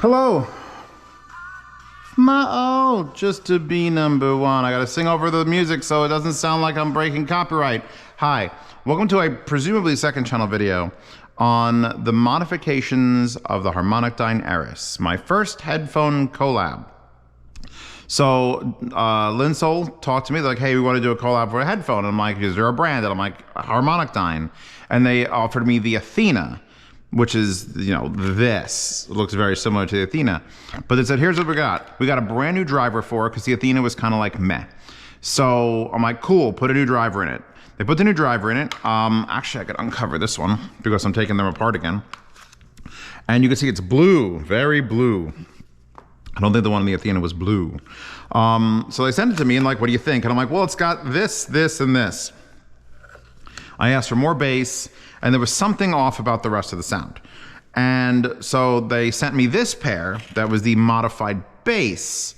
Hello. Just to be number one. I gotta sing over the music so it doesn't sound like I'm breaking copyright. Hi, welcome to a presumably second channel video on the modifications of the Harmonicdyne Eris, my first headphone collab. So Linsol talked to me, they're like, hey, we want to do a collab for a headphone. And I'm like, is there a brand? And I'm like, Harmonicdyne. And they offered me the Athena, which is, you know, this. It looks very similar to the Athena. But they said, here's what we got. We got a brand new driver for it because the Athena was kind of like meh. So I'm like, cool, put a new driver in it. They put the new driver in it. Actually, I could uncover this one because I'm taking them apart again. And you can see it's blue, very blue. I don't think the one in the Athena was blue. So they sent it to me and like, what do you think? And I'm like, well, it's got this, this, and this. I asked for more bass, and there was something off about the rest of the sound. And so they sent me this pair that was the modified bass.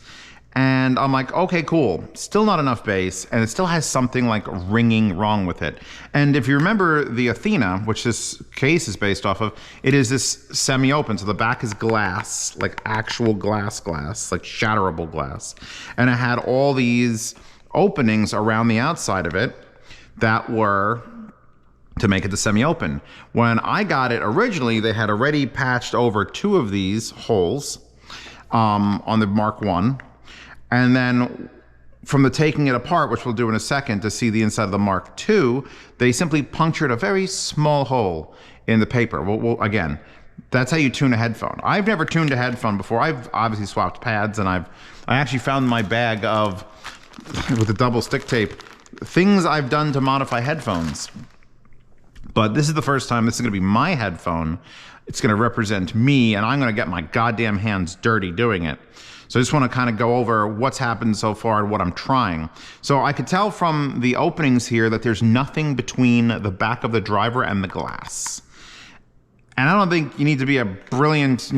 And I'm like, okay, cool. Still not enough bass, and it still has something like ringing wrong with it. And if you remember the Athena, which this case is based off of, it is this semi-open. So the back is glass, like actual glass, like shatterable glass. And it had all these openings around the outside of it that were to make it the semi-open. When I got it originally, they had already patched over 2 of these holes on the Mark 1. And then from the taking it apart, which we'll do in a second to see the inside of the Mark II, they simply punctured a very small hole in the paper. Well, again, that's how you tune a headphone. I've never tuned a headphone before. I've obviously swapped pads, and I actually found in my bag of, with the double stick tape, things I've done to modify headphones. But this is the first time. This is gonna be my headphone. It's gonna represent me, and I'm gonna get my goddamn hands dirty doing it. So I just want to kind of go over what's happened so far and what I'm trying. So I could tell from the openings here that there's nothing between the back of the driver and the glass. And I don't think you need to be a brilliant,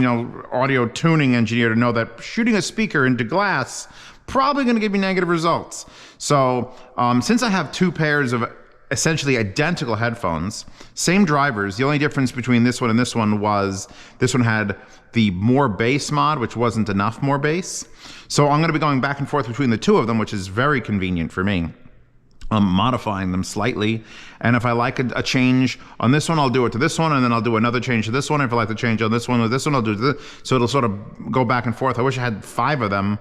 audio tuning engineer to know that shooting a speaker into glass probably going to give you negative results. So since I have 2 pairs of essentially identical headphones, same drivers, the only difference between this one and this one was this one had the more bass mod, which wasn't enough more bass. So I'm gonna be going back and forth between the 2 of them, which is very convenient for me. I'm modifying them slightly. And if I like a change on this one, I'll do it to this one, and then I'll do another change to this one. If I like the change on this one or this one, I'll do this. So it'll sort of go back and forth. I wish I had 5 of them,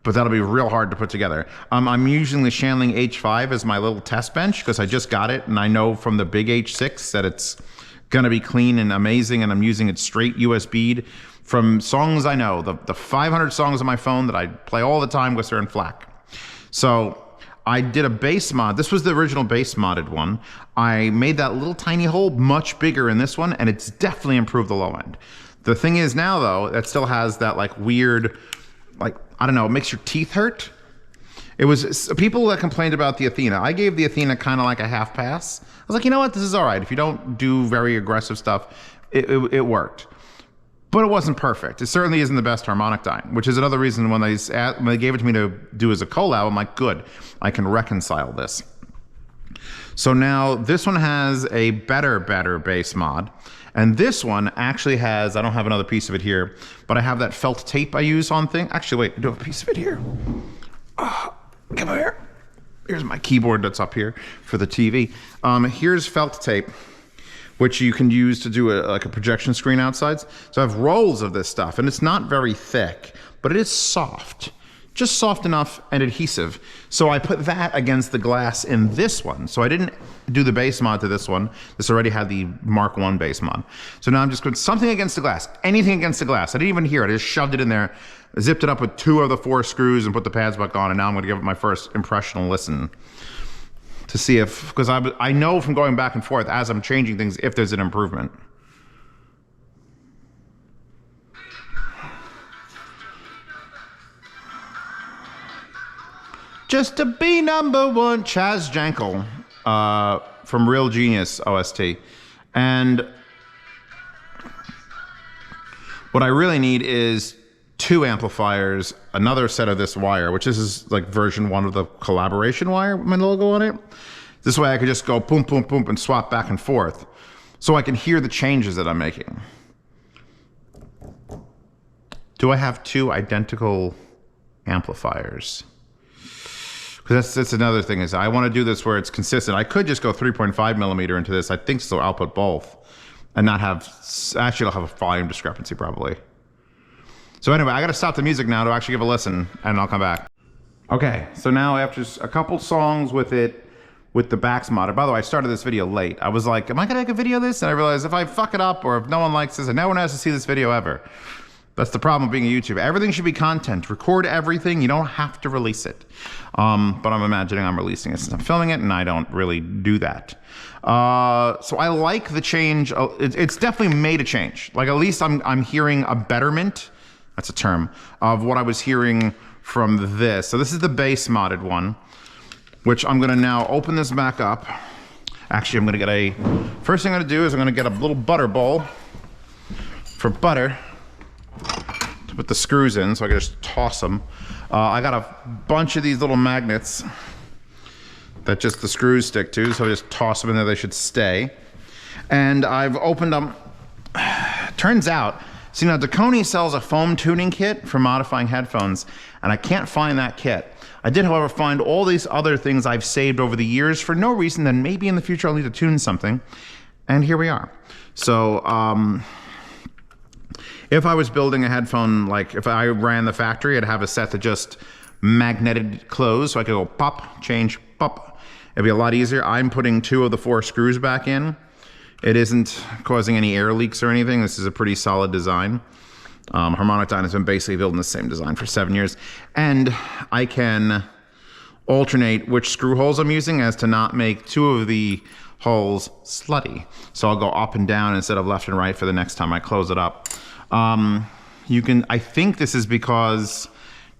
but that'll be real hard to put together. I'm using the Shanling H5 as my little test bench because I just got it, and I know from the big H6 that it's gonna be clean and amazing, and I'm using it straight USB'd from songs I know, the 500 songs on my phone that I play all the time because they're in FLAC. So I did a bass mod. This was the original bass modded one. I made that little tiny hole much bigger in this one, and it's definitely improved the low end. The thing is now though, it still has that like weird, like, I don't know, it makes your teeth hurt. It was people that complained about the Athena. I gave the Athena kind of like a half pass. I was like, you know what, this is all right. If you don't do very aggressive stuff, it worked. But it wasn't perfect. It certainly isn't the best Harmonicdyne, which is another reason when they gave it to me to do as a collab, I'm like, good, I can reconcile this. So now this one has a better bass mod. And this one actually has, I don't have another piece of it here, but I have that felt tape I use on thing. Actually, wait, I do have a piece of it here. Come over here. Here's my keyboard that's up here for the TV. Here's felt tape, which you can use to do like a projection screen outside. So I have rolls of this stuff, and it's not very thick, but it is soft. Just soft enough and adhesive. So I put that against the glass in this one. So I didn't do the bass mod to this one. This already had the Mark 1 bass mod. So now I'm just putting something against the glass, anything against the glass. I didn't even hear it, I just shoved it in there, zipped it up with 2 of the 4 screws and put the pads back on, and now I'm gonna give it my first impressional listen to see if, because I know from going back and forth as I'm changing things, if there's an improvement. Just to be number one, Chaz Jankel from Real Genius OST. And what I really need is 2 amplifiers, another set of this wire, which is like version 1 of the collaboration wire with my logo on it. This way I could just go boom, boom, boom, and swap back and forth so I can hear the changes that I'm making. do I have two identical amplifiers? Because that's another thing, is I want to do this where it's consistent. I could just go 3.5 millimeter into this. I think so, output both and not have, actually I'll have a volume discrepancy probably. So anyway, I got to stop the music now to actually give a listen, and I'll come back. Okay, so now after a couple songs with it, with the backs modded. By the way, I started this video late. I was like, am I gonna make a video of this? And I realized if I fuck it up or if no one likes this, and no one has to see this video ever. That's the problem with being a YouTuber. Everything should be content. Record everything. You don't have to release it. But I'm imagining I'm releasing it since I'm filming it, and I don't really do that. So I like the change. It's definitely made a change. Like, at least I'm hearing a betterment. That's a term of what I was hearing from this. So this is the bass modded one, which I'm gonna now open this back up. Actually, I'm gonna get first thing I'm gonna do is I'm gonna get a little butter bowl for butter to put the screws in, so I can just toss them. I got a bunch of these little magnets that just the screws stick to, so I just toss them in there, they should stay. And I've opened them. Turns out, see now Dakoni sells a foam tuning kit for modifying headphones, and I can't find that kit. I did, however, find all these other things I've saved over the years for no reason, then maybe in the future I'll need to tune something. And here we are. So, if I was building a headphone, like if I ran the factory, I'd have a set that just magneted closed, so I could go pop, change, pop. It'd be a lot easier. I'm putting 2 of the 4 screws back in. It isn't causing any air leaks or anything. This is a pretty solid design. Harmonicdyne has been basically building the same design for 7 years. And I can alternate which screw holes I'm using as to not make 2 of the holes slutty. So I'll go up and down instead of left and right for the next time I close it up. I think this is because,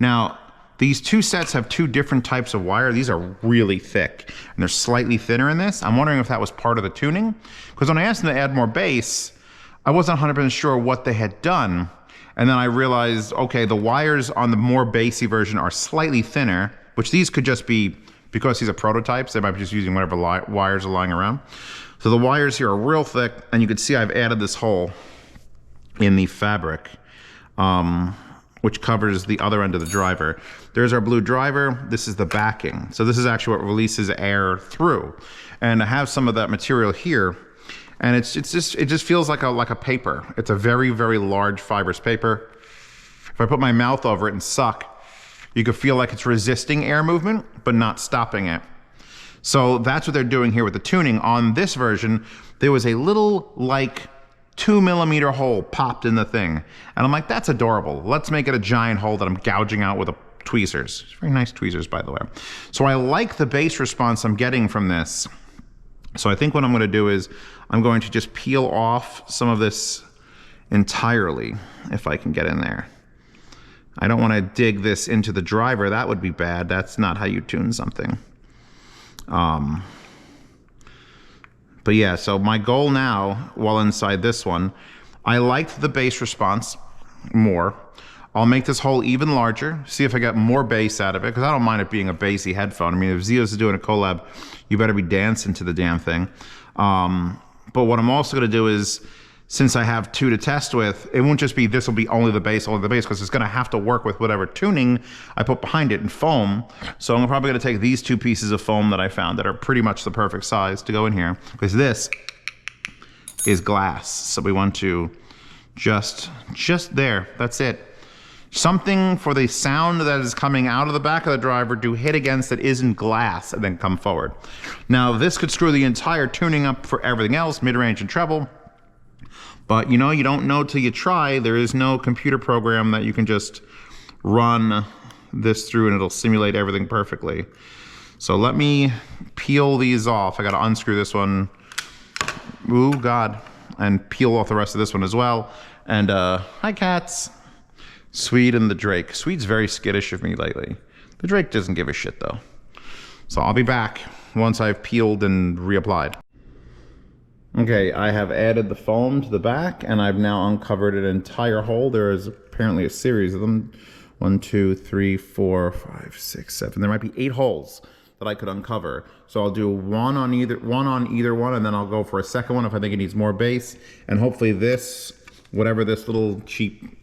now, these 2 sets have 2 different types of wire. These are really thick, and they're slightly thinner in this. I'm wondering if that was part of the tuning, because when I asked them to add more bass, I wasn't 100% sure what they had done. And then I realized, okay, the wires on the more bassy version are slightly thinner, which these could just be, because these are prototypes, they might be just using whatever wires are lying around. So the wires here are real thick, and you can see I've added this hole in the fabric, which covers the other end of the driver. There's our blue driver. This is the backing. So this is actually what releases air through. And I have some of that material here, and it just feels like a paper. It's a very, very large fibrous paper. If I put my mouth over it and suck, you could feel like it's resisting air movement, but not stopping it. So that's what they're doing here with the tuning. On this version, there was a little, like, 2 millimeter hole popped in the thing. And I'm like, that's adorable. Let's make it a giant hole that I'm gouging out with tweezers. It's very nice tweezers, by the way. So I like the bass response I'm getting from this. So I think what I'm gonna do is I'm going to just peel off some of this entirely, if I can get in there. I don't wanna dig this into the driver. That would be bad. That's not how you tune something. But yeah, so my goal now, while inside this one, I liked the bass response more. I'll make this hole even larger, see if I get more bass out of it, because I don't mind it being a bassy headphone. I mean, if Zeos is doing a collab, you better be dancing to the damn thing. But what I'm also gonna do is, since I have 2 to test with, it won't just be this will be only the bass, because it's gonna have to work with whatever tuning I put behind it in foam. So I'm probably gonna take these 2 pieces of foam that I found that are pretty much the perfect size to go in here, because this is glass. So we want to just there, that's it. Something for the sound that is coming out of the back of the driver to hit against that isn't glass and then come forward. Now this could screw the entire tuning up for everything else, mid-range and treble. But you know, you don't know till you try. There is no computer program that you can just run this through and it'll simulate everything perfectly. So let me peel these off. I gotta unscrew this one. Ooh, God. And peel off the rest of this one as well. And hi cats. Swede and the Drake. Swede's very skittish of me lately. The Drake doesn't give a shit though. So I'll be back once I've peeled and reapplied. Okay, I have added the foam to the back and I've now uncovered an entire hole. There is apparently a series of them. 1, 2, 3, 4, 5, 6, 7. There might be 8 holes that I could uncover. So I'll do one on either one, and then I'll go for a second one if I think it needs more bass. And hopefully this, whatever this little cheap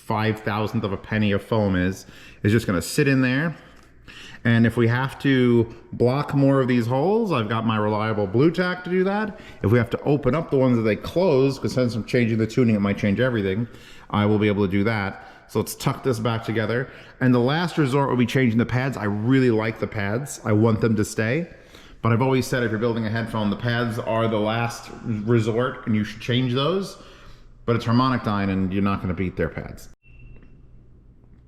5,000th of a penny of foam is just gonna sit in there. And if we have to block more of these holes, I've got my reliable Blue Tack to do that. If we have to open up the ones that they close, because since I'm changing the tuning, it might change everything, I will be able to do that. So let's tuck this back together. And the last resort will be changing the pads. I really like the pads. I want them to stay. But I've always said if you're building a headphone, the pads are the last resort and you should change those. But it's Harmonicdyne and you're not gonna beat their pads.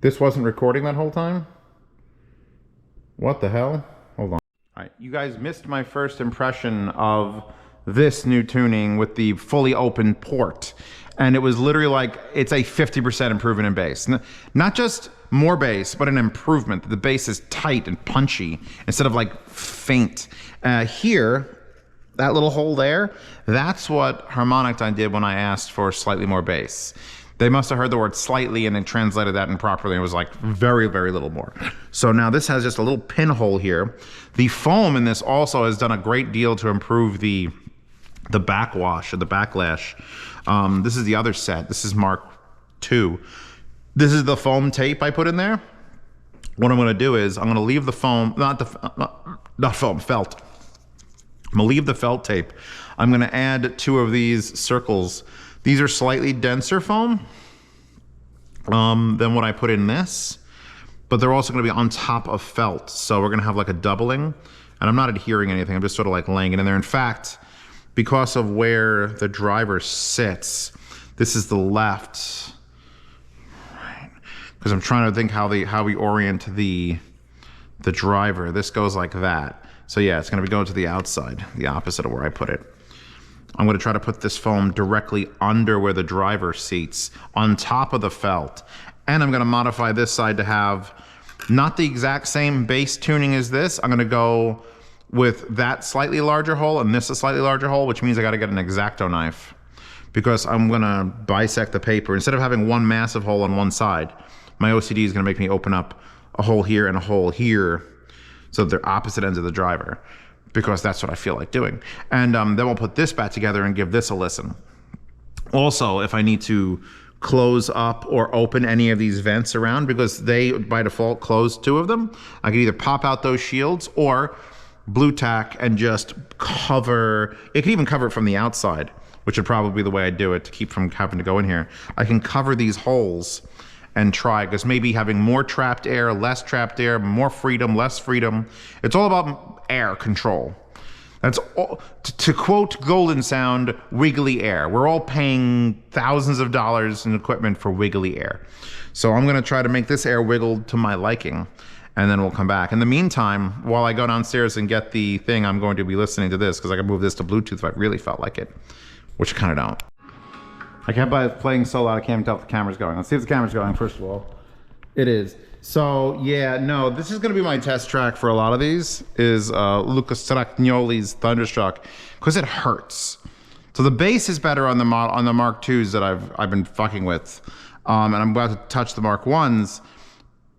This wasn't recording that whole time? What the hell? Hold on. All right, you guys missed my first impression of this new tuning with the fully open port. And it was literally like, it's a 50% improvement in bass. Not just more bass, but an improvement. The bass is tight and punchy instead of like faint. Here, that little hole there, that's what Harmonicdyne did when I asked for slightly more bass. They must have heard the word slightly and then translated that improperly. It was like very, very little more. So now this has just a little pinhole here. The foam in this also has done a great deal to improve the backwash or the backlash. This is the other set. This is Mark II. This is the foam tape I put in there. What I'm gonna do is I'm gonna leave the foam, not foam, felt. I'm gonna leave the felt tape. I'm gonna add 2 of these circles. These are slightly denser foam than what I put in this, but they're also gonna be on top of felt. So we're gonna have like a doubling, and I'm not adhering anything, I'm just sort of like laying it in there. In fact, because of where the driver sits, this is the left, right? Because I'm trying to think how we orient the driver. This goes like that. So yeah, it's gonna be going to the outside, the opposite of where I put it. I'm gonna try to put this foam directly under where the driver seats, on top of the felt. And I'm gonna modify this side to have not the exact same bass tuning as this. I'm gonna go with that slightly larger hole and this a slightly larger hole, which means I gotta get an X-Acto knife because I'm gonna bisect the paper. Instead of having one massive hole on one side, my OCD is gonna make me open up a hole here and a hole here so that they're opposite ends of the driver, because that's what I feel like doing. And then we'll put this back together and give this a listen. Also, if I need to close up or open any of these vents around, because they by default close 2 of them, I can either pop out those shields or Blue Tack and just cover, it can even cover it from the outside, which would probably be the way I do it to keep from having to go in here. I can cover these holes and try, because maybe having more trapped air, less trapped air, more freedom, less freedom. It's all about air control. That's all, to quote Golden Sound, wiggly air. We're all paying thousands of dollars in equipment for wiggly air. So I'm gonna try to make this air wiggle to my liking, and then we'll come back. In the meantime, while I go downstairs and get the thing, I'm going to be listening to this, because I can move this to Bluetooth if I really felt like it, which I kind of don't. I can't buy it playing so loud, I can't even tell if the camera's going. Let's see if the camera's going, first of all. It is. So yeah, no, this is gonna be my test track for a lot of these, is Lucas Stragnoli's Thunderstruck, because it hurts. So the bass is better on the Mark IIs that I've been fucking with, and I'm about to touch the Mark Is,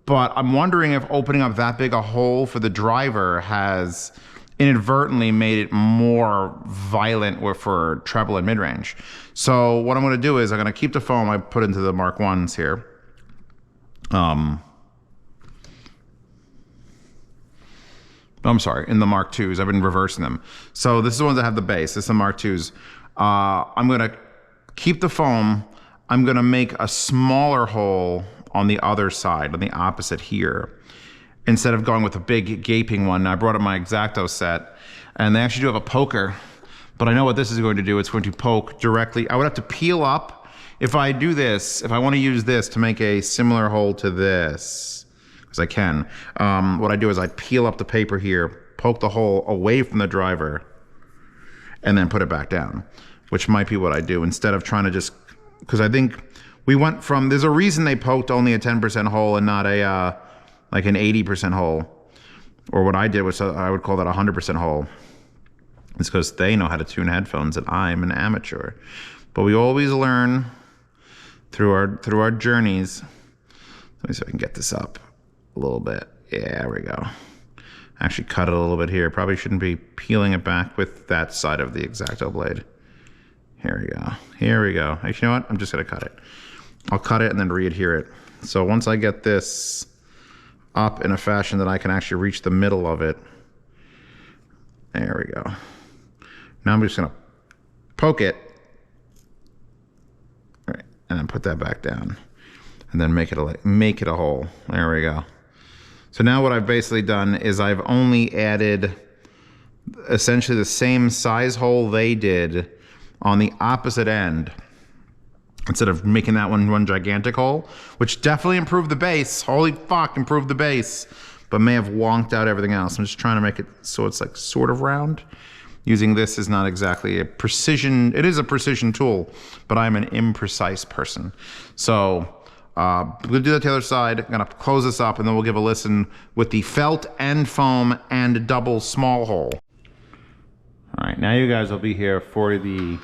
but I'm wondering if opening up that big a hole for the driver has inadvertently made it more violent for treble and mid-range. So what I'm gonna do is I'm gonna keep the foam I put into the Mark Is here. I'm sorry, in the Mark IIs, I've been reversing them. So this is the ones that have the bass, this is the Mark IIs. I'm gonna keep the foam, I'm gonna make a smaller hole on the other side, on the opposite here. Instead of going with a big gaping one, I brought up my X-Acto set, and they actually do have a poker, but I know what this is going to do. It's going to poke directly. I would have to peel up. If I do this, if I want to use this to make a similar hole to this, because I can, what I do is I peel up the paper here, poke the hole away from the driver, and then put it back down, which might be what I do instead of trying to just, because I think we went from, there's a reason they poked only a 10% hole and not a, like an 80% hole, or what I did was I would call that a 100% hole. It's because they know how to tune headphones and I'm an amateur. But we always learn through our journeys. Let me see if I can get this up a little bit. Yeah, there we go. Actually cut it a little bit here. Probably shouldn't be peeling it back with that side of the X-Acto blade. Here we go. Here we go. Actually, you know what? I'm just gonna cut it. I'll cut it and then re-adhere it. So once I get this up in a fashion that I can actually reach the middle of it, there we go. Now I'm just gonna poke it, all right, and then put that back down, and then make it a hole. There we go. So now what I've basically done is I've only added essentially the same size hole they did on the opposite end, instead of making that one gigantic hole, which definitely improved the bass. Holy fuck, improved the bass, but may have wonked out everything else. I'm just trying to make it so it's like sort of round. Using this is not exactly a precision, it is a precision tool, but I'm an imprecise person. So we'll do that to the other side. I'm gonna close this up and then we'll give a listen with the felt and foam and double small hole. All right, now you guys will be here for the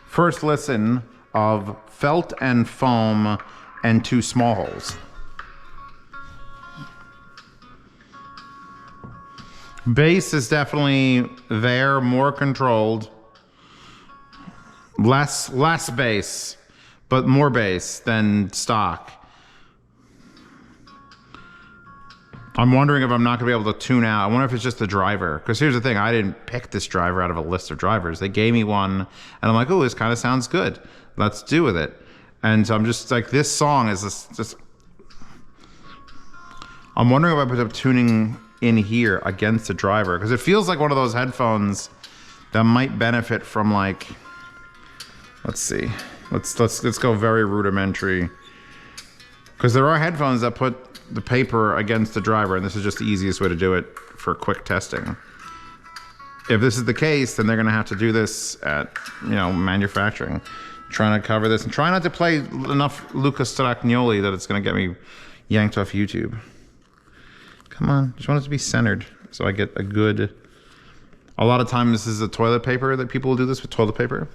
first listen of felt and foam and 2 small holes. Bass is definitely there, more controlled. Less bass, but more bass than stock. I'm wondering if I'm not gonna be able to tune out. I wonder if it's just the driver. Because here's the thing, I didn't pick this driver out of a list of drivers. They gave me one, and I'm like, oh, this kind of sounds good. Let's do with it. And so I'm just like, this song is just I'm wondering if I put up tuning in here against the driver, because it feels like one of those headphones that might benefit from, like, let's see. Let's go very rudimentary. Because there are headphones that put the paper against the driver, and this is just the easiest way to do it for quick testing. If this is the case, then they're gonna have to do this at, you know, manufacturing. Trying to cover this and try not to play enough Luca Stragnoli that it's gonna get me yanked off YouTube. Come on, just want it to be centered so I get a good, a lot of times this is a toilet paper that people will do this with toilet paper.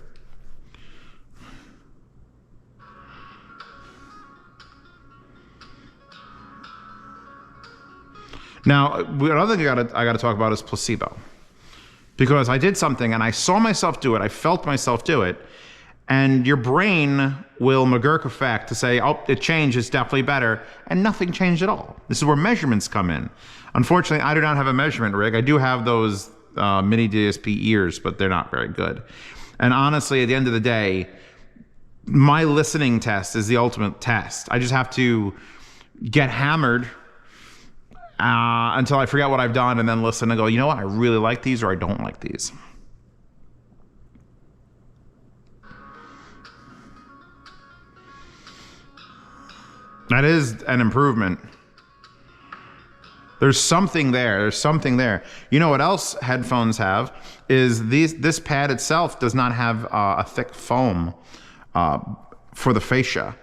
Now, another thing I gotta talk about is placebo. Because I did something and I saw myself do it, I felt myself do it, and your brain will McGurk effect to say, oh, it changed, it's definitely better, and nothing changed at all. This is where measurements come in. Unfortunately, I do not have a measurement rig. I do have those mini DSP ears, but they're not very good. And honestly, at the end of the day, my listening test is the ultimate test. I just have to get hammered until I forget what I've done and then listen and go, you know what, I really like these or I don't like these. That is an improvement. There's something there. There's something there. You know what else headphones have is this pad itself does not have a thick foam for the fascia,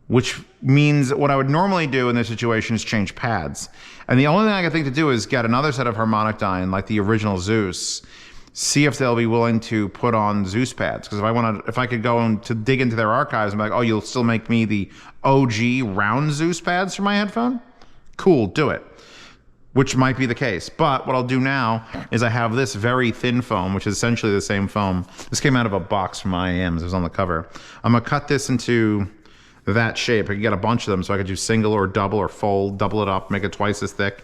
which means what I would normally do in this situation is change pads. And the only thing I can think to do is get another set of Harmonicdyne, like the original Zeus, see if they'll be willing to put on Zeus pads. Because if I could go to dig into their archives and be like, oh, you'll still make me the OG round Zeus pads for my headphone? Cool, do it. Which might be the case. But what I'll do now is I have this very thin foam, which is essentially the same foam. This came out of a box from IAMs, it was on the cover. I'm gonna cut this into that shape. I can get a bunch of them, so I could do single or double or fold, double it up, make it twice as thick.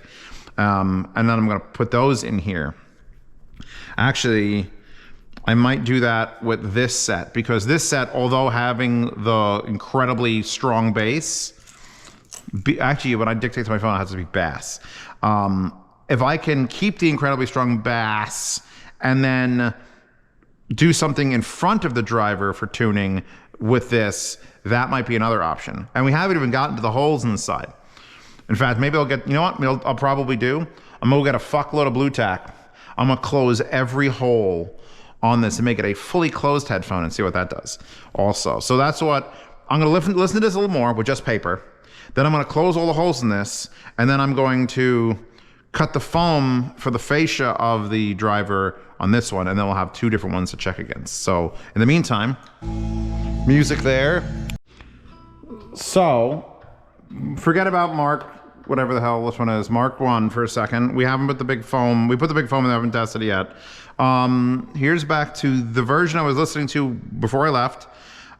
And then I'm gonna put those in here. Actually, I might do that with this set, because this set, although having the incredibly strong bass, actually when I dictate to my phone, it has to be bass. If I can keep the incredibly strong bass and then do something in front of the driver for tuning with this, that might be another option. And we haven't even gotten to the holes in the side. In fact, maybe I'll get, you know what I'll probably do? I'm gonna get a fuckload of Blue Tack. I'm gonna close every hole on this and make it a fully closed headphone and see what that does also. So that's what, I'm gonna listen to this a little more with just paper. Then I'm gonna close all the holes in this, and then I'm going to cut the foam for the fascia of the driver on this one, and then we'll have 2 different ones to check against. So in the meantime, music there. So forget about Mark, whatever the hell this one is, Mark 1 for a second. We haven't put the big foam, we put the big foam and haven't tested it yet. Here's back to the version I was listening to before I left,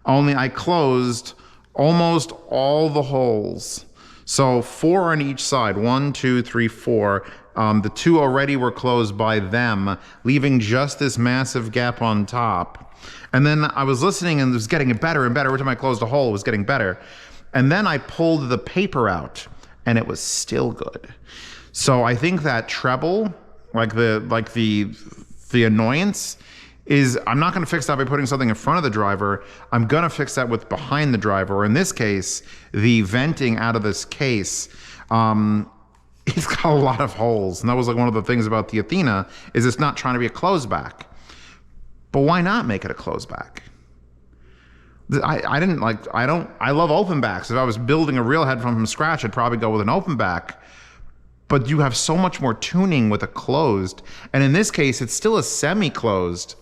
only I closed almost all the holes. So 4 on each side, 1, 2, 3, 4. The 2 already were closed by them, leaving just this massive gap on top. And then I was listening and it was getting better and better. Every time I closed a hole, it was getting better. And then I pulled the paper out and it was still good. So I think that treble, like the annoyance, is I'm not going to fix that by putting something in front of the driver. I'm going to fix that with behind the driver. Or in this case, the venting out of this case, it's got a lot of holes. And that was like one of the things about the Athena, is it's not trying to be a closed back. But why not make it a closed back? I love open backs. If I was building a real headphone from scratch, I'd probably go with an open back. But you have so much more tuning with a closed. And in this case, it's still a semi-closed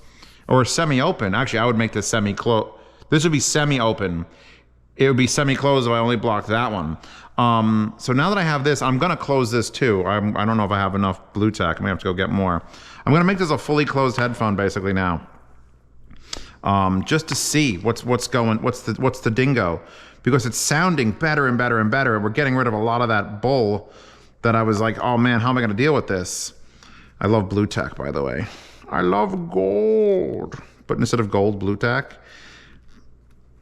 or semi-open. Actually, I would make this semi-closed. This would be semi-open. It would be semi-closed if I only blocked that one. So now that I have this, I'm gonna close this too. I don't know if I have enough Blue Tack. I'm gonna have to go get more. I'm gonna make this a fully closed headphone basically now. Just to see what's the dingo, because it's sounding better and better and better. We're getting rid of a lot of that bull that I was like, oh man, how am I gonna deal with this? I love Blue Tack, by the way. I love gold, but instead of gold, Blue Tack.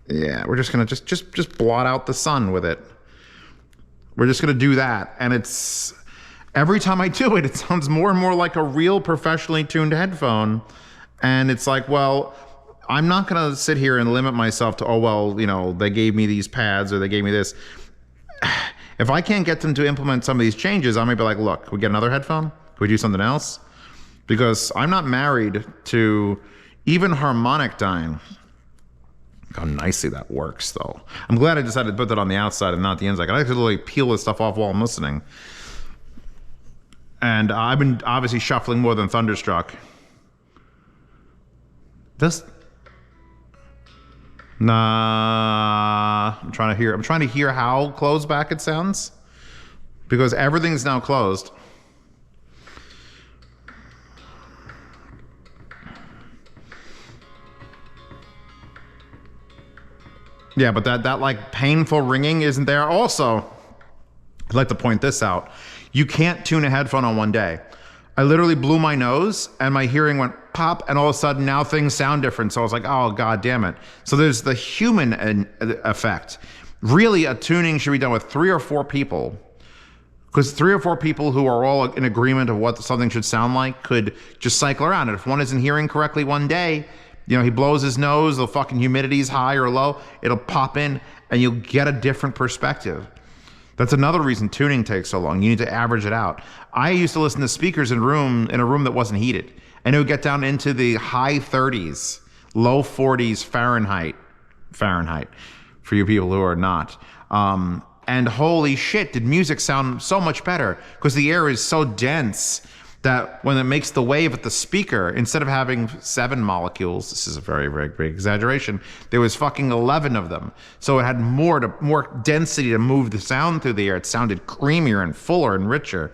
Yeah, we're just gonna just blot out the sun with it. We're just gonna do that, and it's every time I do it, it sounds more and more like a real professionally tuned headphone. And it's like, well, I'm not gonna sit here and limit myself to, oh well, you know, they gave me these pads or they gave me this. If I can't get them to implement some of these changes, I may be like, look, can we get another headphone? Can we do something else? Because I'm not married to even Harmonicdyne. Look how nicely that works, though. I'm glad I decided to put that on the outside and not the inside. I can actually peel this stuff off while I'm listening. And I've been obviously shuffling more than Thunderstruck. Nah, I'm trying to hear how closed back it sounds, because everything's now closed. Yeah, but that like painful ringing isn't there. Also, I'd like to point this out. You can't tune a headphone on one day. I literally blew my nose and my hearing went pop, and all of a sudden now things sound different. So I was like, oh, God damn it. So there's the human effect. Really, a tuning should be done with 3 or 4 people, because 3 or 4 people who are all in agreement of what something should sound like could just cycle around it. If one isn't hearing correctly one day, you know, he blows his nose, the fucking humidity's high or low, it'll pop in and you'll get a different perspective. That's another reason tuning takes so long. You need to average it out. I used to listen to speakers in a room that wasn't heated, and it would get down into the high 30s, low 40s Fahrenheit, for you people who are not. And holy shit, did music sound so much better, because the air is so dense that when it makes the wave at the speaker, instead of having 7 molecules, this is a very, very big exaggeration, there was fucking 11 of them. So it had more density to move the sound through the air. It sounded creamier and fuller and richer.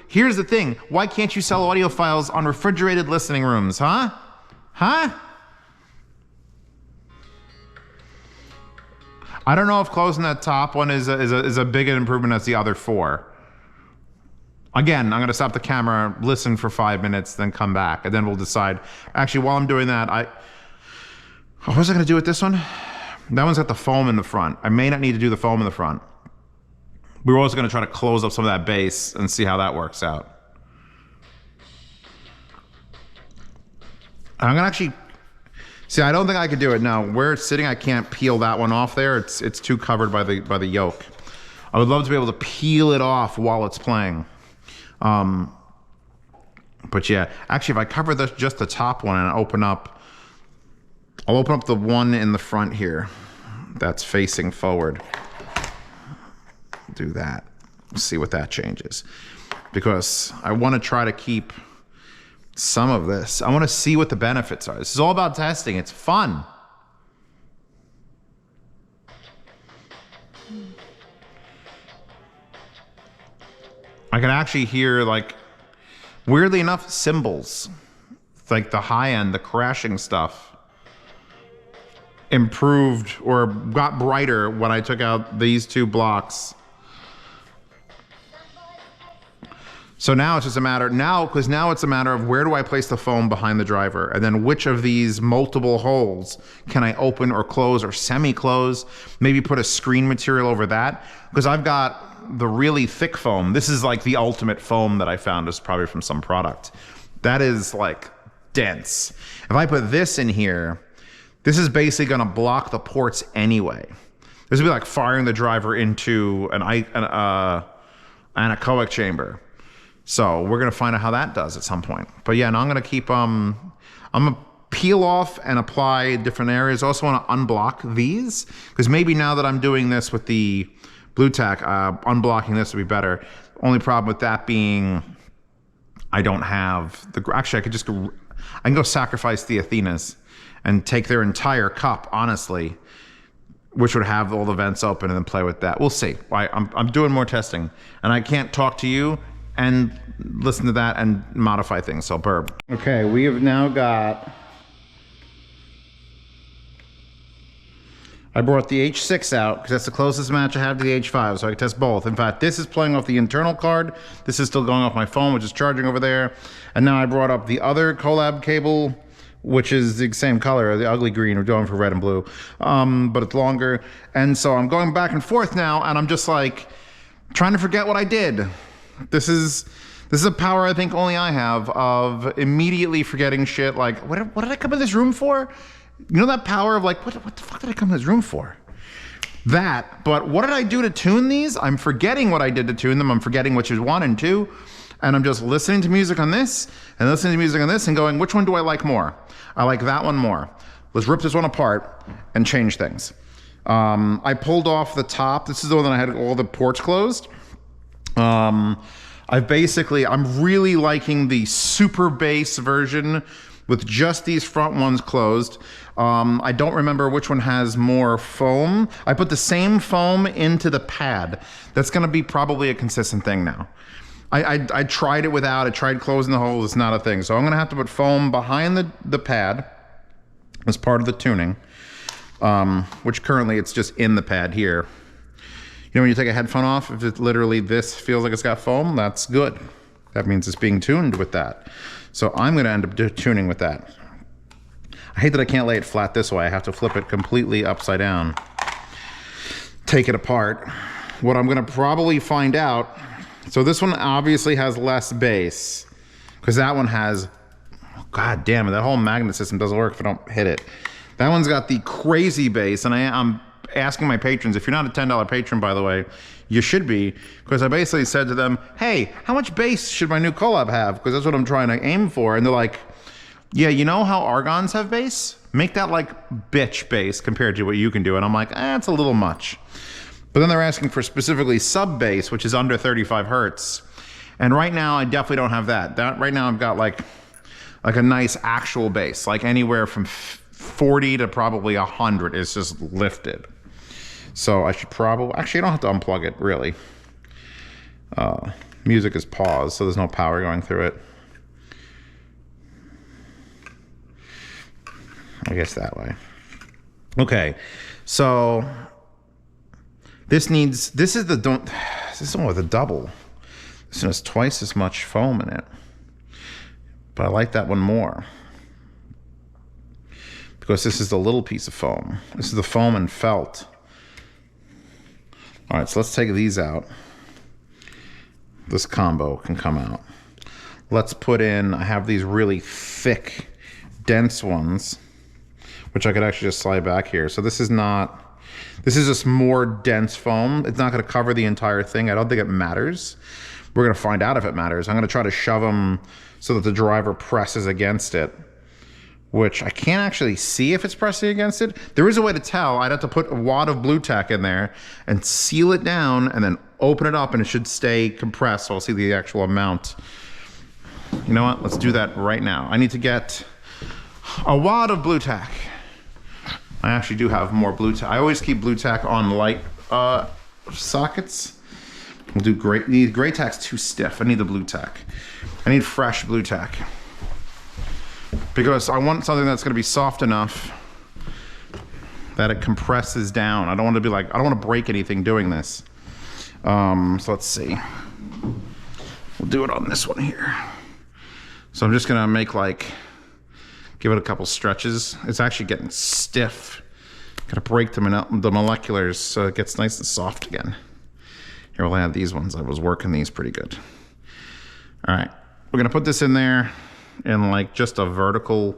Here's the thing. Why can't you sell audiophiles on refrigerated listening rooms, huh? Huh? I don't know if closing that top one is a big improvement as the other 4. Again, I'm going to stop the camera, listen for 5 minutes, then come back, and then we'll decide. Actually, while I'm doing that, what was I going to do with this one? That one's got the foam in the front. I may not need to do the foam in the front. We were also going to try to close up some of that bass and see how that works out. I'm going to actually... See, I don't think I could do it now. Where it's sitting, I can't peel that one off there. It's too covered by the yoke. I would love to be able to peel it off while it's playing. But yeah, actually, if I cover just the top one and I'll open up the one in the front here that's facing forward. Do that. See what that changes, because I want to try to keep some of this. I want to see what the benefits are. This is all about testing. It's fun. I can actually hear, like, weirdly enough, cymbals. It's like the high end, the crashing stuff. improved or got brighter when I took out these two blocks. So now it's just a matter, because now it's a matter of where do I place the foam behind the driver, and then which of these multiple holes can I open or close or semi-close, maybe put a screen material over that, because I've got the really thick foam. This is like the ultimate foam that I found, is probably from some product. That is like dense. If I put this in here, this is basically gonna block the ports anyway. This would be like firing the driver into an anechoic chamber. So we're gonna find out how that does at some point. But yeah, now I'm gonna keep, I'm gonna peel off and apply different areas. I also wanna unblock these, because maybe now that I'm doing this with the Blue Tack, unblocking this would be better. Only problem with that being, I don't have the, actually I can go sacrifice the Athenas and take their entire cup, honestly, which would have all the vents open and then play with that. We'll see. I'm doing more testing, and I can't talk to you and listen to that and modify things, so burb. Okay, we have now got, I brought the H6 out because that's the closest match I have to the H5, so I can test both. In fact, this is playing off the internal card, this is still going off my phone, which is charging over there, and now I brought up the other collab cable, which is the same color, the ugly green. We're going for red and blue, but it's longer, and so I'm going back and forth now, and I'm just like trying to forget what I did. This is a power I think only I have, of immediately forgetting shit. Like, what did I come in this room for? You know that power of like, what the fuck did I come in this room for? That, but what did I do to tune these? I'm forgetting what I did to tune them. I'm forgetting which is 1 and 2. And I'm just listening to music on this and listening to music on this and going, which one do I like more? I like that one more. Let's rip this one apart and change things. I pulled off the top. This is the one that I had all the ports closed. I'm really liking the super bass version with just these front ones closed. I don't remember which one has more foam. I put the same foam into the pad. That's gonna be probably a consistent thing now. I tried it without, I tried closing the holes, it's not a thing. So I'm gonna have to put foam behind the pad as part of the tuning, which currently it's just in the pad here. You know, when you take a headphone off, if it literally this feels like it's got foam, that's good. That means it's being tuned with that. So I'm gonna end up tuning with that. I hate that I can't lay it flat this way. I have to flip it completely upside down, take it apart. What I'm gonna probably find out, so this one obviously has less bass, because that one has, god damn it, that whole magnet system doesn't work if I don't hit it. That one's got the crazy bass, and I'm asking my patrons, if you're not a $10 patron, by the way, you should be, because I basically said to them, hey, how much bass should my new collab have? Because that's what I'm trying to aim for. And they're like, yeah, you know how argons have bass? Make that like bitch bass compared to what you can do. And I'm like, it's a little much. But then they're asking for specifically sub bass, which is under 35 hertz. And right now I definitely don't have that. Right now I've got like a nice actual bass, like anywhere from 40 to probably 100 is just lifted. So I should probably, actually I don't have to unplug it really. Music is paused, so there's no power going through it. I guess that way. Okay, so this is the one with a double. This one has twice as much foam in it, but I like that one more because this is the little piece of foam. This is the foam and felt. All right, so let's take these out. This combo can come out. Let's put in, I have these really thick, dense ones, which I could actually just slide back here. So this is just more dense foam. It's not gonna cover the entire thing. I don't think it matters. We're gonna find out if it matters. I'm gonna try to shove them so that the driver presses against it, which I can't actually see if it's pressing against it. There is a way to tell. I'd have to put a wad of Blue Tack in there and seal it down and then open it up and it should stay compressed so I'll see the actual amount. You know what, let's do that right now. I need to get a wad of Blue Tack. I actually do have more Blue Tack. I always keep Blue Tack on light sockets. We'll do gray tack's too stiff. I need the Blue Tack. I need fresh Blue Tack, because I want something that's going to be soft enough that it compresses down. I don't want to be like, I don't want to break anything doing this. So let's see. We'll do it on this one here. So I'm just gonna make like, give it a couple stretches. It's actually getting stiff. Gotta break the moleculars so it gets nice and soft again. Here, we'll add these ones. I was working these pretty good. All right, we're gonna put this in there in like just a vertical,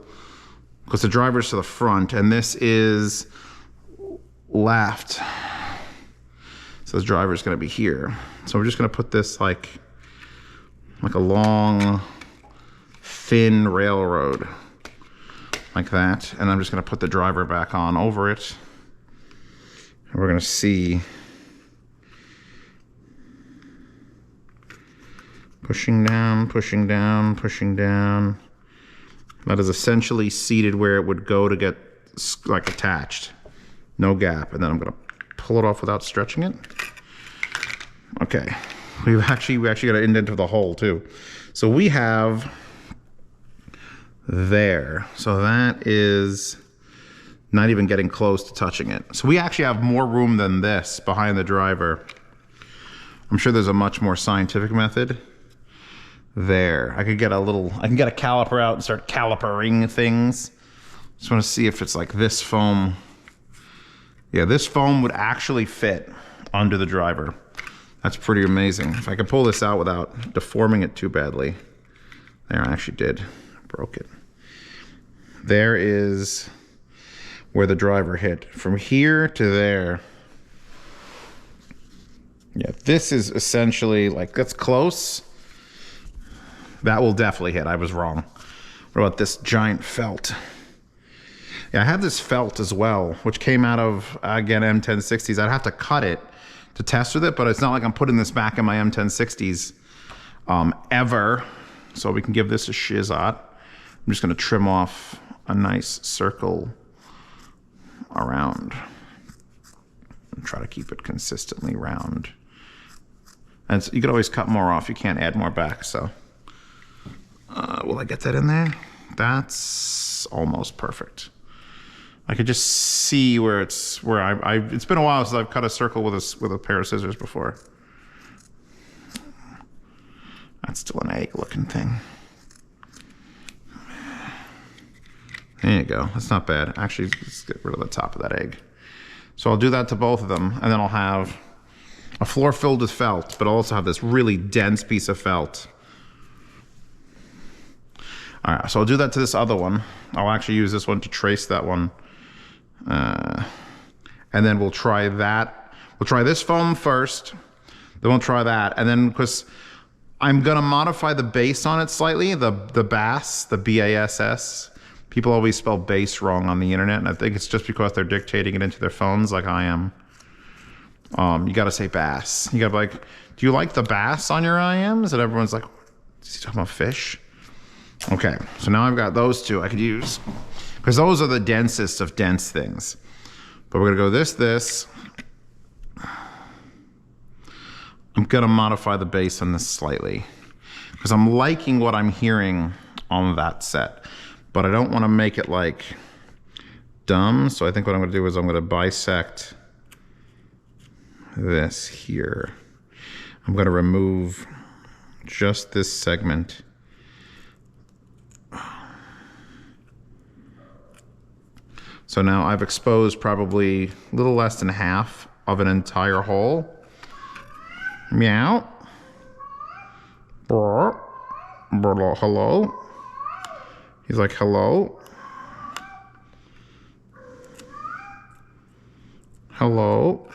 because the driver's to the front and this is left. So the driver's gonna be here. So we're just gonna put this like a long, thin railroad. Like that, and I'm just going to put the driver back on over it, and we're going to see pushing down, pushing down, pushing down. That is essentially seated where it would go to get like attached, no gap, and then I'm going to pull it off without stretching it. Okay, we actually got an indent of the hole too, so we have there. So that is not even getting close to touching it. So we actually have more room than this behind the driver. I'm sure there's a much more scientific method. There, I can get a caliper out and start calipering things. Just want to see if it's like this foam. Yeah, this foam would actually fit under the driver. That's pretty amazing. If I could pull this out without deforming it too badly. There, I actually did. Broke it. There is where the driver hit. From here to there. Yeah, this is essentially like, that's close. That will definitely hit. I was wrong. What about this giant felt? Yeah, I have this felt as well, which came out of, again, M1060s. I'd have to cut it to test with it, but it's not like I'm putting this back in my M1060s ever. So we can give this a shizot. I'm just going to trim off a nice circle around and try to keep it consistently round. And so you could always cut more off. You can't add more back. So will I get that in there? That's almost perfect. I could just see where it's been a while since I've cut a circle with a pair of scissors before. That's still an egg looking thing. There you go. That's not bad. Actually, let's get rid of the top of that egg. So I'll do that to both of them, and then I'll have a floor filled with felt, but I'll also have this really dense piece of felt. All right, so I'll do that to this other one. I'll actually use this one to trace that one. And then we'll try that. We'll try this foam first, then we'll try that. And then, because I'm gonna modify the bass on it slightly, the bass, the B-A-S-S. People always spell bass wrong on the internet, and I think it's just because they're dictating it into their phones like I am. You gotta say bass. You gotta be like, do you like the bass on your IMs? And everyone's like, is he talking about fish? Okay, so now I've got those two I could use, because those are the densest of dense things. But we're gonna go this. I'm gonna modify the bass on this slightly, because I'm liking what I'm hearing on that set. But I don't want to make it like dumb, so I think what I'm going to do is I'm going to bisect this here. I'm going to remove just this segment. So now I've exposed probably a little less than half of an entire hole. Meow. Brr. Brr. Hello. He's like, hello? Hello?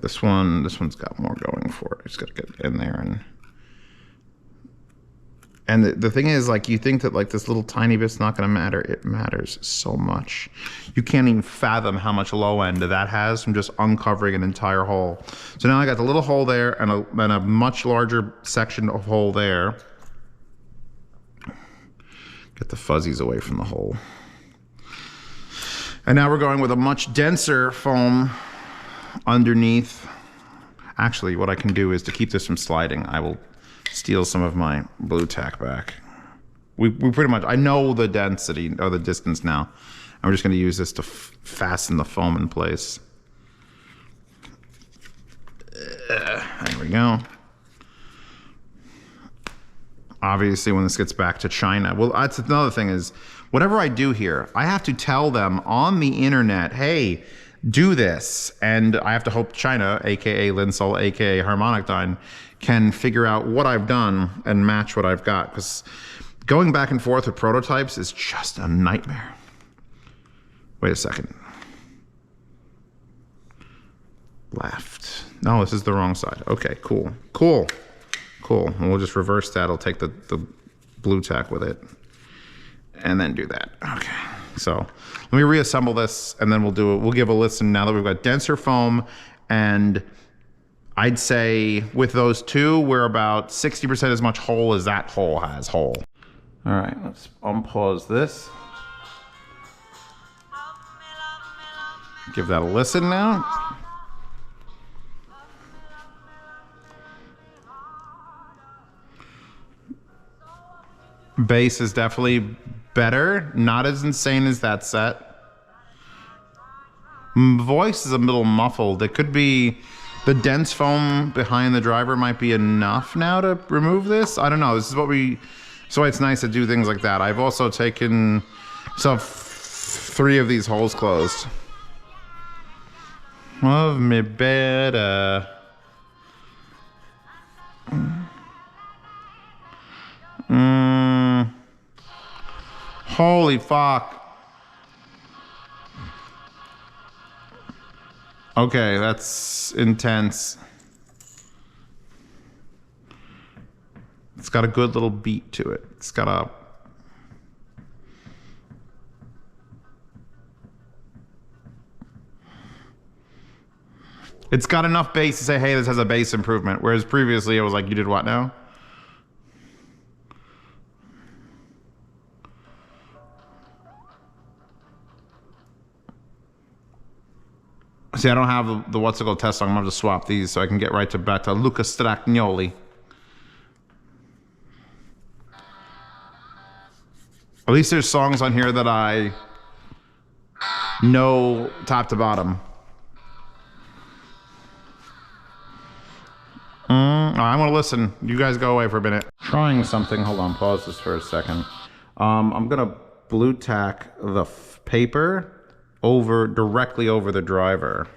This one's got more going for it. Just gotta get in there and the thing is, like, you think that like this little tiny bit's not gonna matter. It matters so much. You can't even fathom how much low end that has from just uncovering an entire hole. So now I got the little hole there and a much larger section of hole there. Get the fuzzies away from the hole. And now we're going with a much denser foam underneath. Actually, what I can do is, to keep this from sliding, I will steal some of my Blue Tack back. We pretty much, I know the density or the distance now, I'm just gonna use this to fasten the foam in place. There we go. Obviously, when this gets back to China, well, that's another thing is, whatever I do here, I have to tell them on the internet, hey, do this. And I have to hope China, AKA Linsol, AKA Harmonicdyne, can figure out what I've done and match what I've got. Because going back and forth with prototypes is just a nightmare. Wait a second. Left. No, this is the wrong side. Okay, cool. Cool. Cool. And we'll just reverse that. I'll take the Blue Tack with it. And then do that. Okay. So let me reassemble this and then we'll give a listen now that we've got denser foam, and I'd say with those two, we're about 60% as much hole as that hole has hole. All right, let's unpause this. Give that a listen now. Bass is definitely better, not as insane as that set. Voice is a little muffled. It could be the dense foam behind the driver might be enough now to remove this. I don't know. This is what so it's nice to do things like that. I've also taken, so 3 of these holes closed. Love me better. Holy fuck. Okay, that's intense. It's got a good little beat to it. It's got a... It's got enough bass to say, hey, this has a bass improvement. Whereas previously it was like, you did what now? See, I don't have the what's it called test song. I'm gonna have to swap these so I can get right back to Luca Stragnoli. At least there's songs on here that I know top to bottom. I want to listen. You guys go away for a minute. Trying something. Hold on. Pause this for a second. I'm gonna Blue Tack the paper directly over the driver.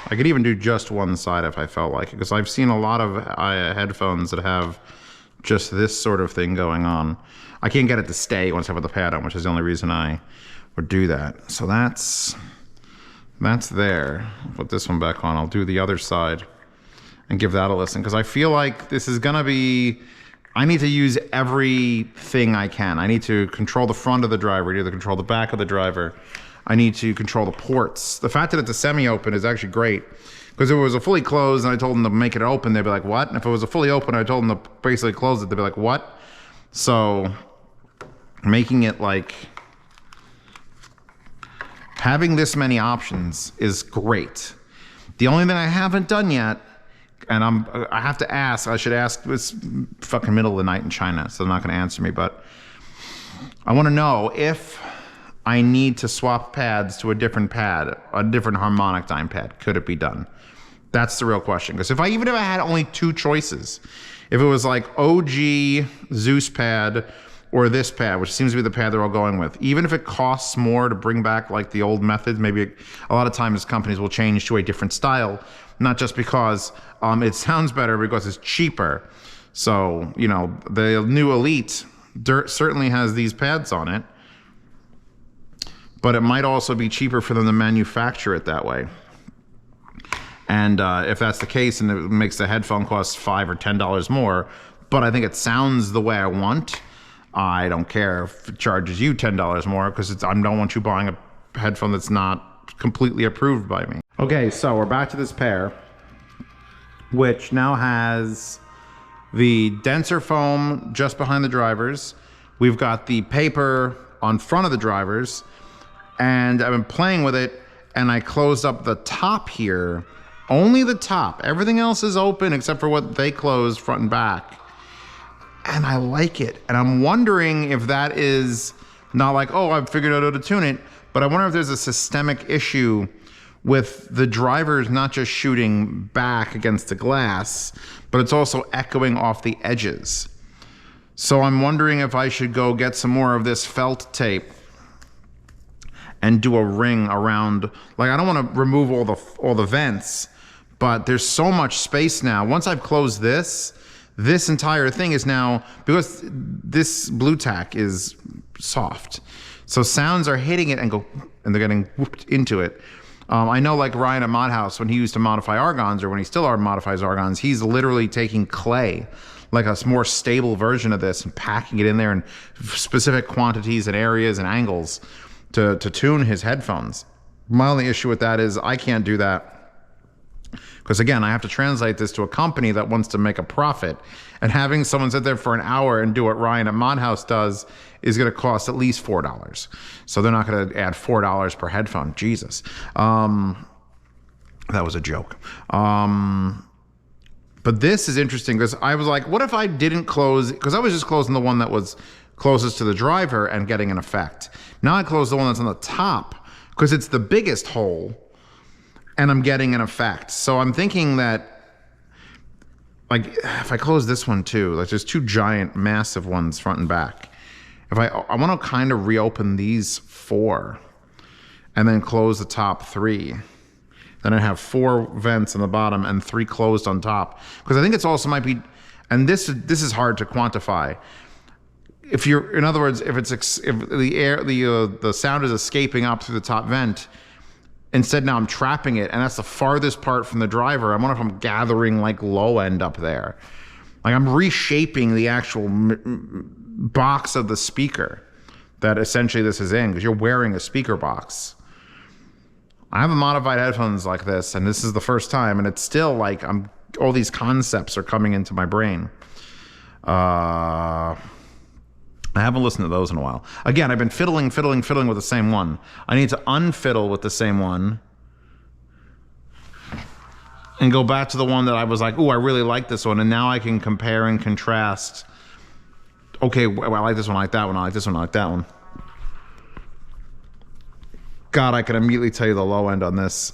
I could even do just one side if I felt like it, because I've seen a lot of headphones that have just this sort of thing going on. I can't get it to stay once I put the pad on, which is the only reason I would do that. So that's there. I'll put this one back on. I'll do the other side and give that a listen, because I feel like this is gonna be, I need to use everything I can. I need to control the front of the driver. I need to control the back of the driver. I need to control the ports. The fact that it's a semi-open is actually great, because if it was a fully closed and I told them to make it open, they'd be like, what? And if it was a fully open, I told them to basically close it, they'd be like, what? So making it like, having this many options is great. The only thing I haven't done yet, and I have to ask, I should ask, it's fucking middle of the night in China, so they're not gonna answer me, but I wanna know if I need to swap pads to a different pad, a different Harmonicdyne pad. Could it be done? That's the real question. Because if I had only 2 choices, if it was like OG Zeus pad or this pad, which seems to be the pad they're all going with, even if it costs more to bring back like the old methods, maybe a lot of times companies will change to a different style, not just because it sounds better, because it's cheaper. So, you know, the new Elite certainly has these pads on it, but it might also be cheaper for them to manufacture it that way. And if that's the case, and it makes the headphone cost $5 or $10 more, but I think it sounds the way I want, I don't care if it charges you $10 more, because I don't want you buying a headphone that's not completely approved by me. Okay, so we're back to this pair, which now has the denser foam just behind the drivers. We've got the paper on front of the drivers, and I've been playing with it, and I closed up the top here, only the top. Everything else is open except for what they closed front and back. And I like it. And I'm wondering if that is Not like, oh, I've figured out how to tune it, but I wonder if there's a systemic issue with the drivers not just shooting back against the glass, but it's also echoing off the edges. So I'm wondering if I should go get some more of this felt tape and do a ring around. Like, I don't want to remove all the vents, but there's so much space now. Once I've closed this entire thing is now, because this Blue Tack is soft, so sounds are hitting it and they're getting whooped into it. I know, like Ryan at Mod House, when he used to modify argons, or when he still modifies argons, he's literally taking clay, like a more stable version of this, and packing it in there in specific quantities and areas and angles to tune his headphones. My only issue with that is I can't do that. Because again, I have to translate this to a company that wants to make a profit. And having someone sit there for an hour and do what Ryan at Mod House does is going to cost at least $4. So they're not going to add $4 per headphone. Jesus. That was a joke. But this is interesting because I was like, what if I didn't close? Because I was just closing the one that was closest to the driver and getting an effect. Now I close the one that's on the top because it's the biggest hole and I'm getting an effect. So I'm thinking that, like, if I close this one too, like there's two giant massive ones front and back. If I want to kind of reopen these 4 and then close the top 3. Then I have 4 vents on the bottom and 3 closed on top. Because I think it's also might be, and this is hard to quantify. If you're, in other words, if the sound is escaping up through the top vent, instead now I'm trapping it, and that's the farthest part from the driver. I wonder if I'm gathering like low end up there. Like I'm reshaping the actual box of the speaker that essentially this is in, because you're wearing a speaker box. I haven't modified headphones like this, and this is the first time, and it's still like all these concepts are coming into my brain. I haven't listened to those in a while. Again, I've been fiddling with the same one. I need to unfiddle with the same one and go back to the one that I was like, ooh, I really like this one, and now I can compare and contrast. Okay, well, I like this one, I like that one, I like this one, I like that one. God, I can immediately tell you the low end on this.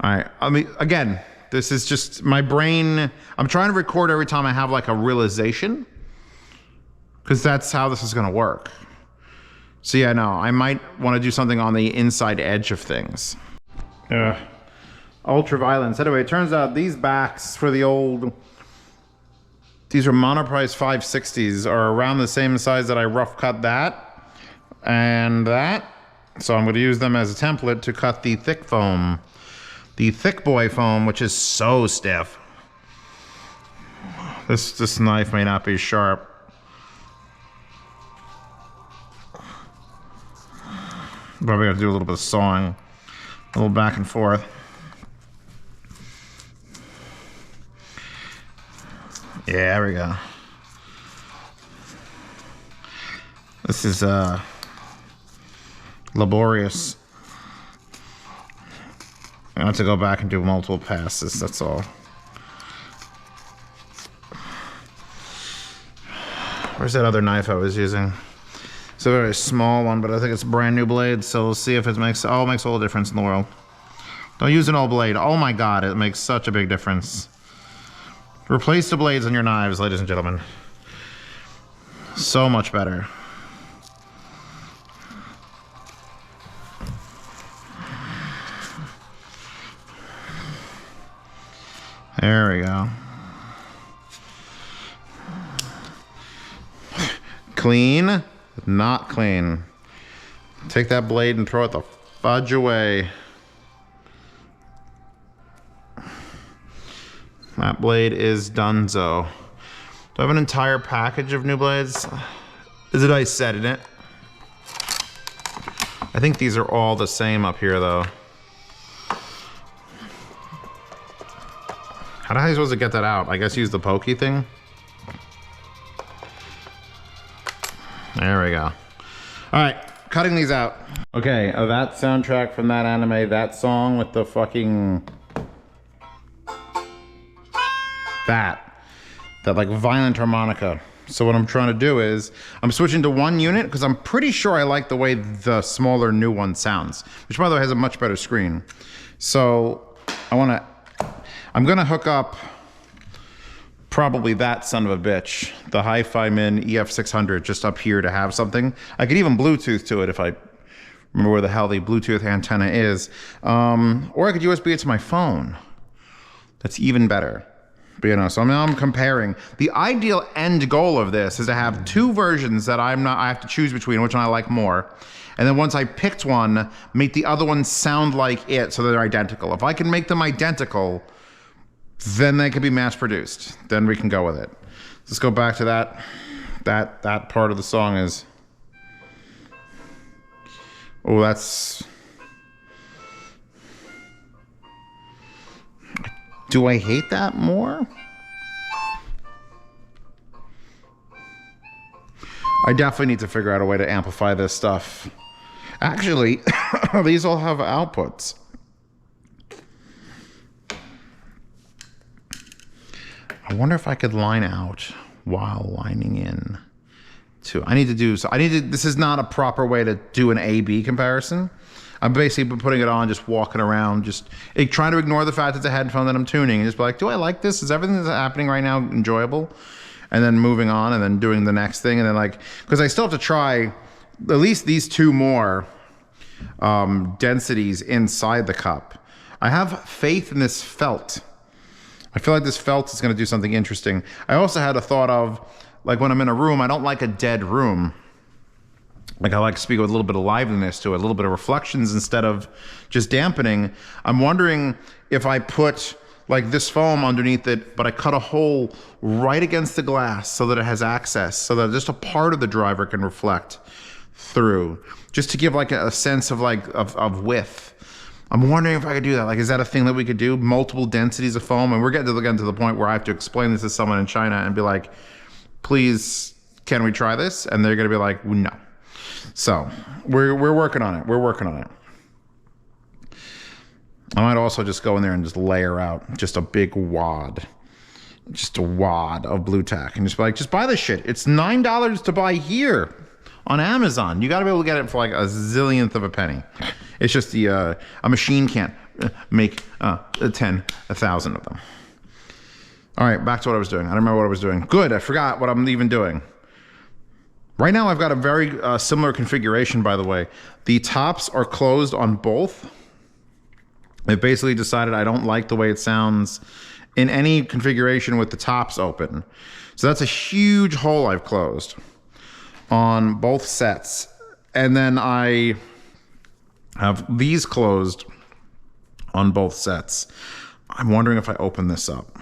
All right, I mean, again, this is just my brain. I'm trying to record every time I have like a realization, because that's how this is going to work. So yeah, no, I might want to do something on the inside edge of things. Ultraviolence. Anyway, it turns out these backs for the old, these are Monoprice 560s, are around the same size that I rough cut that and that. So I'm going to use them as a template to cut the thick foam. The thick boy foam, which is so stiff. This knife may not be sharp. Probably have to do a little bit of sawing, a little back and forth. Yeah, there we go. This is laborious. I have to go back and do multiple passes, that's all. Where's that other knife I was using? It's a very small one, but I think it's a brand new blade, so we'll see if it makes all the difference in the world. Don't use an old blade. Oh my God, it makes such a big difference. Replace the blades on your knives, ladies and gentlemen. So much better. There we go. Clean, not clean. Take that blade and throw it the fudge away. That blade is donezo. Do I have an entire package of new blades? Is it nice set in it? I think these are all the same up here though. How the hell are you supposed to get that out? I guess use the pokey thing? There we go. All right, cutting these out. Okay, that soundtrack from that anime, that song with the fucking... That like violent harmonica. So what I'm trying to do is I'm switching to 1 unit because I'm pretty sure I like the way the smaller new one sounds, which by the way has a much better screen. So I'm gonna hook up probably that son of a bitch, the Hi-Fi Min EF600, just up here to have something. I could even Bluetooth to it if I remember where the hell the Bluetooth antenna is. Or I could USB it to my phone. That's even better. But you know, so now I'm comparing. The ideal end goal of this is to have 2 versions that I have to choose between which one I like more. And then once I picked one, make the other one sound like it so they're identical. If I can make them identical, then they can be mass produced. Then we can go with it. Let's go back to that part of the song is, oh, that's, do I hate that more? I definitely need to figure out a way to amplify this stuff. Actually, these all have outputs. I wonder if I could line out while lining in too. This is not a proper way to do an A-B comparison. I'm basically putting it on, just walking around, just trying to ignore the fact it's a headphone that I'm tuning and just be like, do I like this? Is everything that's happening right now enjoyable? And then moving on and then doing the next thing. And then like, because I still have to try at least these 2 more densities inside the cup. I have faith in this felt. I feel like this felt is going to do something interesting. I also had a thought of, like when I'm in a room, I don't like a dead room. Like I like to speak with a little bit of liveliness to it, a little bit of reflections instead of just dampening. I'm wondering if I put like this foam underneath it, but I cut a hole right against the glass so that it has access, so that just a part of the driver can reflect through, just to give like a sense of like of width. I'm wondering if I could do that. Like, is that a thing that we could do? Multiple densities of foam? And we're getting to the point where I have to explain this to someone in China and be like, please, can we try this? And they're going to be like, no. So we're working on it. We're working on it. I might also just go in there and just layer out just a big wad, just a wad of Blue Tack and just be like, just buy this shit. It's $9 to buy here on Amazon. You got to be able to get it for like a zillionth of a penny. It's just a machine can't make 1,000 of them. All right, back to what I was doing. I don't remember what I was doing. Good, I forgot what I'm even doing. Right now I've got a very similar configuration, by the way. The tops are closed on both. I've basically decided I don't like the way it sounds in any configuration with the tops open. So that's a huge hole I've closed on both sets. And then I have these closed on both sets. I'm wondering if I open this up,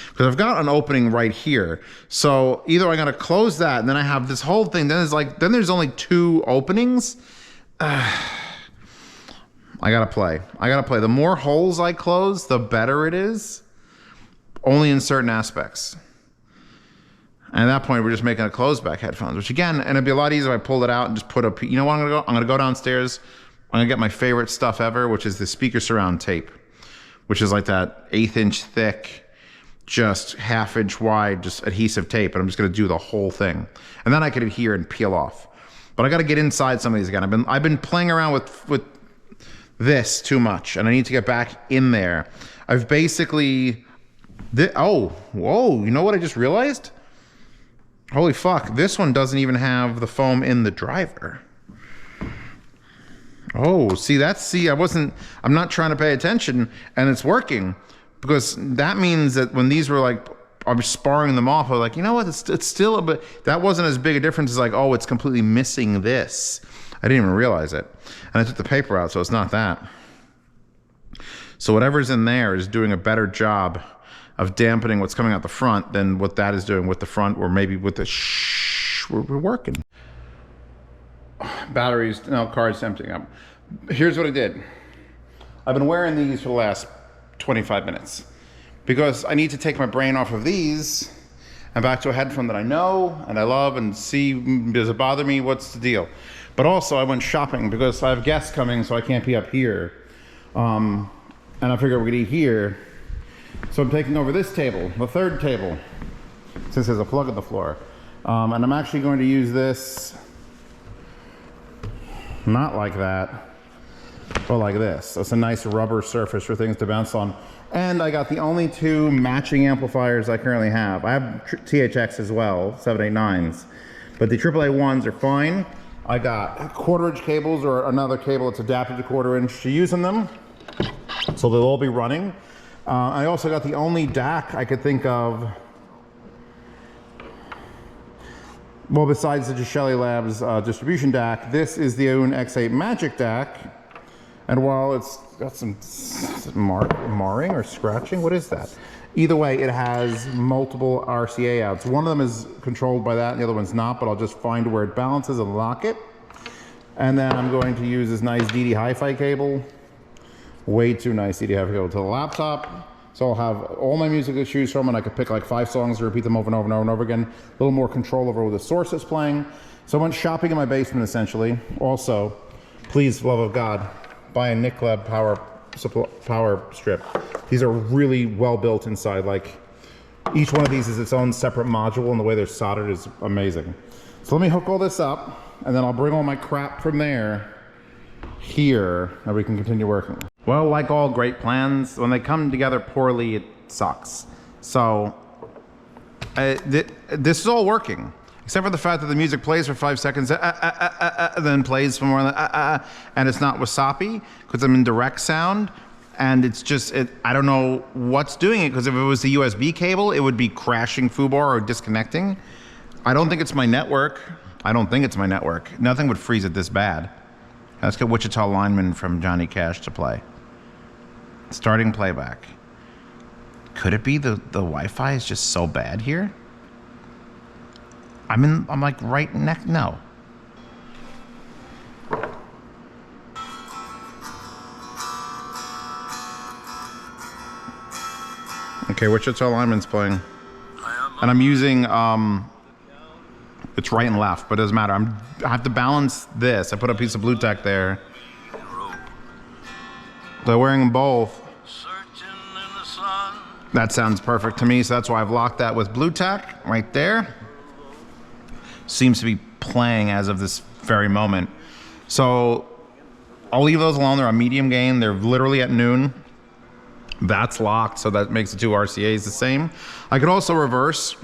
because I've got an opening right here. So either I'm gonna close that and then I have this whole thing, then there's only 2 openings. I gotta play. The more holes I close, the better it is, only in certain aspects. And at that point, we're just making a closed back headphones, which again, and it'd be a lot easier if I pulled it out and just put a, you know what I'm gonna go? I'm gonna go downstairs. I'm gonna get my favorite stuff ever, which is the speaker surround tape, which is like that 1/8 inch thick, just 1/2 inch wide, just adhesive tape. And I'm just gonna do the whole thing. And then I could adhere and peel off. But I gotta get inside some of these again. I've been playing around with this too much, and I need to get back in there. I've basically, oh, whoa, you know what I just realized? Holy fuck, this one doesn't even have the foam in the driver. Oh, see, I'm not trying to pay attention, and it's working, because that means that when these were like, I was sparring them off, I was like, you know what, it's still a bit, that wasn't as big a difference as like, oh, it's completely missing this. I didn't even realize it. And I took the paper out, so it's not that. So whatever's in there is doing a better job of dampening what's coming out the front than what that is doing with the front, or maybe with the we're working. Batteries, no, car's emptying up. Here's what I did. I've been wearing these for the last 25 minutes because I need to take my brain off of these and back to a headphone that I know and I love and see, does it bother me? What's the deal? But also I went shopping because I have guests coming, so I can't be up here. And I figured we're gonna eat here. So I'm taking over this table, the third table, since there's a plug in the floor. And I'm actually going to use this not like that, but like this. So it's a nice rubber surface for things to bounce on. And I got the only 2 matching amplifiers I currently have. I have THX as well, 789s, but the AAA1s are fine. I got 1/4 inch cables or another cable that's adapted to 1/4 inch to use in them, so they'll all be running. I also got the only DAC I could think of, well, besides the Gishelli Labs distribution DAC. This is the Own X8 Magic DAC, and while it's got some marring or scratching, what is that? Either way, it has multiple RCA outs. One of them is controlled by that and the other one's not, but I'll just find where it balances and lock it. And then I'm going to use this nice DD Hi-Fi cable. Way too nice DD Hi-Fi cable to the laptop. So I'll have all my music to choose from, and I could pick like 5 songs and repeat them over and over and over and over again. A little more control over the source it's playing. So I went shopping in my basement essentially. Also, please, for the love of God, buy a Nikleb power strip. These are really well built inside. Like, each one of these is its own separate module, and the way they're soldered is amazing. So let me hook all this up, and then I'll bring all my crap from there here, and we can continue working. Well, like all great plans, when they come together poorly, it sucks. So this is all working, except for the fact that the music plays for 5 seconds, then plays for more than and it's not wasabi because I'm in direct sound, and it's just I don't know what's doing it, because if it was the USB cable, it would be crashing foobar or disconnecting. I don't think it's my network. I don't think it's my network. Nothing would freeze it this bad. Let's get Wichita Lineman from Johnny Cash to play. Starting playback. Could it be the Wi-Fi is just so bad here? I'm like right next, no. Okay, Wichita Lineman's playing. And I'm using, it's right and left, but it doesn't matter. I have to balance this. I put a piece of Blue Tack there. So wearing them both. That sounds perfect to me, so that's why I've locked that with Blue Tack right there. Seems to be playing as of this very moment. So I'll leave those alone. They're on medium gain. They're literally at noon. That's locked, so that makes the 2 RCAs the same. I could also reverse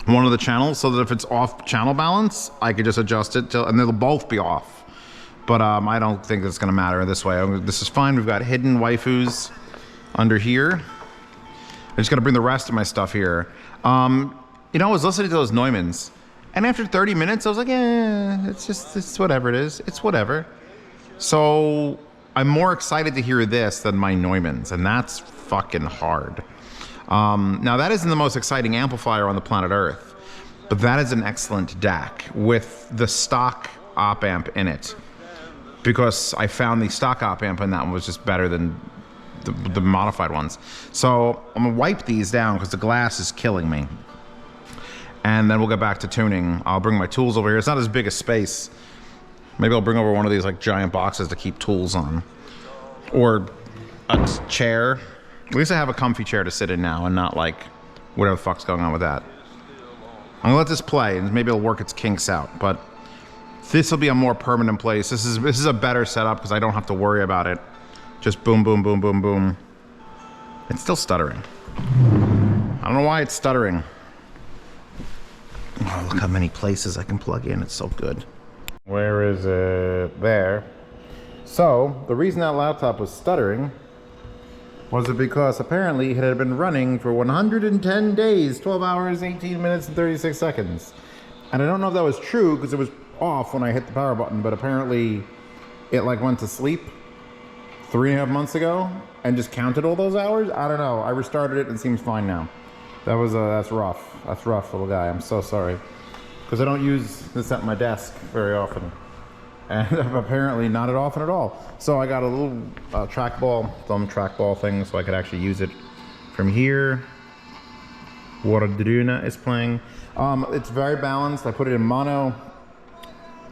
one of the channels so that if it's off channel balance, I could just adjust it till, and they'll both be off. But I don't think it's gonna matter this way. This is fine. We've got hidden waifus under here. I just gotta bring the rest of my stuff here. You know, I was listening to those Neumanns, and after 30 minutes, I was like, it's whatever it is. It's whatever. So I'm more excited to hear this than my Neumanns, and that's fucking hard. Now that isn't the most exciting amplifier on the planet Earth, but that is an excellent DAC with the stock op amp in it, because I found the stock op amp in that one was just better than the modified ones. So I'm gonna wipe these down because the glass is killing me. And then we'll get back to tuning. I'll bring my tools over here. It's not as big a space. Maybe I'll bring over one of these like giant boxes to keep tools on. Or a chair. At least I have a comfy chair to sit in now and not like whatever the fuck's going on with that. I'm gonna let this play and maybe it'll work its kinks out, but this will be a more permanent place. This is a better setup because I don't have to worry about it. Just boom, boom, boom, boom, boom. It's still stuttering. I don't know why it's stuttering. Oh, look how many places I can plug in. It's so good. Where is it? There. So, the reason that laptop was stuttering was it because apparently it had been running for 110 days, 12 hours, 18 minutes, and 36 seconds. And I don't know if that was true because it was off when I hit the power button, but apparently it like went to sleep 3.5 months ago and just counted all those hours. I don't know. I restarted it and it seems fine now. That's rough. That's rough, little guy. I'm so sorry. Because I don't use this at my desk very often. And apparently not often at all. So I got a little thumb trackball thing so I could actually use it from here. Wardrana is playing. It's very balanced. I put it in mono.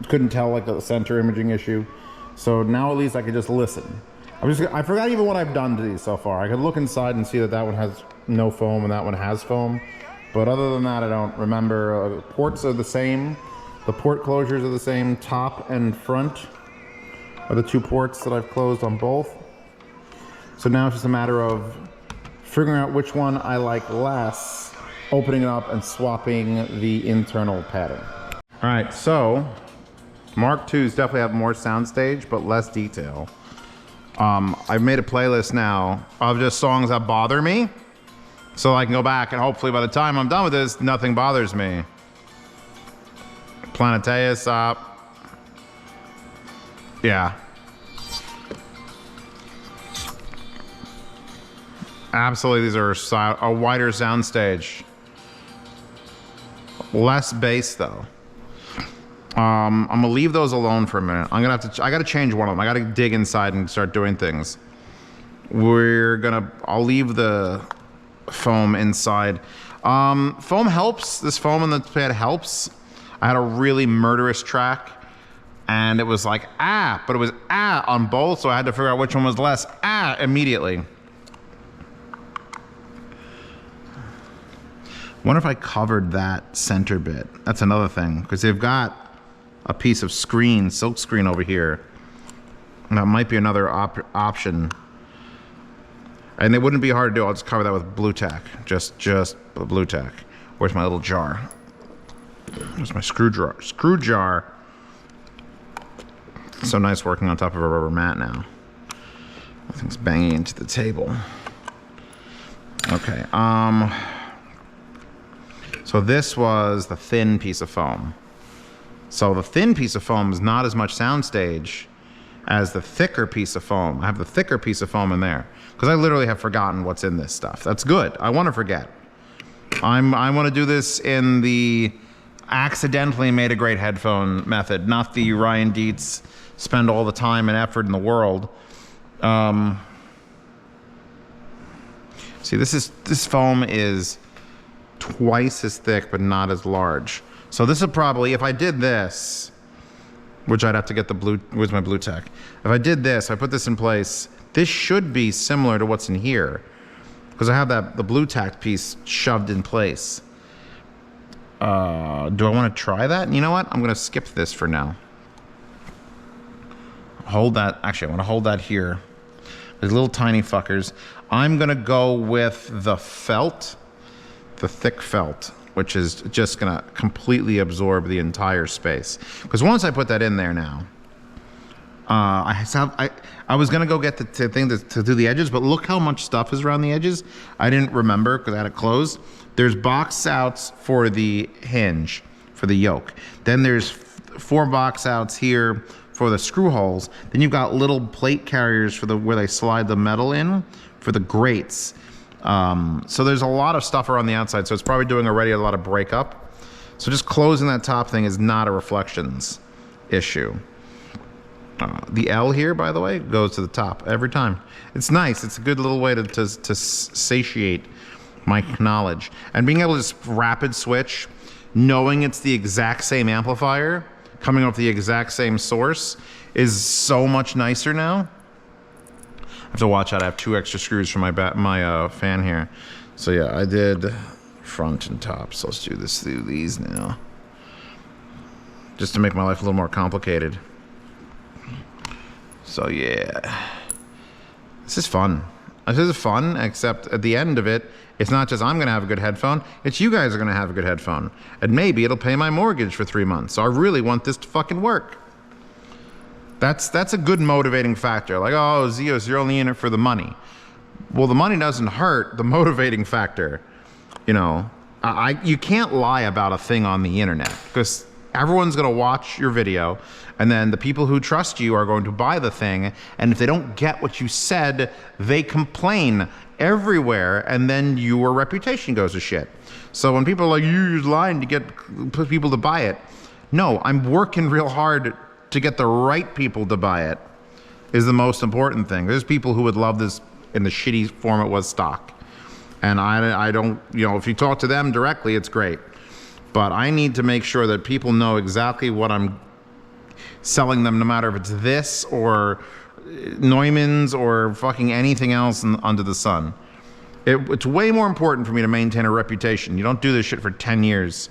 Couldn't tell like the center imaging issue. So now at least I could just listen. I forgot even what I've done to these so far. I could look inside and see that that one has no foam and that one has foam. But other than that, I don't remember. Ports are the same. The port closures are the same. Top and front are the 2 ports that I've closed on both. So now it's just a matter of figuring out which one I like less, opening it up and swapping the internal padding. All right, so Mark IIs definitely have more soundstage, but less detail. I've made a playlist now of just songs that bother me, so I can go back and hopefully by the time I'm done with this, nothing bothers me. Planeteus up. Yeah. Absolutely, these are a wider soundstage. Less bass though. I'm gonna leave those alone for a minute. I gotta change one of them. I gotta dig inside and start doing things. I'll leave the foam inside. Foam helps. This foam in the pad helps. I had a really murderous track and it was like, but it was on both. So I had to figure out which one was less immediately. Wonder if I covered that center bit. That's another thing, because they've got a piece of screen, silk screen over here. And that might be another option. And it wouldn't be hard to do. I'll just cover that with Blue Tack. Just Blue Tack. Where's my little jar? Where's my screw jar? Screw jar. So nice working on top of a rubber mat now. Thing's banging into the table. Okay. So this was the thin piece of foam. So the thin piece of foam is not as much soundstage as the thicker piece of foam. I have the thicker piece of foam in there because I literally have forgotten what's in this stuff. That's good. I want to forget. I want to do this in the accidentally made a great headphone method, not the Ryan Dietz spend all the time and effort in the world. See, this foam is twice as thick but not as large. So this would probably, if I did this, which I'd have to get the blue, where's my Blue Tack? If I did this, I put this in place, this should be similar to what's in here because I have the Blue Tack piece shoved in place. Do I want to try that? You know what? I'm going to skip this for now. Hold that. Actually, I want to hold that here. These little tiny fuckers. I'm going to go with the felt, the thick felt, which is just gonna completely absorb the entire space. Because once I put that in there now, I was gonna go get the thing to do the edges, but look how much stuff is around the edges. I didn't remember because I had it closed. There's box outs for the hinge, for the yoke. Then there's 4 box outs here for the screw holes. Then you've got little plate carriers for where they slide the metal in for the grates. So there's a lot of stuff around the outside, so it's probably doing already a lot of breakup. So just closing that top thing is not a reflections issue. The L here, by the way, goes to the top every time. It's nice. It's a good little way to satiate my knowledge. And being able to just rapid switch, knowing it's the exact same amplifier, coming off the exact same source, is so much nicer now. I have to watch out. I have 2 extra screws for my fan here. So yeah, I did front and top. So let's do this through these now, just to make my life a little more complicated. So yeah, this is fun. This is fun, except at the end of it, it's not just I'm gonna have a good headphone, it's you guys are gonna have a good headphone. And maybe it'll pay my mortgage for 3 months. So I really want this to fucking work. That's a good motivating factor. Like, oh, Zeos, you're only in it for the money. Well, the money doesn't hurt the motivating factor. You know, you can't lie about a thing on the internet because everyone's gonna watch your video and then the people who trust you are going to buy the thing. And if they don't get what you said, they complain everywhere and then your reputation goes to shit. So when people are like, you're lying to get people to buy it. No, I'm working real hard to get the right people to buy it is the most important thing. There's people who would love this in the shitty form it was stock. And I don't, you know, if you talk to them directly, it's great. But I need to make sure that people know exactly what I'm selling them, no matter if it's this or Neumann's or fucking anything else under the sun. It's way more important for me to maintain a reputation. You don't do this shit for 10 years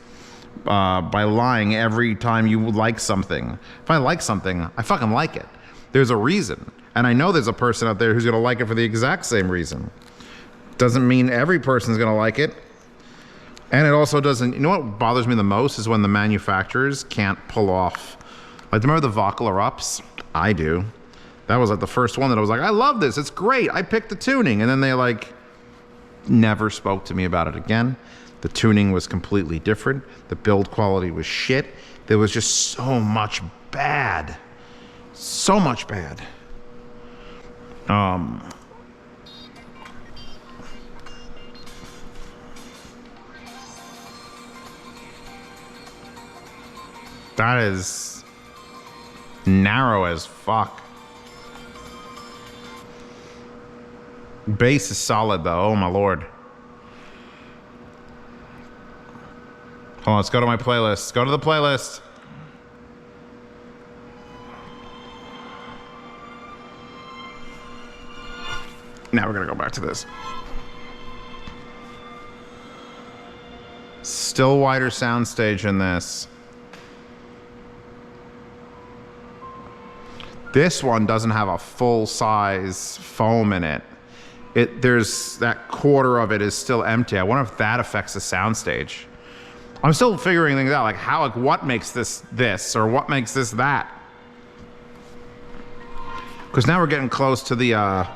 by lying every time you like something. If I like something, I fucking like it. There's a reason. And I know there's a person out there who's gonna like it for the exact same reason. Doesn't mean every person's gonna like it. And it also doesn't, you know what bothers me the most is when the manufacturers can't pull off. Like, remember the vocal erupts? I do. That was like the first one that I was like, I love this, it's great, I picked the tuning. And then they like, never spoke to me about it again. The tuning was completely different. The build quality was shit. There was just so much bad. So much bad. That is narrow as fuck. Bass is solid though, oh my lord. Hold on, let's go to my playlist. Go to the playlist. Now we're gonna go back to this. Still wider soundstage in this. This one doesn't have a full size foam in it. There's that quarter of it is still empty. I wonder if that affects the soundstage. I'm still figuring things out, like how, like what makes this or what makes this that? Because now we're getting close to the, yeah,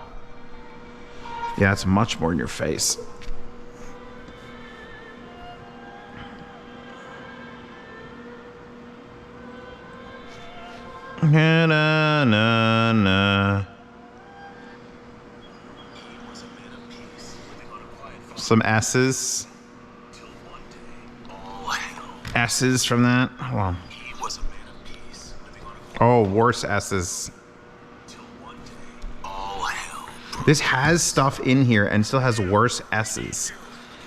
it's much more in your face. Na, na, na, na. Some S's. S's from that. Hold on. Oh, worse S's. This has stuff in here and still has worse S's.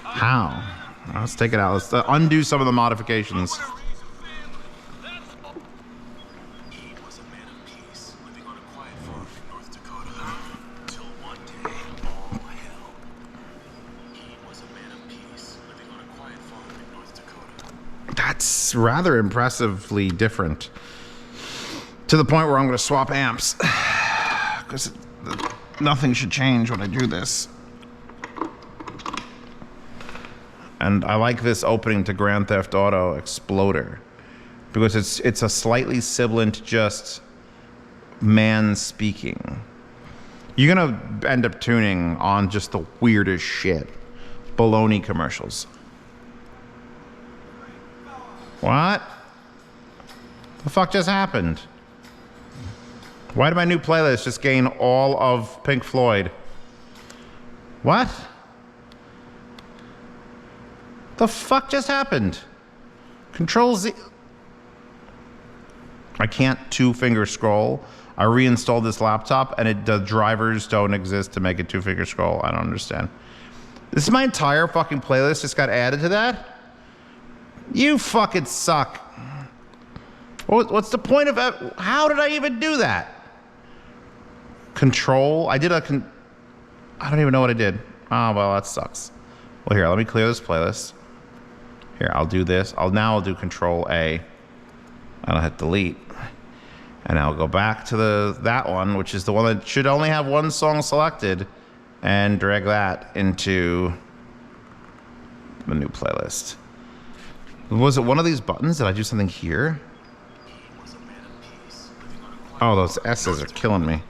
How? Let's take it out. Let's undo some of the modifications. That's rather impressively different. To the point where I'm going to swap amps. Because nothing should change when I do this. And I like this opening to Grand Theft Auto Exploder. Because it's a slightly sibilant, just man speaking. You're going to end up tuning on just the weirdest shit. Baloney commercials. What? The fuck just happened? Why did my new playlist just gain all of Pink Floyd? What? The fuck just happened? Control Z. I can't two-finger scroll. I reinstalled this laptop and the drivers don't exist to make it two-finger scroll. I don't understand. This is my entire fucking playlist just got added to that? You fucking suck. What's the point of that? How did I even do that? Control? I don't even know what I did. Oh, well, that sucks. Well, here, let me clear this playlist. Here, I'll do this. Now I'll do Control A. And I'll hit delete. And I'll go back to that one, which is the one that should only have one song selected, and drag that into the new playlist. Was it one of these buttons? Did I do something here? Oh, those S's are killing me.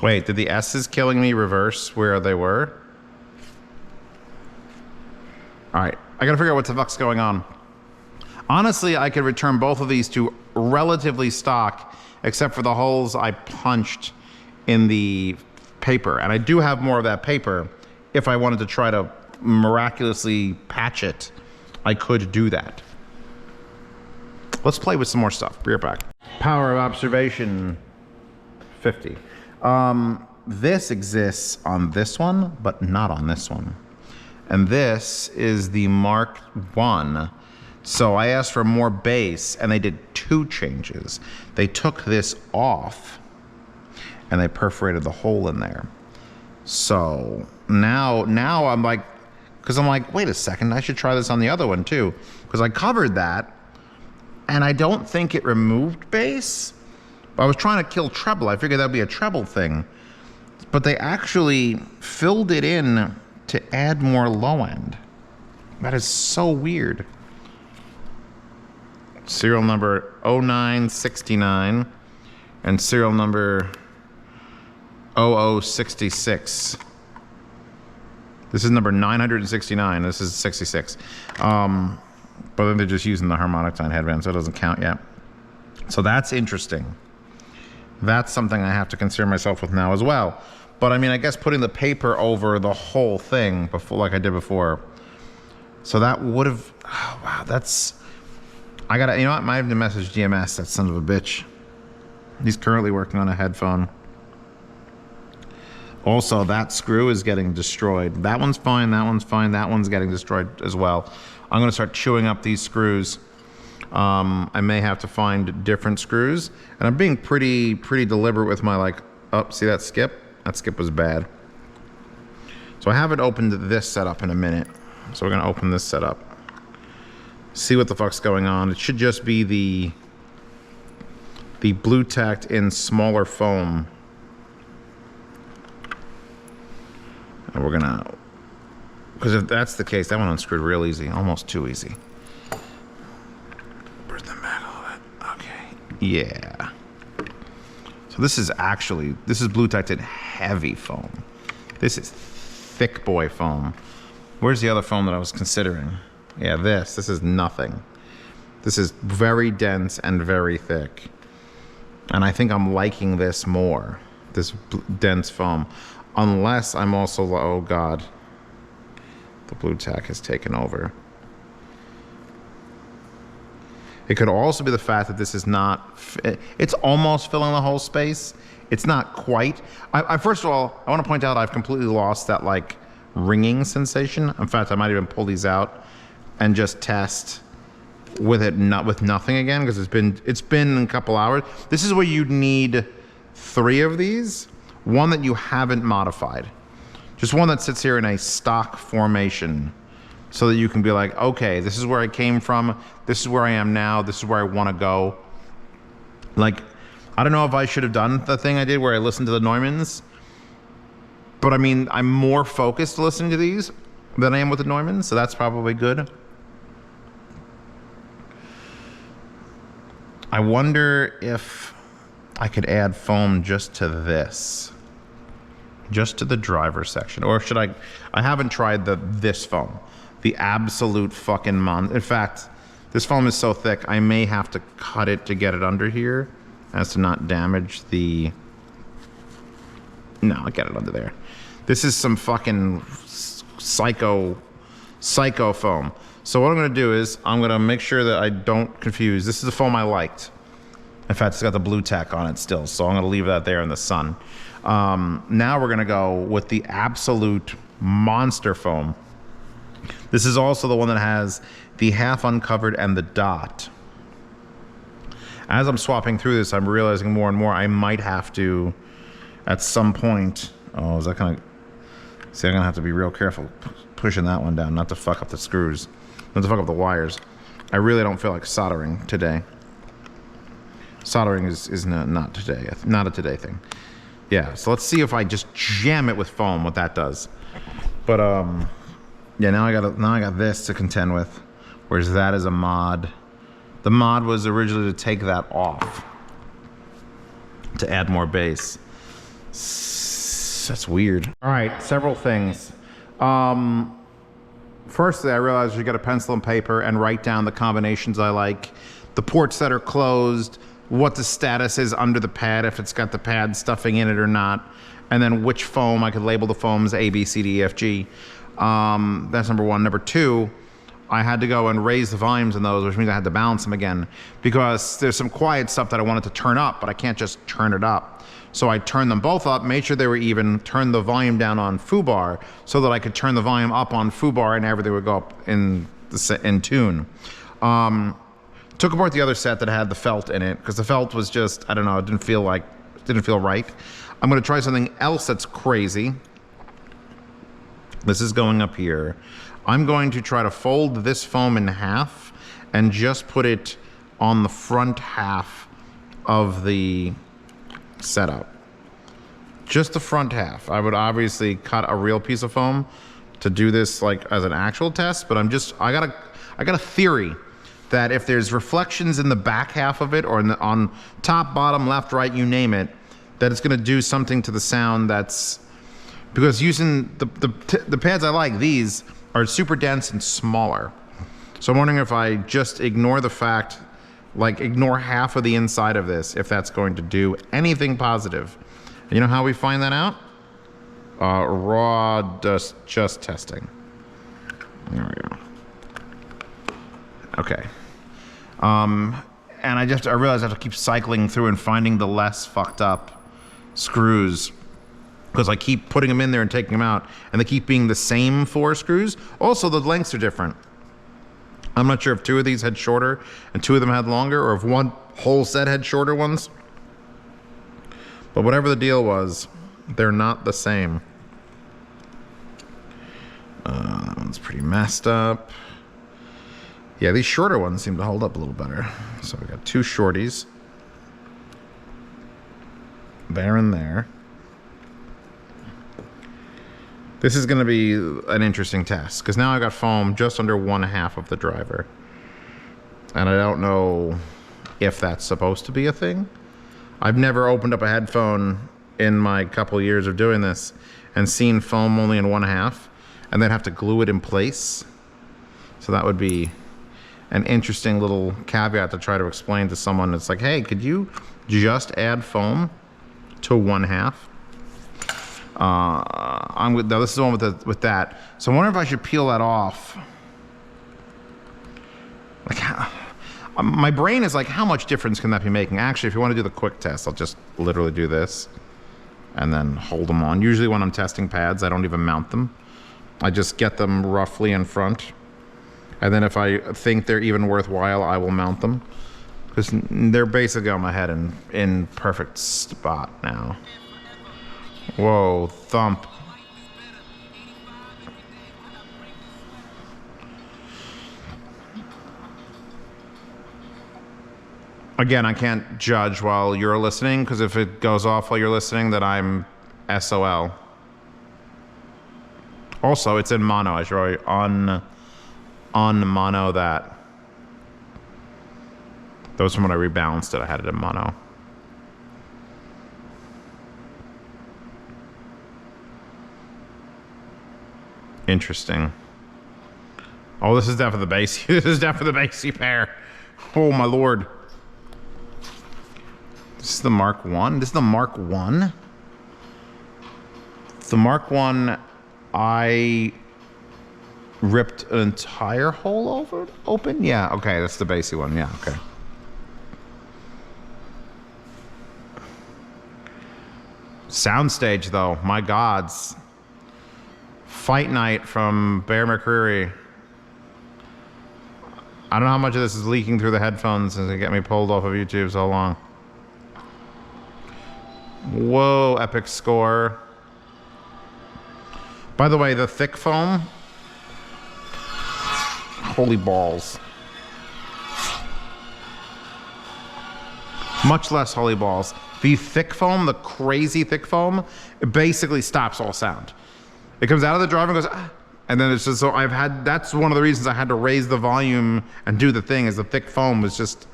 Wait, did the S's killing me reverse where they were? Alright, I gotta figure out what the fuck's going on. Honestly, I could return both of these to relatively stock, except for the holes I punched in the paper. And I do have more of that paper. If I wanted to try to miraculously patch it, I could do that. Let's play with some more stuff. Be right back. Power of observation 50. This exists on this one, but not on this one. And this is the Mark I So I asked for more bass, and they did 2 changes. They took this off, and they perforated the hole in there. So now I'm like, because I'm like, wait a second, I should try this on the other one too, because I covered that, and I don't think it removed bass. I was trying to kill treble. I figured that'd be a treble thing, but they actually filled it in to add more low end. That is so weird. Serial number 0969 and serial number 0066. This is number 969. This is 66. But then they're just using the Harmonicdyne headband, so it doesn't count yet. So that's interesting. That's something I have to concern myself with now as well. But I mean, I guess putting the paper over the whole thing before, like I did before. So that would have, oh, wow, that's, I gotta, you know what, I might have to message GMS, that son of a bitch. He's currently working on a headphone. Also, that screw is getting destroyed. That one's fine, that one's fine, that one's getting destroyed as well. I'm gonna start chewing up these screws. I may have to find different screws. And I'm being pretty deliberate with my, like, oh, see that skip? That skip was bad. So I haven't opened this setup in a minute. So we're gonna open this setup. See what the fuck's going on. It should just be the Blue Tack in smaller foam. And we're gonna, because if that's the case, that one unscrewed real easy, almost too easy. Bring them back a little bit. Okay, yeah. So this is actually, this is Blue Tack in heavy foam. This is thick boy foam. Where's the other foam that I was considering? Yeah, this is nothing. This is very dense and very thick. And I think I'm liking this more, this dense foam. Unless I'm also, oh God, the Blue Tack has taken over. It could also be the fact that this is not, it's almost filling the whole space. It's not quite. First of all, I want to point out I've completely lost that like ringing sensation. In fact, I might even pull these out and just test with it, not with nothing again, because it's been a couple hours. This is where you'd need 3 of these. One that you haven't modified. Just one that sits here in a stock formation so that you can be like, okay, this is where I came from. This is where I am now. This is where I want to go. Like, I don't know if I should have done the thing I did where I listened to the Neumanns, but I mean, I'm more focused listening to these than I am with the Neumanns, so that's probably good. I wonder if I could add foam just to this. Just to the driver section, or should I haven't tried this foam, the absolute fucking in fact, this foam is so thick I may have to cut it to get it under here as to not damage the, no, I'll get it under there. This is some fucking psycho foam. So what I'm gonna do is I'm gonna make sure that I don't confuse. This is the foam I liked. In fact, it's got the Blue Tack on it still, so I'm gonna leave that there in the sun. Now we're gonna go with the absolute monster foam. This is also the one that has the half uncovered and the dot. As I'm swapping through this, I'm realizing more and more I might have to, at some point, oh, is that gonna, see, I'm gonna have to be real careful pushing that one down, not to fuck up the screws, not to fuck up the wires. I really don't feel like soldering today. Soldering is not today, not a today thing. Yeah, so let's see if I just jam it with foam, what that does. But yeah, now I got this to contend with, whereas that is a mod. The mod was originally to take that off to add more bass. That's weird. All right, several things. Firstly, I realized you got a pencil and paper and write down the combinations I like, the ports that are closed, what the status is under the pad, if it's got the pad stuffing in it or not, and then which foam. I could label the foams A, B, C, D, E, F, G. That's number one. Number two, I had to go and raise the volumes in those, which means I had to balance them again, because there's some quiet stuff that I wanted to turn up, but I can't just turn it up. So I turned them both up, made sure they were even, turned the volume down on foobar so that I could turn the volume up on foobar and everything would go up in tune. Took apart the other set that had the felt in it because the felt was just, I don't know, it didn't feel right. I'm going to try something else that's crazy. This is going up here. I'm going to try to fold this foam in half and just put it on the front half of the setup. Just the front half. I would obviously cut a real piece of foam to do this like as an actual test, but I got a theory that if there's reflections in the back half of it or on top, bottom, left, right, you name it, that it's going to do something to the sound that's, because using the pads I like, these are super dense and smaller. So I'm wondering if I just ignore the fact, like ignore half of the inside of this, if that's going to do anything positive. And you know how we find that out? Raw just testing. There we go. Okay. And I realize I have to keep cycling through and finding the less fucked up screws because I keep putting them in there and taking them out, and they keep being the same 4 screws. Also, the lengths are different. I'm not sure if 2 of these had shorter and 2 of them had longer, or if one whole set had shorter ones. But whatever the deal was, they're not the same. That one's pretty messed up. Yeah, these shorter ones seem to hold up a little better. So we got 2 shorties. There and there. This is going to be an interesting test, because now I got foam just under 1/2 of the driver. And I don't know if that's supposed to be a thing. I've never opened up a headphone in my couple years of doing this and seen foam only in 1/2, and then have to glue it in place. So that would be an interesting little caveat to try to explain to someone. It's like, hey, could you just add foam to 1/2? This is the one with that. So I wonder if I should peel that off. Like, my brain is like, how much difference can that be making? Actually, if you want to do the quick test, I'll just literally do this and then hold them on. Usually when I'm testing pads, I don't even mount them. I just get them roughly in front. And then if I think they're even worthwhile, I will mount them. Because they're basically on my head in perfect spot now. Whoa, thump. Again, I can't judge while you're listening, because if it goes off while you're listening, then I'm SOL. Also, it's in mono. I should already mono that. That was from when I rebalanced it. I had it in mono. Interesting. Oh, this is definitely the bass. This is definitely the bassy pair. Oh my lord. This is the Mark 1. This is the Mark 1. The Mark 1, I ripped an entire hole open? Yeah, okay, that's the bassy one. Yeah, okay. Soundstage, though, my gods. Fight Night from Bear McCreary. I don't know how much of this is leaking through the headphones and to get me pulled off of YouTube so long. Whoa, epic score. By the way, the thick foam. Holy balls. Much less holy balls. The thick foam, the crazy thick foam, it basically stops all sound. It comes out of the driver and goes, ah, and then it's just, so that's one of the reasons I had to raise the volume and do the thing, is the thick foam was just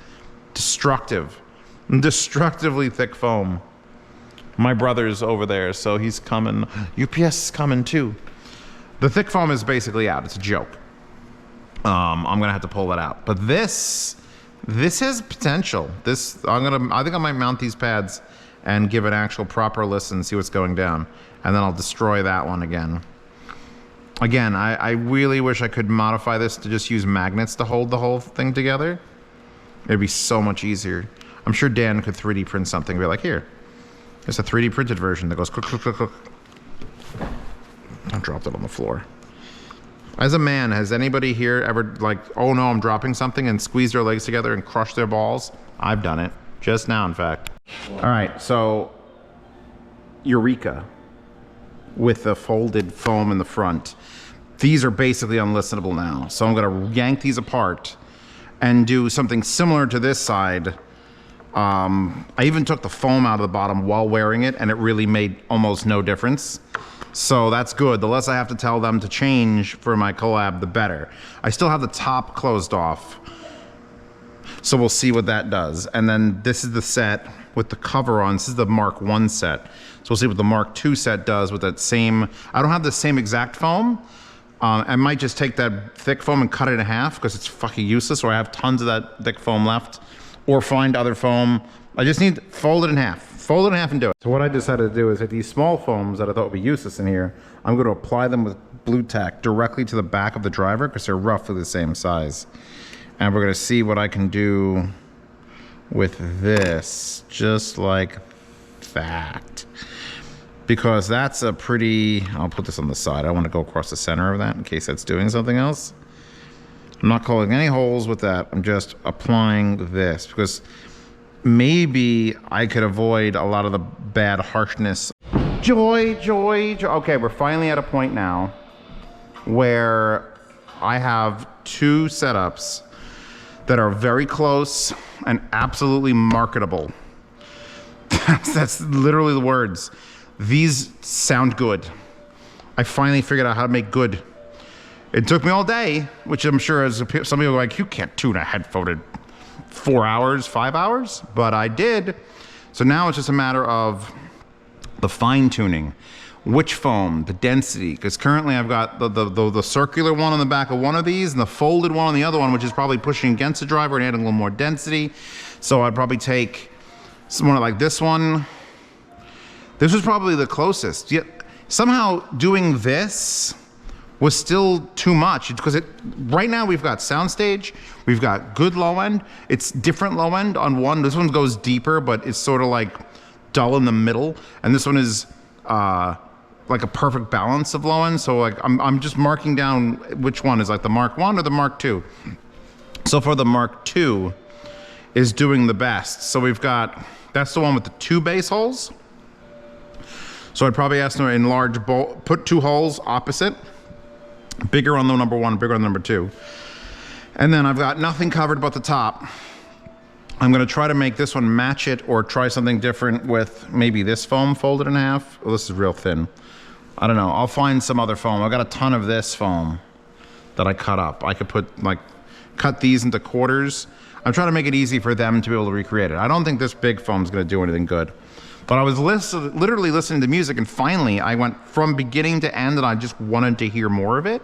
destructive. Destructively thick foam. My brother's over there, so he's coming. UPS is coming too. The thick foam is basically out. It's a joke. I'm gonna have to pull that out. But this has potential. I think I might mount these pads and give an actual proper listen, see what's going down, and then I'll destroy that one again. Again, I really wish I could modify this to just use magnets to hold the whole thing together. It'd be so much easier. I'm sure Dan could 3D print something and be like, here, it's a 3D printed version that goes click, click, click, click. I dropped it on the floor. As a man, has anybody here ever like, oh no, I'm dropping something, and squeeze their legs together and crush their balls? I've done it. Just now, in fact. All right, so Eureka with the folded foam in the front. These are basically unlistenable now. So I'm gonna yank these apart and do something similar to this side. I even took the foam out of the bottom while wearing it, and it really made almost no difference. So that's good. The less I have to tell them to change for my collab, the better. I still have the top closed off, so we'll see what that does. And then this is the set with the cover on. This is the Mark 1 set. So we'll see what the Mark 2 set does with that same, I don't have the same exact foam. I might just take that thick foam and cut it in half because it's fucking useless, or I have tons of that thick foam left, or find other foam. I just need to fold it in half. Fold it in half and do it. So what I decided to do is that these small foams that I thought would be useless in here, I'm going to apply them with Blue Tack directly to the back of the driver because they're roughly the same size. And we're going to see what I can do with this, just like that. Because that's a pretty, I'll put this on the side. I want to go across the center of that in case that's doing something else. I'm not calling any holes with that. I'm just applying this because maybe I could avoid a lot of the bad harshness. Joy. Okay, we're finally at a point now where I have two setups that are very close and absolutely marketable. That's literally the words. These sound good. I finally figured out how to make good. It took me all day, which I'm sure as some people are like, you can't tune a headphone in 4 hours, 5 hours, but I did. So now it's just a matter of the fine tuning. Which foam, the density, because currently I've got the circular one on the back of one of these and the folded one on the other one, which is probably pushing against the driver and adding a little more density. So I'd probably take someone like this one. This was probably the closest. Yet somehow doing this was still too much because right now we've got soundstage, we've got good low end. It's different low end on one. This one goes deeper, but it's sort of like dull in the middle. And this one is like a perfect balance of low end. So like I'm just marking down which one is like the Mark 1 or the Mark 2. So for the Mark 2 is doing the best. So we've got, that's the one with the 2 bass holes. So I'd probably ask them to enlarge both, put 2 holes opposite, bigger on the number 1, bigger on the number 2. And then I've got nothing covered but the top. I'm gonna try to make this one match it or try something different with maybe this foam folded in half. Oh, this is real thin. I don't know, I'll find some other foam. I've got a ton of this foam that I cut up. I could put like, cut these into quarters. I'm trying to make it easy for them to be able to recreate it. I don't think this big foam is gonna do anything good. But I was literally listening to music, and finally I went from beginning to end and I just wanted to hear more of it.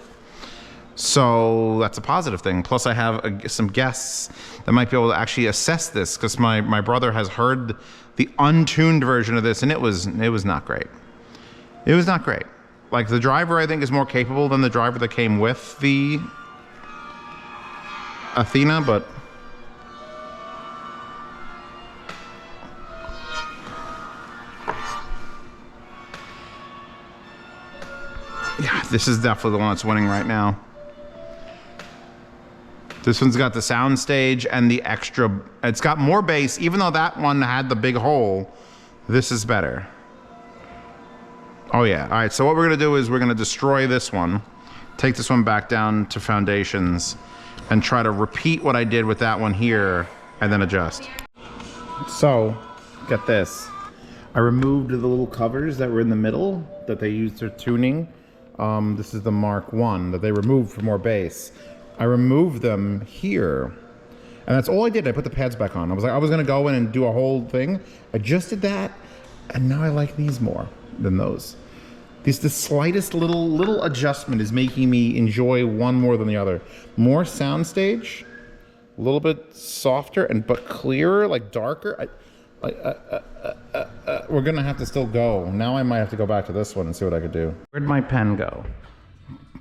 So that's a positive thing. Plus I have some guests that might be able to actually assess this because my brother has heard the untuned version of this and it was not great. It was not great. Like the driver I think is more capable than the driver that came with the Athena, but yeah, this is definitely the one that's winning right now. This one's got the sound stage and the extra, it's got more bass, even though that one had the big hole, this is better. Oh yeah, all right, so what we're gonna do is we're gonna destroy this one, take this one back down to foundations, and try to repeat what I did with that one here, and then adjust. So, get this. I removed the little covers that were in the middle that they used for tuning. This is the Mark 1 that they removed for more bass. I removed them here, and that's all I did. I put the pads back on. I was gonna go in and do a whole thing. I just did that, and now I like these more than those. The slightest little adjustment is making me enjoy one more than the other. More soundstage, a little bit softer but clearer, like darker. We're gonna have to still go. Now I might have to go back to this one and see what I could do. Where'd my pen go?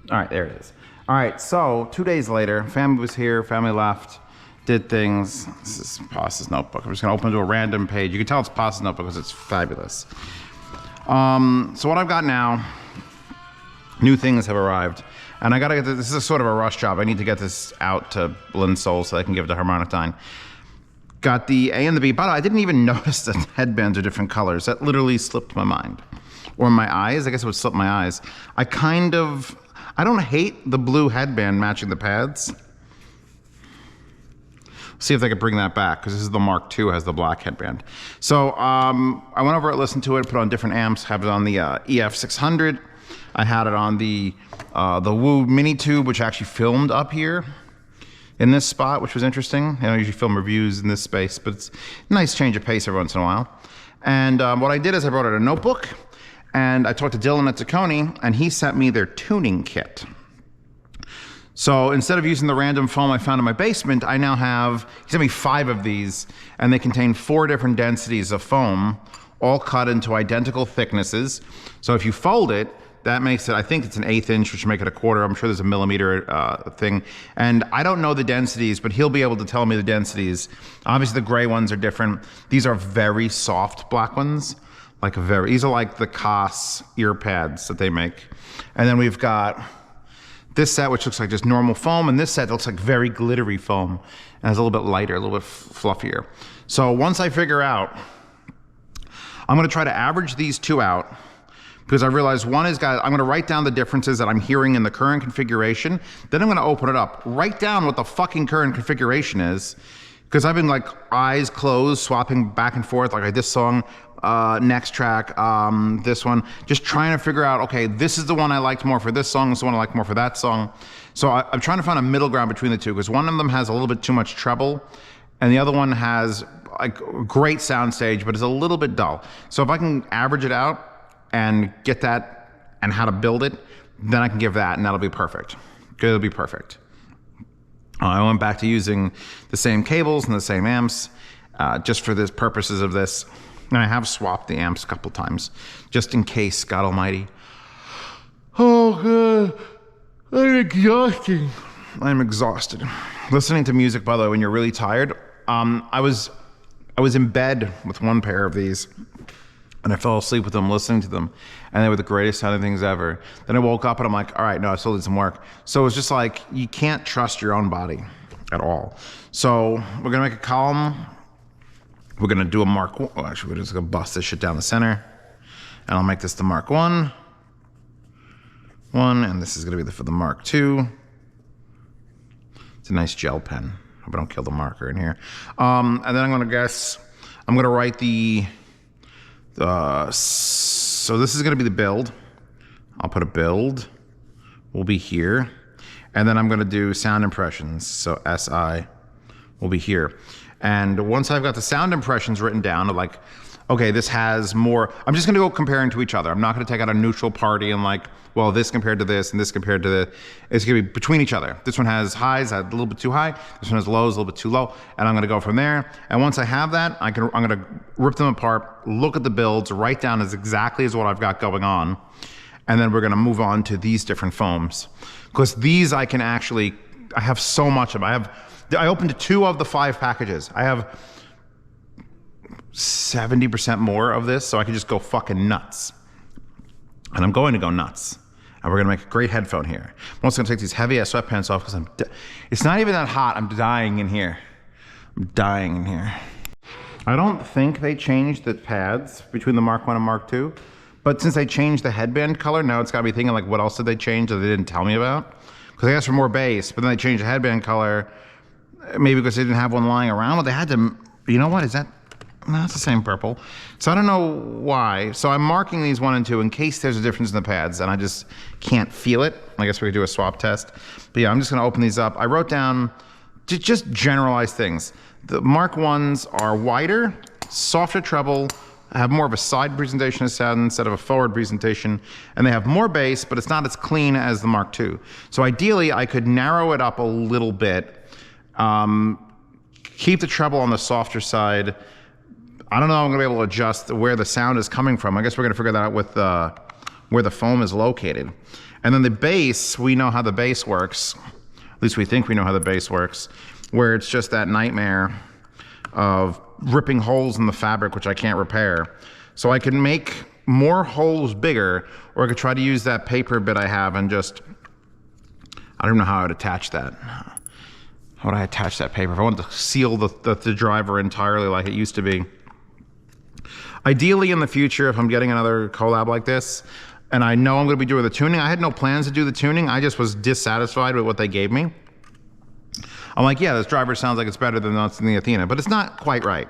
All right, there it is. All right, so 2 days later, family was here, family left, did things. This is Pasta's notebook. I'm just gonna open to a random page. You can tell it's Pasta's notebook because it's fabulous. So what I've got now, new things have arrived. And I gotta get this is a sort of a rush job. I need to get this out to Linsole so I can give it to Harmonicdyne. Got the A and the B. By the way, I didn't even notice that headbands are different colors. That literally slipped my mind. Or my eyes, I guess it would slip my eyes. I don't hate the blue headband matching the pads. See if they could bring that back, because this is the Mark II, has the black headband. So I went over it, listened to it, put on different amps, have it on the EF600. I had it on the Woo Mini Tube, which actually filmed up here in this spot, which was interesting. I don't usually film reviews in this space, but it's a nice change of pace every once in a while. And what I did is I brought out a notebook, and I talked to Dylan at Taccone, and he sent me their tuning kit. So instead of using the random foam I found in my basement, I now have, he sent me 5 of these, and they contain 4 different densities of foam, all cut into identical thicknesses. So if you fold it, that makes it, I think it's an 1/8 inch, which would make it a 1/4. I'm sure there's a millimeter thing. And I don't know the densities, but he'll be able to tell me the densities. Obviously the gray ones are different. These are very soft black ones. These are like the Koss ear pads that they make. And then we've got this set, which looks like just normal foam, and this set looks like very glittery foam, and it's a little bit lighter, a little bit fluffier. So once I figure out, I'm gonna try to average these 2 out, because I realized one is, I'm gonna write down the differences that I'm hearing in the current configuration, then I'm gonna open it up, write down what the fucking current configuration is, because I've been like eyes closed, swapping back and forth, like this song, next track, this one, just trying to figure out, okay, this is the one I liked more for this song, this is the one I liked more for that song. So I'm trying to find a middle ground between the two, because one of them has a little bit too much treble, and the other one has like a great soundstage, but it's a little bit dull. So if I can average it out and get that and how to build it, then I can give that, and that'll be perfect. It'll be perfect. I went back to using the same cables and the same amps, just for the purposes of this. And I have swapped the amps a couple times, just in case, God almighty. Oh God, I'm exhausted. I'm exhausted. Listening to music, by the way, when you're really tired, I was in bed with one pair of these, and I fell asleep with them, listening to them, and they were the greatest sounding things ever. Then I woke up and I'm like, all right, no, I still did some work. So it was just like, you can't trust your own body at all. So we're gonna make a column. We're gonna do a Mark 1. Oh, actually, we're just gonna bust this shit down the center, and I'll make this the Mark 1, and this is gonna be for the Mark 2. It's a nice gel pen. Hope I don't kill the marker in here. And then I'm gonna write so this is gonna be the build. I'll put a build, will be here. And then I'm gonna do sound impressions. So SI will be here. And once I've got the sound impressions written down, I'm like, okay, this has more, I'm just gonna go comparing to each other. I'm not gonna take out a neutral party and like, well, this compared to this and this compared to this. It's gonna be between each other. This one has highs, a little bit too high. This one has lows, a little bit too low. And I'm gonna go from there. And once I have that, I'm gonna rip them apart, look at the builds, write down as exactly as what I've got going on. And then we're gonna move on to these different foams. Because these I have so much of them. I opened 2 of the 5 packages. I have 70% more of this, so I can just go fucking nuts. And I'm going to go nuts. And we're gonna make a great headphone here. I'm also gonna take these heavy ass sweatpants off because it's not even that hot. I'm dying in here. I'm dying in here. I don't think they changed the pads between the Mark 1 and Mark 2, but since they changed the headband color, now it's got me thinking like, what else did they change that they didn't tell me about? Because I asked for more bass, but then they changed the headband color, maybe because they didn't have one lying around. Well, they had to, you know what, is that? No, it's the same purple. So I don't know why. So I'm marking these 1 and 2 in case there's a difference in the pads and I just can't feel it. I guess we could do a swap test. But yeah, I'm just gonna open these up. I wrote down just generalized things. The Mark 1s are wider, softer treble, have more of a side presentation of sound instead of a forward presentation, and they have more bass, but it's not as clean as the Mark 2. So ideally, I could narrow it up a little bit, keep the treble on the softer side. I don't know, I'm gonna be able to adjust where the sound is coming from. I guess we're gonna figure that out with where the foam is located. And then the bass, we know how the bass works. At least we think we know how the bass works, where it's just that nightmare of ripping holes in the fabric, which I can't repair. So I can make more holes bigger, or I could try to use that paper bit I have and just I don't know how I would attach that. How would I attach that paper? If I wanted to seal the driver entirely like it used to be. Ideally in the future, if I'm getting another collab like this, and I know I'm gonna be doing the tuning, I had no plans to do the tuning, I just was dissatisfied with what they gave me. I'm like, yeah, this driver sounds like it's better than the Athena, but it's not quite right.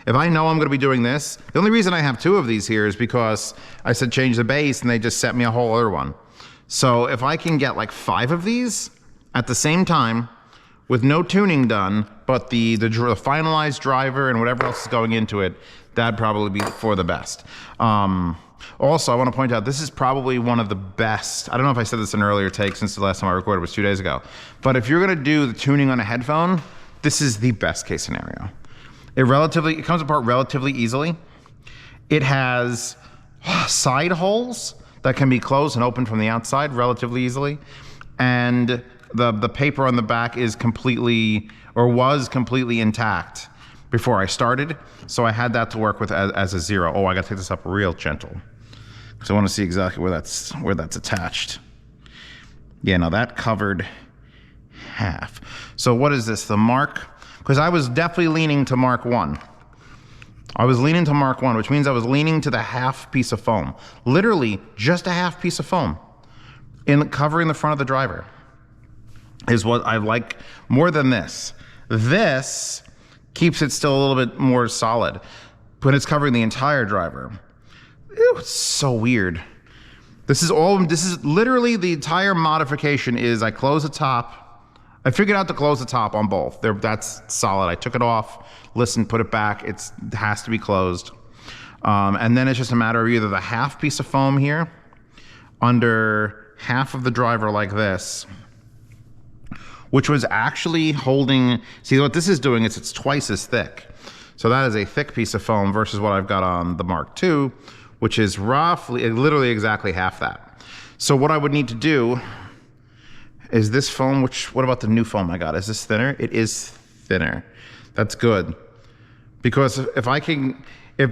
If I know I'm gonna be doing this, the only reason I have 2 of these here is because I said change the bass and they just set me a whole other one. So if I can get like 5 of these at the same time with no tuning done, but the finalized driver and whatever else is going into it, that'd probably be for the best. Also, I want to point out, this is probably one of the best, I don't know if I said this in an earlier take since the last time I recorded was 2 days ago, but if you're going to do the tuning on a headphone, this is the best case scenario. It comes apart relatively easily. It has side holes that can be closed and opened from the outside relatively easily. And the paper on the back is completely, or was completely intact before I started. So I had that to work with as a zero. Oh, I gotta take this up real gentle, because I wanna see exactly where that's attached. Yeah, no, that covered half. So what is this, the Mark? Because I was definitely leaning to Mark 1. I was leaning to Mark 1, which means I was leaning to the half piece of foam. Literally just a half piece of foam in covering the front of the driver is what I like more than this. This keeps it still a little bit more solid, but it's covering the entire driver. Ew, it's so weird. This is literally the entire modification is I close the top. I figured out to close the top on both. That's solid. I took it off, listened, put it back. It has to be closed. And then it's just a matter of either the half piece of foam here under half of the driver like this, which was actually holding, see what this is doing is it's twice as thick. So that is a thick piece of foam versus what I've got on the Mark II, which is roughly, literally exactly half that. So what I would need to do is this foam, what about the new foam I got? Is this thinner? It is thinner. That's good. Because if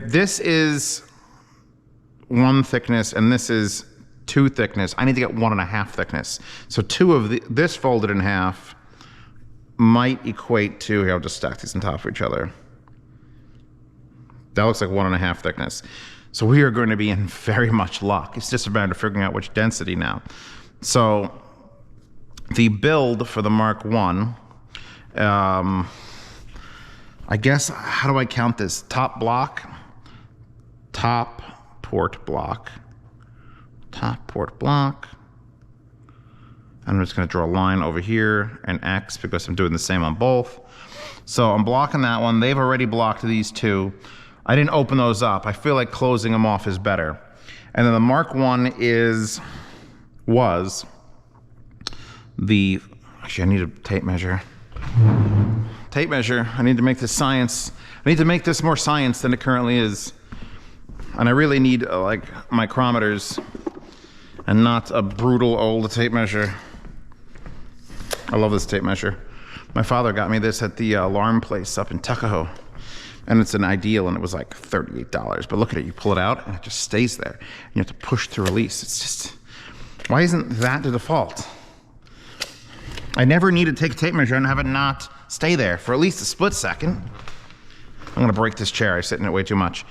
this is 1 thickness and this is 2 thickness, I need to get 1.5 thickness. So 2 of this folded in half might equate to, here, I'll just stack these on top of each other. That looks like 1.5 thickness. So we are going to be in very much luck. It's just a matter of figuring out which density now. So the build for the Mark I, I guess, how do I count this? Top block, top port block, top port block. I'm just gonna draw a line over here and X because I'm doing the same on both. So I'm blocking that one. They've already blocked these 2. I didn't open those up. I feel like closing them off is better. And then the Mark I was the, actually I need a tape measure. Tape measure, I need to make this science. I need to make this more science than it currently is. And I really need like micrometers and not a brutal old tape measure. I love this tape measure. My father got me this at the alarm place up in Tuckahoe. And it's an Ideal and it was like $38. But look at it, you pull it out and it just stays there. And you have to push to release. It's just, why isn't that the default? I never need to take a tape measure and have it not stay there for at least a split second. I'm gonna break this chair, I sit in it way too much.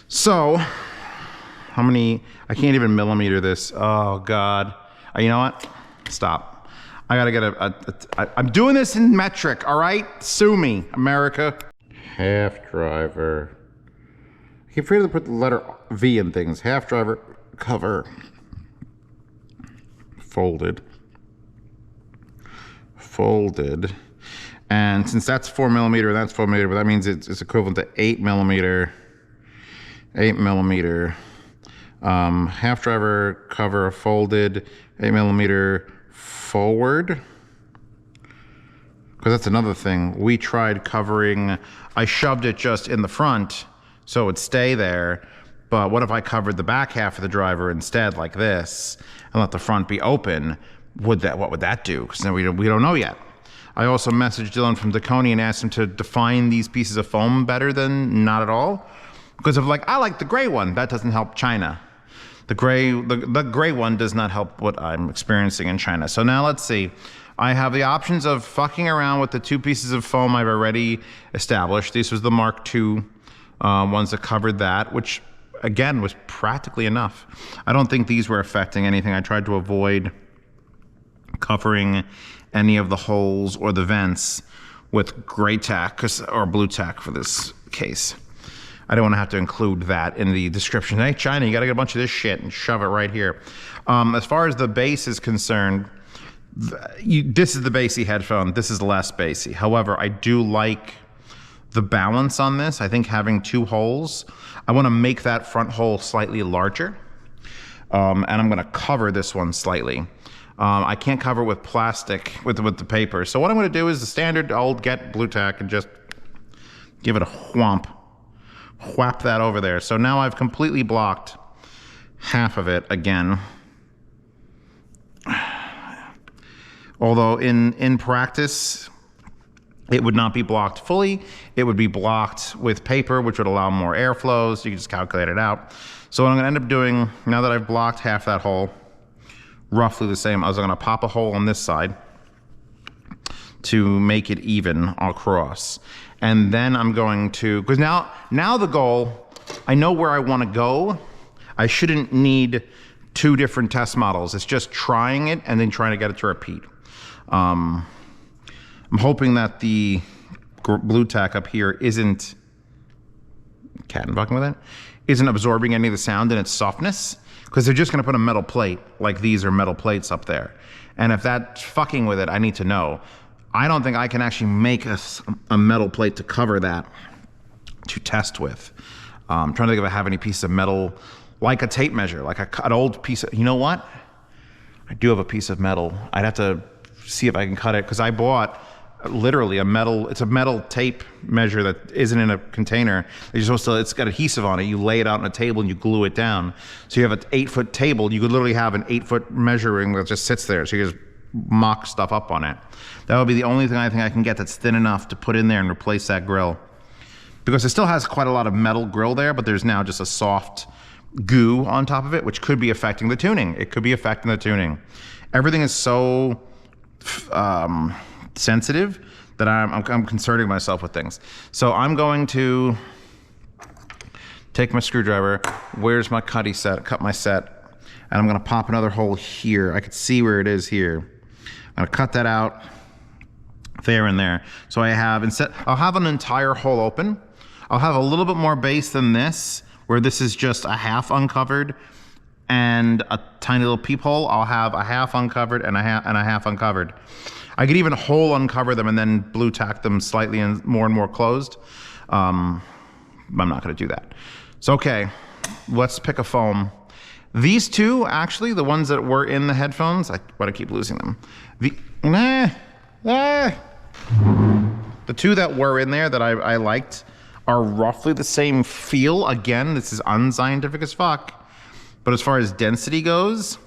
So, how many, I can't even millimeter this. Oh God. You know what? Stop. I gotta get I'm doing this in metric, all right? Sue me, America. Half driver. I keep forgetting to put the letter V in things. Half driver cover. Folded. Folded. And since that's 4mm, that's 4mm, but that means it's equivalent to 8mm. 8mm. Half driver cover folded, 8mm forward. Because that's another thing. We tried covering, I shoved it just in the front so it would stay there. But what if I covered the back half of the driver instead like this and let the front be open? What would that do? Because then we don't know yet. I also messaged Dylan from Deconi and asked him to define these pieces of foam better than not at all. Because of like, I like the gray one, that doesn't help China. The gray one does not help what I'm experiencing in China. So now let's see. I have the options of fucking around with the 2 pieces of foam I've already established. This was the Mark II ones that covered that, which again was practically enough. I don't think these were affecting anything. I tried to avoid covering any of the holes or the vents with gray tack or blue tack for this case. I don't want to have to include that in the description. Hey, China, you got to get a bunch of this shit and shove it right here. As far as the bass is concerned, this is the bassy headphone. This is less bassy. However, I do like the balance on this. I think having 2 holes, I want to make that front hole slightly larger. And I'm going to cover this one slightly. I can't cover with plastic, with the paper. So what I'm going to do is the standard old get Blue Tack and just give it a whomp. Whap that over there. So now I've completely blocked half of it again. Although in practice, it would not be blocked fully. It would be blocked with paper, which would allow more airflow, so you can just calculate it out. So what I'm gonna end up doing, now that I've blocked half that hole, roughly the same, I was gonna pop a hole on this side to make it even across. And then I'm going to, because now the goal, I know where I wanna go. I shouldn't need 2 different test models. It's just trying it and then trying to get it to repeat. I'm hoping that the Blue Tack up here isn't, cat and fucking with it, isn't absorbing any of the sound in its softness, because they're just gonna put a metal plate, like these are metal plates up there. And if that's fucking with it, I need to know. I don't think I can actually make a metal plate to cover that to test with. I'm trying to think if I have any piece of metal, like a tape measure, like an old piece of, you know what? I do have a piece of metal. I'd have to see if I can cut it, because I bought literally it's a metal tape measure that isn't in a container. You're supposed to, it's got adhesive on it. You lay it out on a table and you glue it down. So you have an 8-foot table. You could literally have an 8-foot measuring that just sits there. So you just mock stuff up on it. That would be the only thing I think I can get that's thin enough to put in there and replace that grill. Because it still has quite a lot of metal grill there, but there's now just a soft goo on top of it, which could be affecting the tuning. It could be affecting the tuning. Everything is so sensitive that I'm concerning myself with things. So I'm going to take my screwdriver. Where's my cut my set, and I'm gonna pop another hole here. I could see where it is here. I'm gonna cut that out there and there. So I have, I'll have an entire hole open. I'll have a little bit more bass than this, where this is just a half uncovered and a tiny little peephole. I'll have a half uncovered and a half uncovered. I could even whole uncover them and then Blue Tack them slightly and more closed. But I'm not gonna do that. So okay, let's pick a foam. These 2, actually, the ones that were in the headphones, why do I keep losing them? The 2 that were in there that I liked are roughly the same feel. Again, this is unscientific as fuck. But as far as density goes,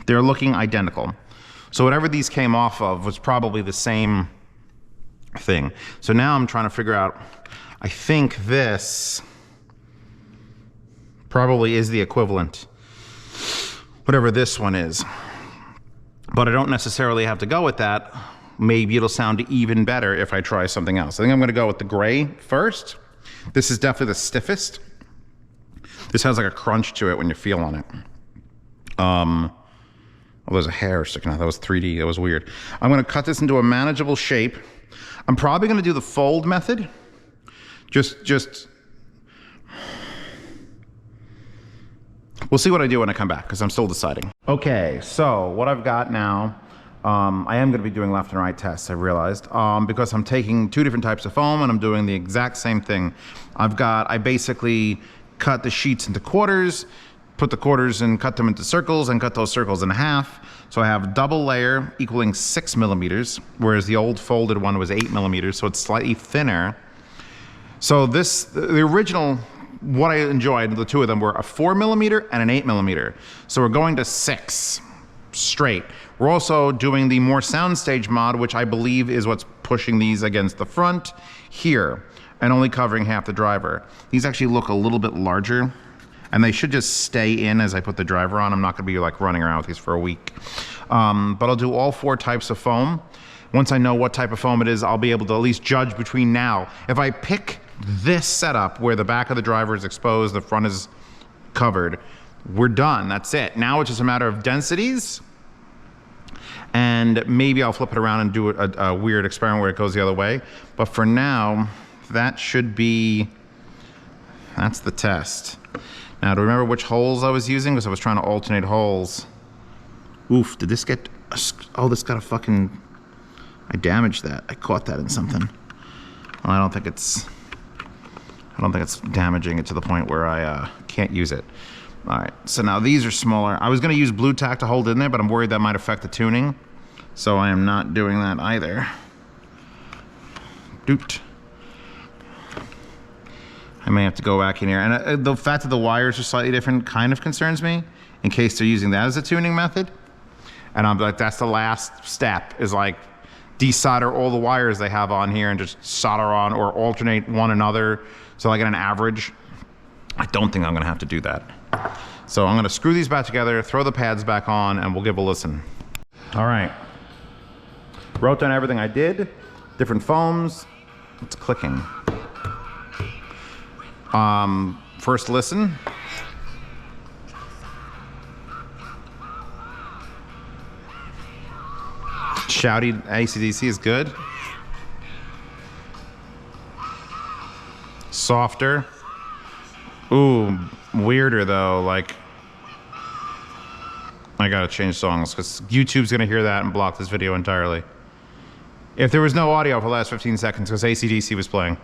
they're looking identical. So whatever these came off of was probably the same thing. So now I'm trying to figure out, I think this probably is the equivalent, whatever this one is. But I don't necessarily have to go with that. Maybe it'll sound even better if I try something else. I think I'm gonna go with the gray first. This is definitely the stiffest. This has like a crunch to it when you feel on it. Oh, there's a hair sticking out. That was 3D, that was weird. I'm gonna cut this into a manageable shape. I'm probably gonna do the fold method. We'll see what I do when I come back, because I'm still deciding. Okay, so what I've got now, I am gonna be doing left and right tests, I realized, because I'm taking 2 different types of foam and I'm doing the exact same thing. I basically cut the sheets into quarters, put the quarters and cut them into circles and cut those circles in half. So I have a double layer equaling 6 millimeters, whereas the old folded one was 8 millimeters, so it's slightly thinner. So the original, what I enjoyed, the 2 of them were a 4 millimeter and an 8 millimeter. So we're going to 6 straight. We're also doing the more soundstage mod, which I believe is what's pushing these against the front here and only covering half the driver. These actually look a little bit larger and they should just stay in as I put the driver on. I'm not gonna be like running around with these for a week. But I'll do all 4 types of foam. Once I know what type of foam it is, I'll be able to at least judge between now. If I pick this setup where the back of the driver is exposed, the front is covered, we're done, that's it. Now it's just a matter of densities, and maybe I'll flip it around and do a weird experiment where it goes the other way. But for now, that should be, that's the test. Now, to remember which holes I was using, because I was trying to alternate holes. Oof, did this get, oh, this got a fucking, I damaged that. I caught that in something. Well, I don't think it's damaging it to the point where I can't use it. All right, so now these are smaller. I was gonna use Blue Tack to hold it in there, but I'm worried that might affect the tuning. So I am not doing that either. Doot. I may have to go back in here. And the fact that the wires are slightly different kind of concerns me, in case they're using that as a tuning method. And I'm like, that's the last step, is like desolder all the wires they have on here and just solder on or alternate one another so I get an average. I don't think I'm gonna have to do that. So I'm gonna screw these back together, throw the pads back on, and we'll give a listen. All right. Wrote down everything I did, different foams. It's clicking. First listen. Shouty AC/DC is good. Softer. Ooh, weirder though, like, I gotta change songs because YouTube's gonna hear that and block this video entirely. If there was no audio for the last 15 seconds because AC/DC was playing.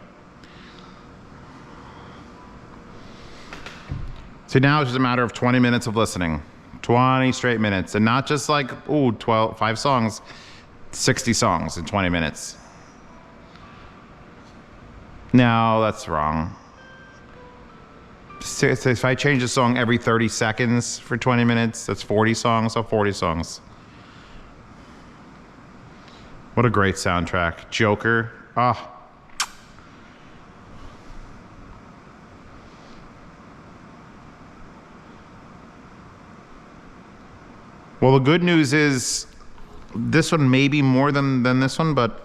So now it's just a matter of 20 minutes of listening. 20 straight minutes, and not just like, ooh, 5 songs, 60 songs in 20 minutes. No, that's wrong. So if I change a song every 30 seconds for 20 minutes, that's 40 songs, so 40 songs. What a great soundtrack. Joker, ah. Well, the good news is this one may be more than this one, but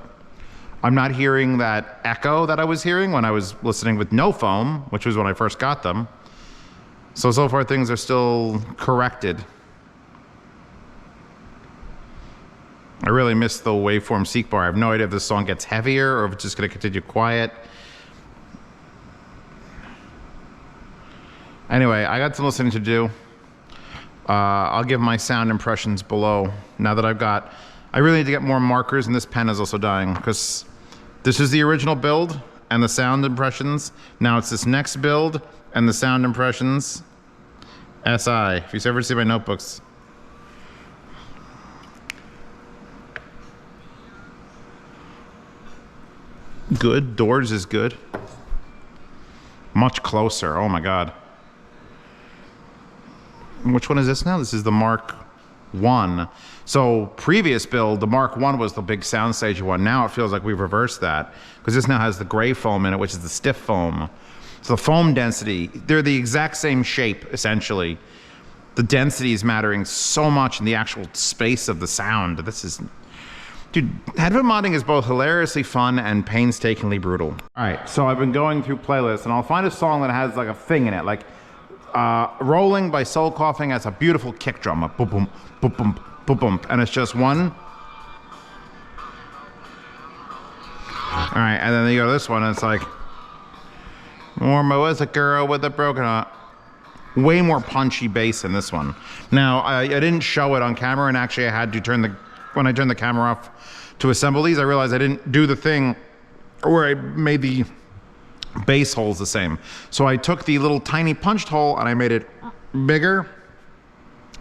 I'm not hearing that echo that I was hearing when I was listening with no foam, which was when I first got them. So far things are still corrected. I really miss the waveform seek bar. I have no idea if this song gets heavier or if it's just gonna continue quiet. Anyway, I got some listening to do. I'll give my sound impressions below. Now that I really need to get more markers, and this pen is also dying because this is the original build and the sound impressions. Now it's this next build and the sound impressions. SI, if you ever see my notebooks. Good, Doors is good. Much closer, oh my God. Which one is this now? This is the Mark 1. So previous build, the Mark 1 was the big soundstage one. Now it feels like we've reversed that because this now has the gray foam in it, which is the stiff foam. So the foam density, they're the exact same shape, essentially. The density is mattering so much in the actual space of the sound. This is, dude, headphone modding is both hilariously fun and painstakingly brutal. All right, so I've been going through playlists and I'll find a song that has like a thing in it, like Rolling by Soul Coughing has a beautiful kick drum, a boom, boom, boom, boom, boom, boom, and it's just one. All right, and then you go to this one, and it's like, Warmo is a girl with a broken heart. Way more punchy bass in this one. Now, I didn't show it on camera, and actually I had to when I turned the camera off to assemble these, I realized I didn't do the thing where I made the bass holes the same. So I took the little tiny punched hole and I made it bigger.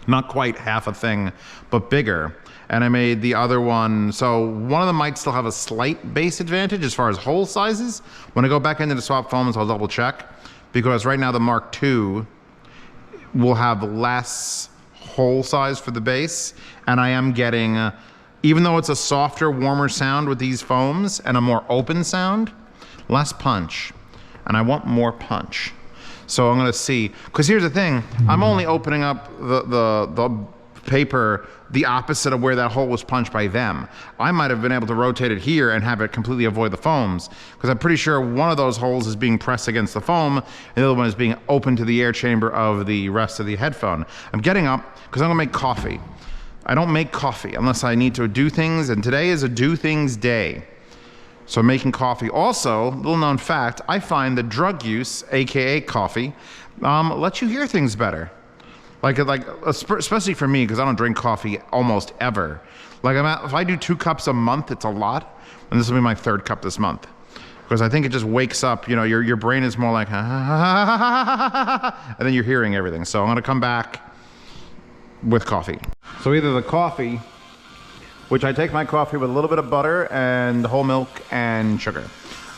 Not quite half a thing, but bigger. And I made the other one, so one of them might still have a slight bass advantage as far as hole sizes. When I go back into the swap foams, I'll double check, because right now the Mark II will have less hole size for the bass, and I am getting, even though it's a softer, warmer sound with these foams and a more open sound, less punch. And I want more punch. So I'm gonna see, because here's the thing, I'm only opening up the paper the opposite of where that hole was punched by them. I might have been able to rotate it here and have it completely avoid the foams, because I'm pretty sure one of those holes is being pressed against the foam, and the other one is being open to the air chamber of the rest of the headphone. I'm getting up because I'm gonna make coffee. I don't make coffee unless I need to do things, and today is a do things day. So I'm making coffee. Also, little known fact, I find that drug use, AKA coffee, lets you hear things better. Like especially for me, because I don't drink coffee almost ever. Like if I do 2 cups a month, it's a lot, and this will be my 3rd cup this month. Because I think it just wakes up, you know, your brain is more like, and then you're hearing everything. So I'm gonna come back with coffee. So either the coffee, which I take my coffee with a little bit of butter and whole milk and sugar.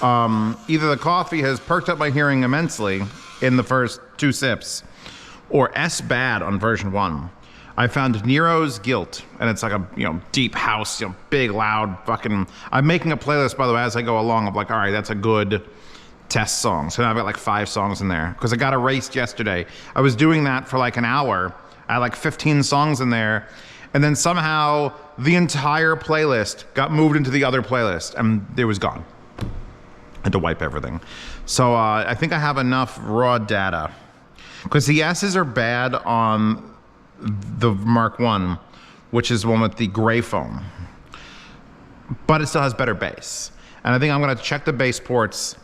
Either the coffee has perked up my hearing immensely in the first 2 sips, or S bad on version 1. I found Nero's Guilt, and it's like a, you know, deep house, you know, big, loud, fucking. I'm making a playlist, by the way, as I go along. I'm like, all right, that's a good test song. So now I've got like 5 songs in there, because I got erased yesterday. I was doing that for like an hour. I had like 15 songs in there, and then somehow the entire playlist got moved into the other playlist, and it was gone. I had to wipe everything. So I think I have enough raw data, because the S's are bad on the Mark 1, which is the one with the gray foam, but it still has better bass. And I think I'm gonna check the bass ports,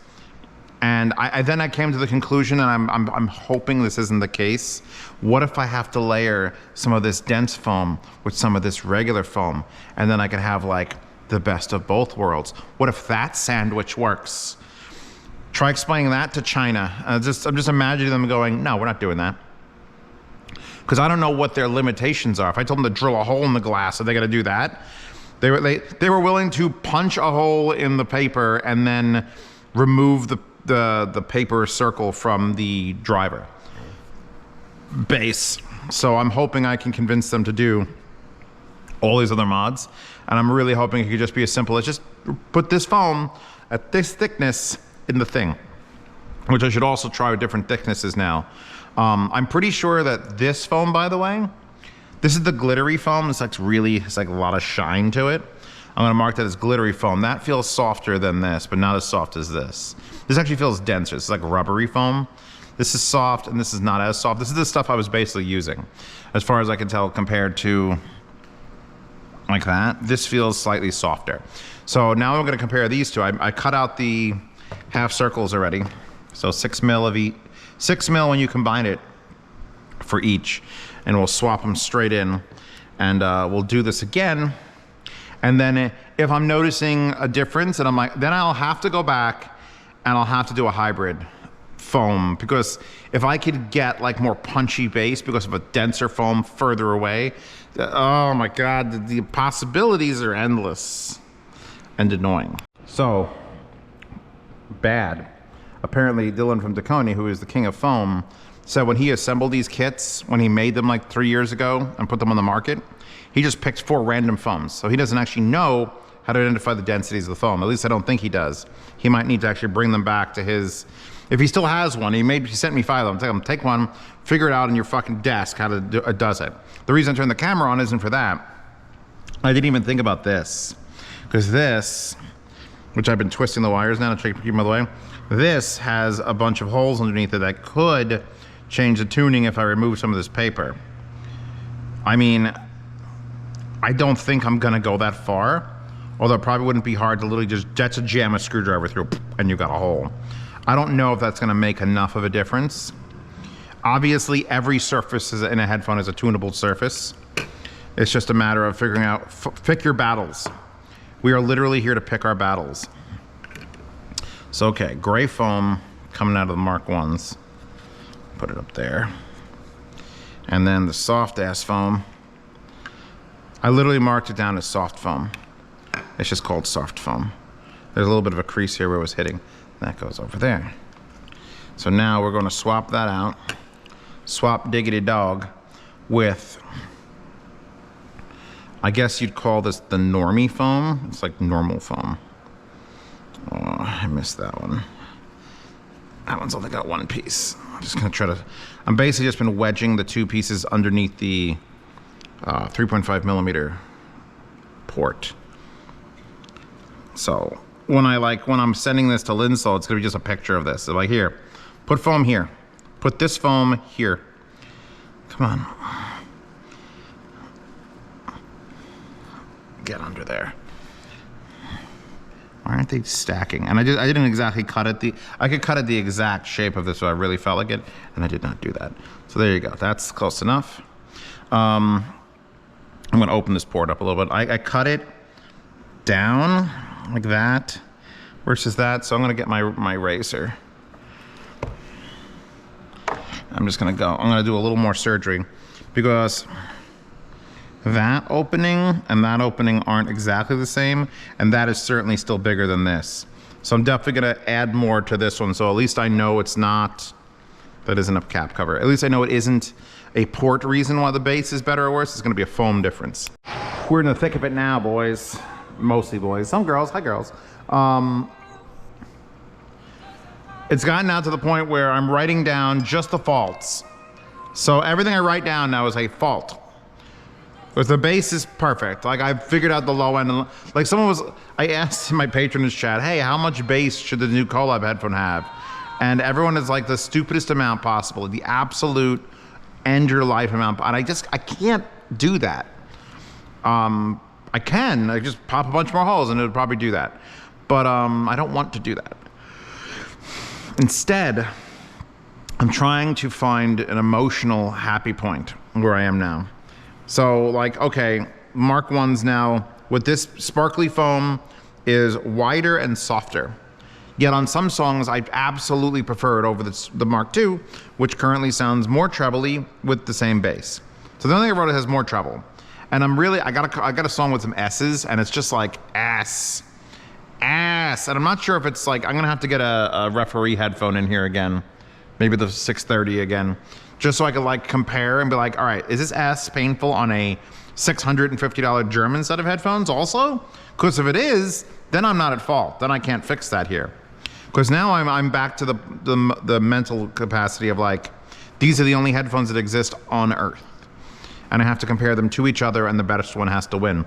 and then I came to the conclusion, and I'm hoping this isn't the case. What if I have to layer some of this dense foam with some of this regular foam, and then I can have like the best of both worlds? What if that sandwich works? Try explaining that to China. I'm just imagining them going, no, we're not doing that. Because I don't know what their limitations are. If I told them to drill a hole in the glass, are they gonna do that? They were willing to punch a hole in the paper and then remove the paper circle from the driver base. So I'm hoping I can convince them to do all these other mods. And I'm really hoping it could just be as simple as just put this foam at this thickness in the thing, which I should also try with different thicknesses now. I'm pretty sure that this foam, by the way, this is the glittery foam. It's like a lot of shine to it. I'm gonna mark that as glittery foam. That feels softer than this, but not as soft as this. This actually feels denser. It's like rubbery foam. This is soft, and this is not as soft. This is the stuff I was basically using, as far as I can tell, compared to like that. This feels slightly softer. So now I'm gonna compare these two. I cut out the half circles already. So 6 mil of each, 6 mil when you combine it for each, and we'll swap them straight in, and we'll do this again. And then if I'm noticing a difference, and I'm like, then I'll have to go back and I'll have to do a hybrid foam, because if I could get like more punchy bass because of a denser foam further away, oh my God, the possibilities are endless and annoying. So bad. Apparently Dylan from Tacony, who is the king of foam, said when he assembled these kits, when he made them like 3 years ago and put them on the market, he just picked 4 random foams. So he doesn't actually know how to identify the densities of the foam. At least I don't think he does. He might need to actually bring them back to his, if he still has one. He sent me 5 of them. Take one, figure it out on your fucking desk how to do, it does it. The reason I turned the camera on isn't for that. I didn't even think about this, because this, which I've been twisting the wires now to try to keep them out of the way, this has a bunch of holes underneath it that could change the tuning if I remove some of this paper. I mean, I don't think I'm gonna go that far, although it probably wouldn't be hard to literally just jam a screwdriver through and you got a hole. I don't know if that's gonna make enough of a difference. Obviously, every surface in a headphone is a tunable surface. It's just a matter of figuring out, pick your battles. We are literally here to pick our battles. So, okay, gray foam coming out of the Mark 1s. Put it up there. And then the soft ass foam. I literally marked it down as soft foam. It's just called soft foam. There's a little bit of a crease here where it was hitting. That goes over there. So now we're gonna swap that out. Swap diggity dog with, I guess you'd call this the normie foam. It's like normal foam. Oh, I missed that one. That one's only got one piece. I'm just gonna try to, I'm basically just been wedging the two pieces underneath the 3.5 millimeter port. So when I'm sending this to Linsol, it's gonna be just a picture of this. So like, here, put foam here. Put this foam here. Come on. Get under there. Why aren't they stacking? And I didn't exactly cut it I could cut it the exact shape of this so I really felt like it, and I did not do that. So there you go, that's close enough. I'm gonna open this port up a little bit. I cut it down like that versus that, so I'm gonna get my razor. I'm gonna do a little more surgery because that opening and that opening aren't exactly the same, and that is certainly still bigger than this. So I'm definitely gonna add more to this one, so at least I know it's not, that isn't a cap cover. At least I know it isn't a port reason why the bass is better or worse. It's gonna be a foam difference. We're in the thick of it now, boys. Mostly boys, some girls, hi girls. It's gotten now to the point where I'm writing down just the faults. So everything I write down now is a fault. Because the bass is perfect. Like, I've figured out the low end. Like, I asked in my patronage chat, hey, how much bass should the new Collab headphone have? And everyone is like the stupidest amount possible, the absolute end your life amount. And I can't do that. I just pop a bunch more holes and it would probably do that. But I don't want to do that. Instead, I'm trying to find an emotional happy point where I am now. So like, okay, Mark 1's now, with this sparkly foam, is wider and softer. Yet on some songs, I absolutely prefer it over the Mark II, which currently sounds more trebly with the same bass. So the only thing I wrote it has more treble. And I got a song with some S's, and it's just like ass. And I'm not sure if it's like, I'm gonna have to get a referee headphone in here again. Maybe the 630 again. Just so I could like compare and be like, all right, is this S painful on a $650 German set of headphones also? Because if it is, then I'm not at fault. Then I can't fix that here. Because now I'm back to the mental capacity of like, these are the only headphones that exist on Earth. And I have to compare them to each other, and the best one has to win.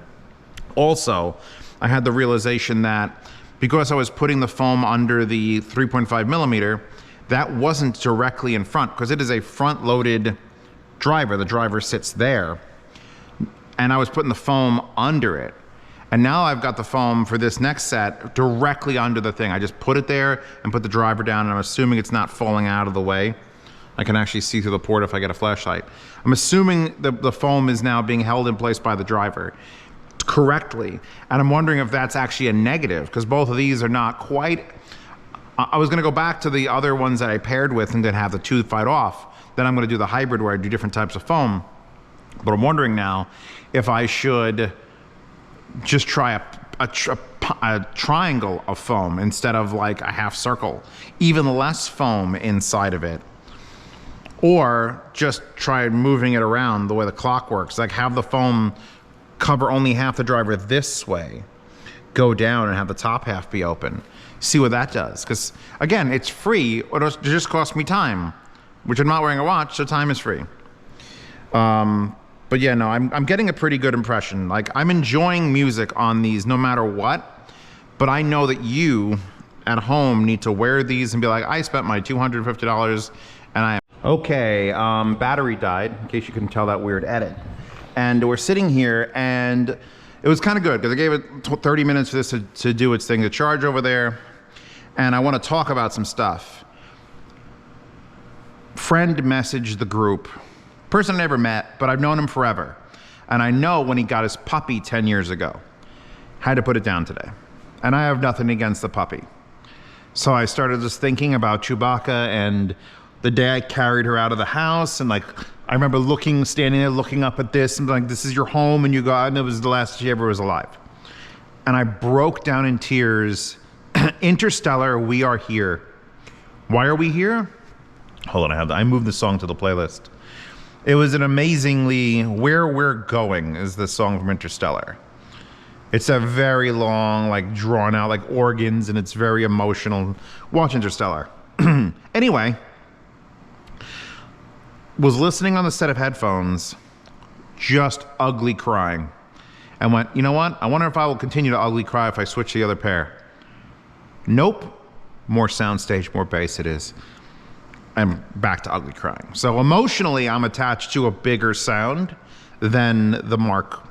Also, I had the realization that because I was putting the foam under the 3.5 millimeter, that wasn't directly in front, because it is a front-loaded driver. The driver sits there, and I was putting the foam under it. And now I've got the foam for this next set directly under the thing. I just put it there and put the driver down, and I'm assuming it's not falling out of the way. I can actually see through the port if I get a flashlight. I'm assuming the foam is now being held in place by the driver correctly. And I'm wondering if that's actually a negative, because both of these are not quite. I was gonna go back to the other ones that I paired with and then have the two fight off. Then I'm gonna do the hybrid where I do different types of foam. But I'm wondering now if I should just try a triangle of foam instead of like a half circle, even less foam inside of it. Or just try moving it around the way the clock works, like have the foam cover only half the driver this way, go down and have the top half be open. See what that does, because again, it's free, or it just costs me time, which I'm not wearing a watch, so time is free. But yeah, no, I'm getting a pretty good impression. Like, I'm enjoying music on these no matter what, but I know that you at home need to wear these and be like, I spent my $250 and I am. Okay, battery died, in case you couldn't tell that weird edit. And we're sitting here, and it was kind of good, because I gave it 30 minutes for this to do its thing, to charge over there. And I want to talk about some stuff. Friend messaged the group. Person I never met, but I've known him forever. And I know when he got his puppy 10 years ago. Had to put it down today. And I have nothing against the puppy. So I started just thinking about Chewbacca and the day I carried her out of the house, and like, I remember standing there looking up at this and like, this is your home, and you go, and it was the last she ever was alive. And I broke down in tears. Interstellar, we are here. Why are we here? Hold on, I moved the song to the playlist. It was an amazingly, Where We're Going is the song from Interstellar. It's a very long, like drawn out, like organs, and it's very emotional. Watch Interstellar. Anyway, was listening on the set of headphones, just ugly crying, and went, you know what? I wonder if I will continue to ugly cry if I switch to the other pair. Nope. More soundstage, more bass it is. I'm back to ugly crying. So emotionally, I'm attached to a bigger sound than the Mark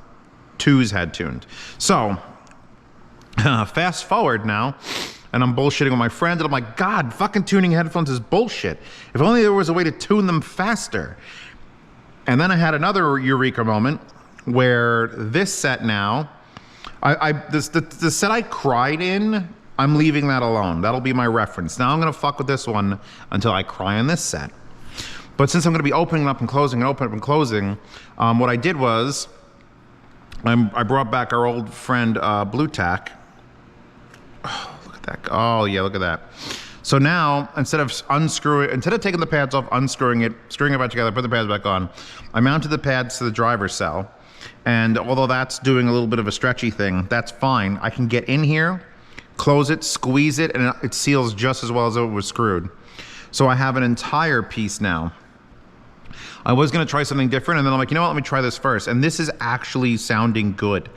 II's had tuned. So fast forward now, and I'm bullshitting with my friend, and I'm like, God, fucking tuning headphones is bullshit. If only there was a way to tune them faster. And then I had another Eureka moment where this set now, the set I cried in, I'm leaving that alone. That'll be my reference. Now I'm gonna fuck with this one until I cry in this set. But since I'm gonna be opening up and closing and opening up and closing, what I did was, I brought back our old friend Blue Tack. Oh, look at that. Oh yeah, look at that. So now, instead of taking the pads off, unscrewing it, screwing it back together, put the pads back on, I mounted the pads to the driver's cell. And although that's doing a little bit of a stretchy thing, that's fine. I can get in here, close it, squeeze it, and it seals just as well as it was screwed. So I have an entire piece now. I was gonna try something different, and then I'm like, you know what, let me try this first. And this is actually sounding good.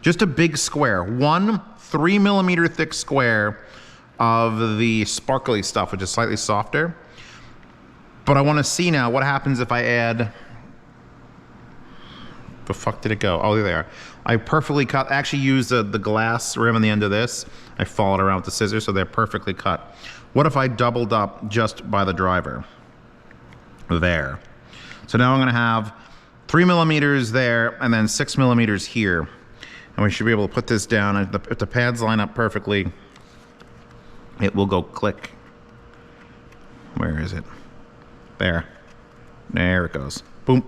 Just a big square, 1 3mm thick square of the sparkly stuff, which is slightly softer. But I wanna see now what happens if I add, the fuck did it go? Oh, there they are. I perfectly cut, actually used the glass rim on the end of this. I followed around with the scissors, so they're perfectly cut. What if I doubled up just by the driver? There. So now I'm gonna have 3mm there and then 6mm here. And we should be able to put this down. If the pads line up perfectly, it will go click. Where is it? There. There it goes. Boom.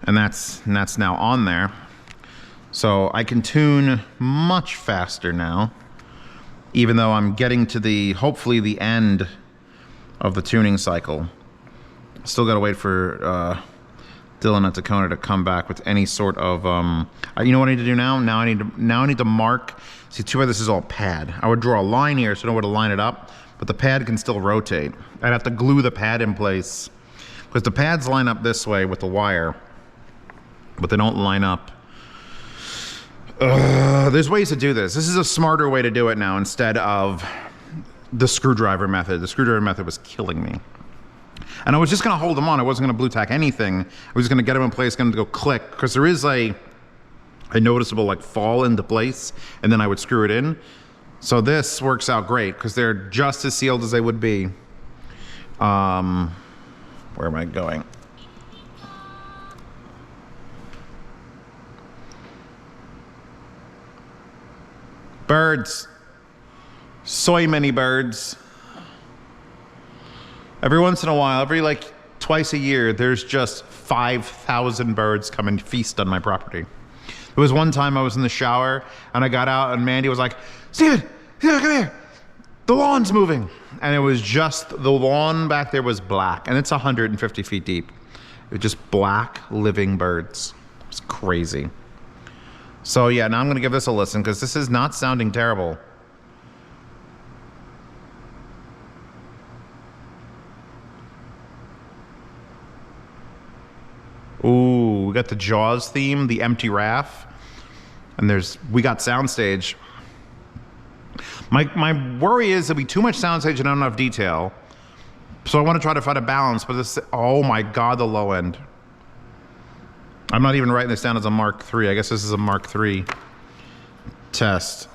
And that's now on there. So I can tune much faster now, even though I'm getting to hopefully the end of the tuning cycle. Still gotta wait for Dylan at Tacona to come back with any sort of, you know what I need to do now? Now I need to mark, see too bad this is all pad. I would draw a line here so I know where to line it up, but the pad can still rotate. I'd have to glue the pad in place, because the pads line up this way with the wire, but they don't line up. There's ways to do this. This is a smarter way to do it now instead of the screwdriver method. The screwdriver method was killing me. And I was just gonna hold them on. I wasn't gonna Blue Tack anything. I was just gonna get them in place, get them to go click, because there is a noticeable like fall into place, and then I would screw it in. So this works out great, because they're just as sealed as they would be. Where am I going? Birds. So many birds. Every once in a while, every like twice a year, there's just 5,000 birds come and feast on my property. There was one time I was in the shower and I got out and Mandy was like, Steven, come here. The lawn's moving. And it was just, the lawn back there was black, and it's 150 feet deep. It was just black living birds. It's crazy. So yeah, now I'm gonna give this a listen, because this is not sounding terrible. Ooh, we got the Jaws theme, the empty raft, and we got soundstage. My worry is there'll be too much soundstage and not enough detail. So I want to try to find a balance, but this, oh my God, the low end. I'm not even writing this down as a Mark III. I guess this is a Mark III test.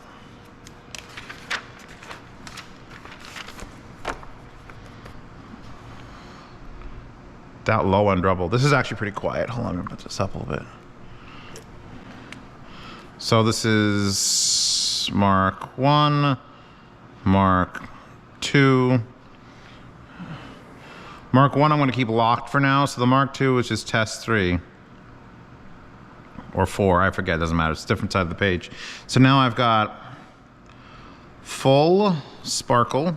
That low end treble. This is actually pretty quiet. Hold on, I'm gonna put this up a little bit. So this is Mark I, Mark II. Mark I, I'm gonna keep locked for now. So the Mark II is just test 3. Or 4, I forget, doesn't matter. It's a different side of the page. So now I've got full sparkle.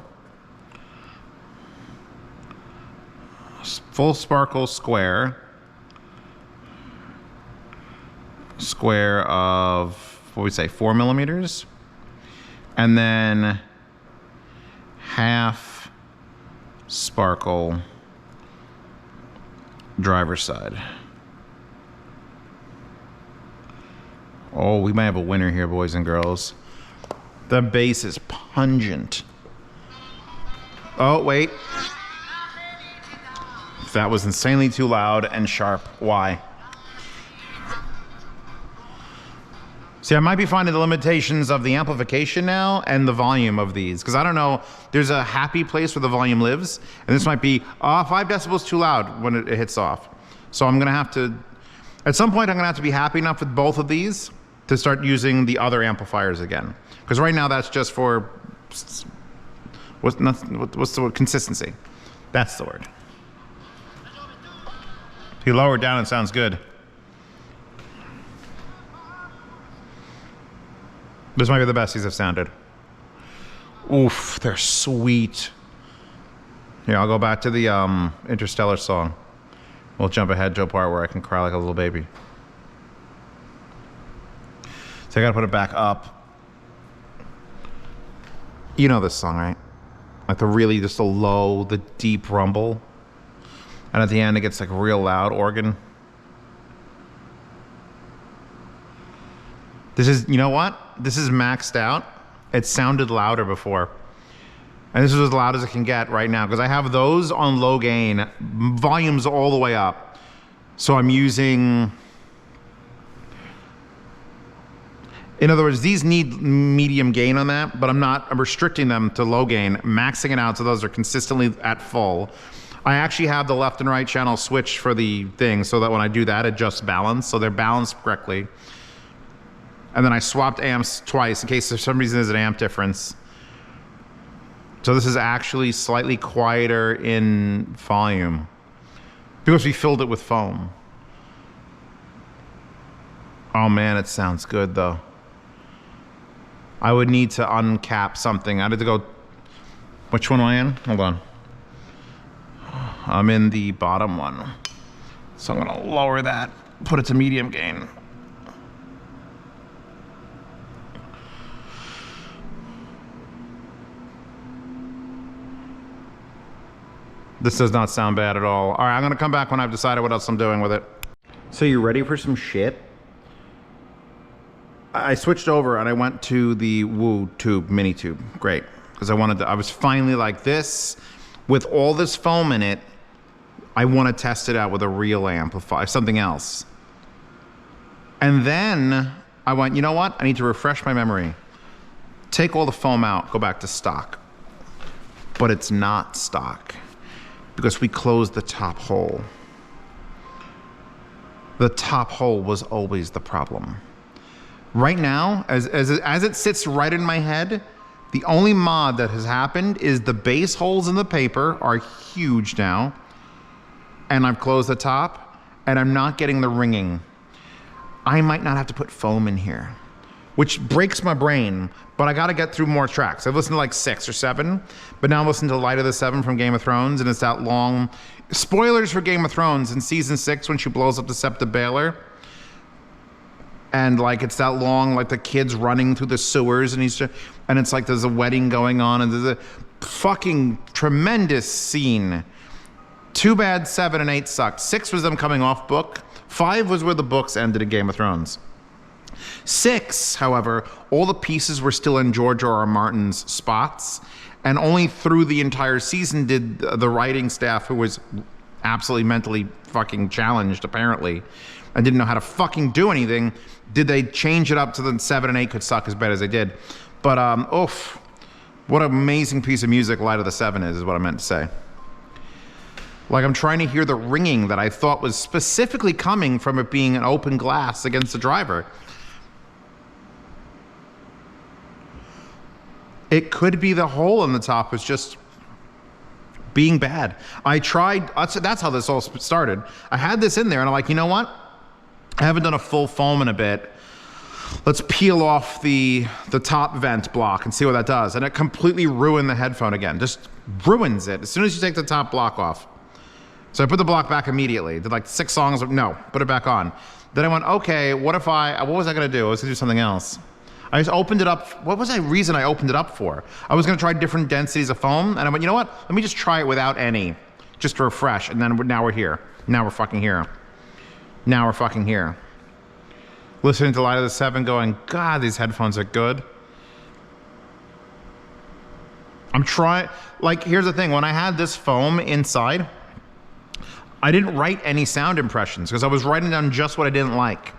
Full sparkle square of, what we say, 4mm, and then half Sparkle. Driver's side. Oh, we might have a winner here, boys and girls. The bass is pungent. Oh, wait. That was insanely too loud and sharp. Why? See, I might be finding the limitations of the amplification now and the volume of these, because I don't know, there's a happy place where the volume lives, and this might be 5 decibels too loud when it hits off. So I'm gonna have to, at some point I'm gonna have to be happy enough with both of these to start using the other amplifiers again. Because right now that's just for, what's the word? Consistency. That's the word. If you lower it down, it sounds good. This might be the best these have sounded. Oof, they're sweet. Here, I'll go back to the Interstellar song. We'll jump ahead to a part where I can cry like a little baby. So I gotta put it back up. You know this song, right? Like the really, just the low, the deep rumble. And at the end it gets like real loud organ. This is, you know what? This is maxed out. It sounded louder before. And this is as loud as it can get right now, because I have those on low gain, volumes all the way up. So I'm using, in other words, these need medium gain on that, but I'm restricting them to low gain, maxing it out so those are consistently at full. I actually have the left and right channel switch for the thing so that when I do that, it adjusts balance, so they're balanced correctly. And then I swapped amps twice in case for some reason there's an amp difference. So this is actually slightly quieter in volume because we filled it with foam. Oh man, it sounds good though. I would need to uncap something. I had to go, which one am I in? Hold on. I'm in the bottom one. So I'm gonna lower that, put it to medium gain. This does not sound bad at all. All right, I'm gonna come back when I've decided what else I'm doing with it. So you ready for some shit? I switched over and I went to the Woo tube, mini tube. Great, because I was finally like this, with all this foam in it, I wanna test it out with a real amplifier, something else. And then I went, you know what? I need to refresh my memory. Take all the foam out, go back to stock. But it's not stock, because we closed the top hole. The top hole was always the problem. Right now, as it sits right in my head, the only mod that has happened is the base holes in the paper are huge now, and I've closed the top, and I'm not getting the ringing. I might not have to put foam in here, which breaks my brain, but I gotta get through more tracks. I've listened to like 6 or 7, but now I'm listening to Light of the Seven from Game of Thrones, and it's that long. Spoilers for Game of Thrones, in season 6 when she blows up the Sept of Baelor, and like it's that long, like the kids running through the sewers, and and it's like there's a wedding going on, and there's a fucking tremendous scene. Too bad 7 and 8 sucked. 6 was them coming off book. 5 was where the books ended in Game of Thrones. 6, however, all the pieces were still in George R.R. Martin's spots, and only through the entire season did the writing staff, who was absolutely mentally fucking challenged apparently, and didn't know how to fucking do anything, did they change it up so that 7 and 8 could suck as bad as they did. But oof, what an amazing piece of music Light of the Seven is what I meant to say. Like, I'm trying to hear the ringing that I thought was specifically coming from it being an open glass against the driver. It could be the hole in the top was just being bad. I tried, that's how this all started. I had this in there and I'm like, you know what? I haven't done a full foam in a bit. Let's peel off the top vent block and see what that does. And it completely ruined the headphone again. Just ruins it as soon as you take the top block off. So I put the block back immediately. Did like 6 songs, no, put it back on. Then I went, okay, what was I gonna do? I was gonna do something else. I just opened it up. What was the reason I opened it up for? I was gonna try different densities of foam, and I went, you know what? Let me just try it without any, just to refresh, and then now we're here. Now we're fucking here. Now we're fucking here. Listening to Light of the Seven going, God, these headphones are good. I'm trying, like, here's the thing. When I had this foam inside, I didn't write any sound impressions because I was writing down just what I didn't like.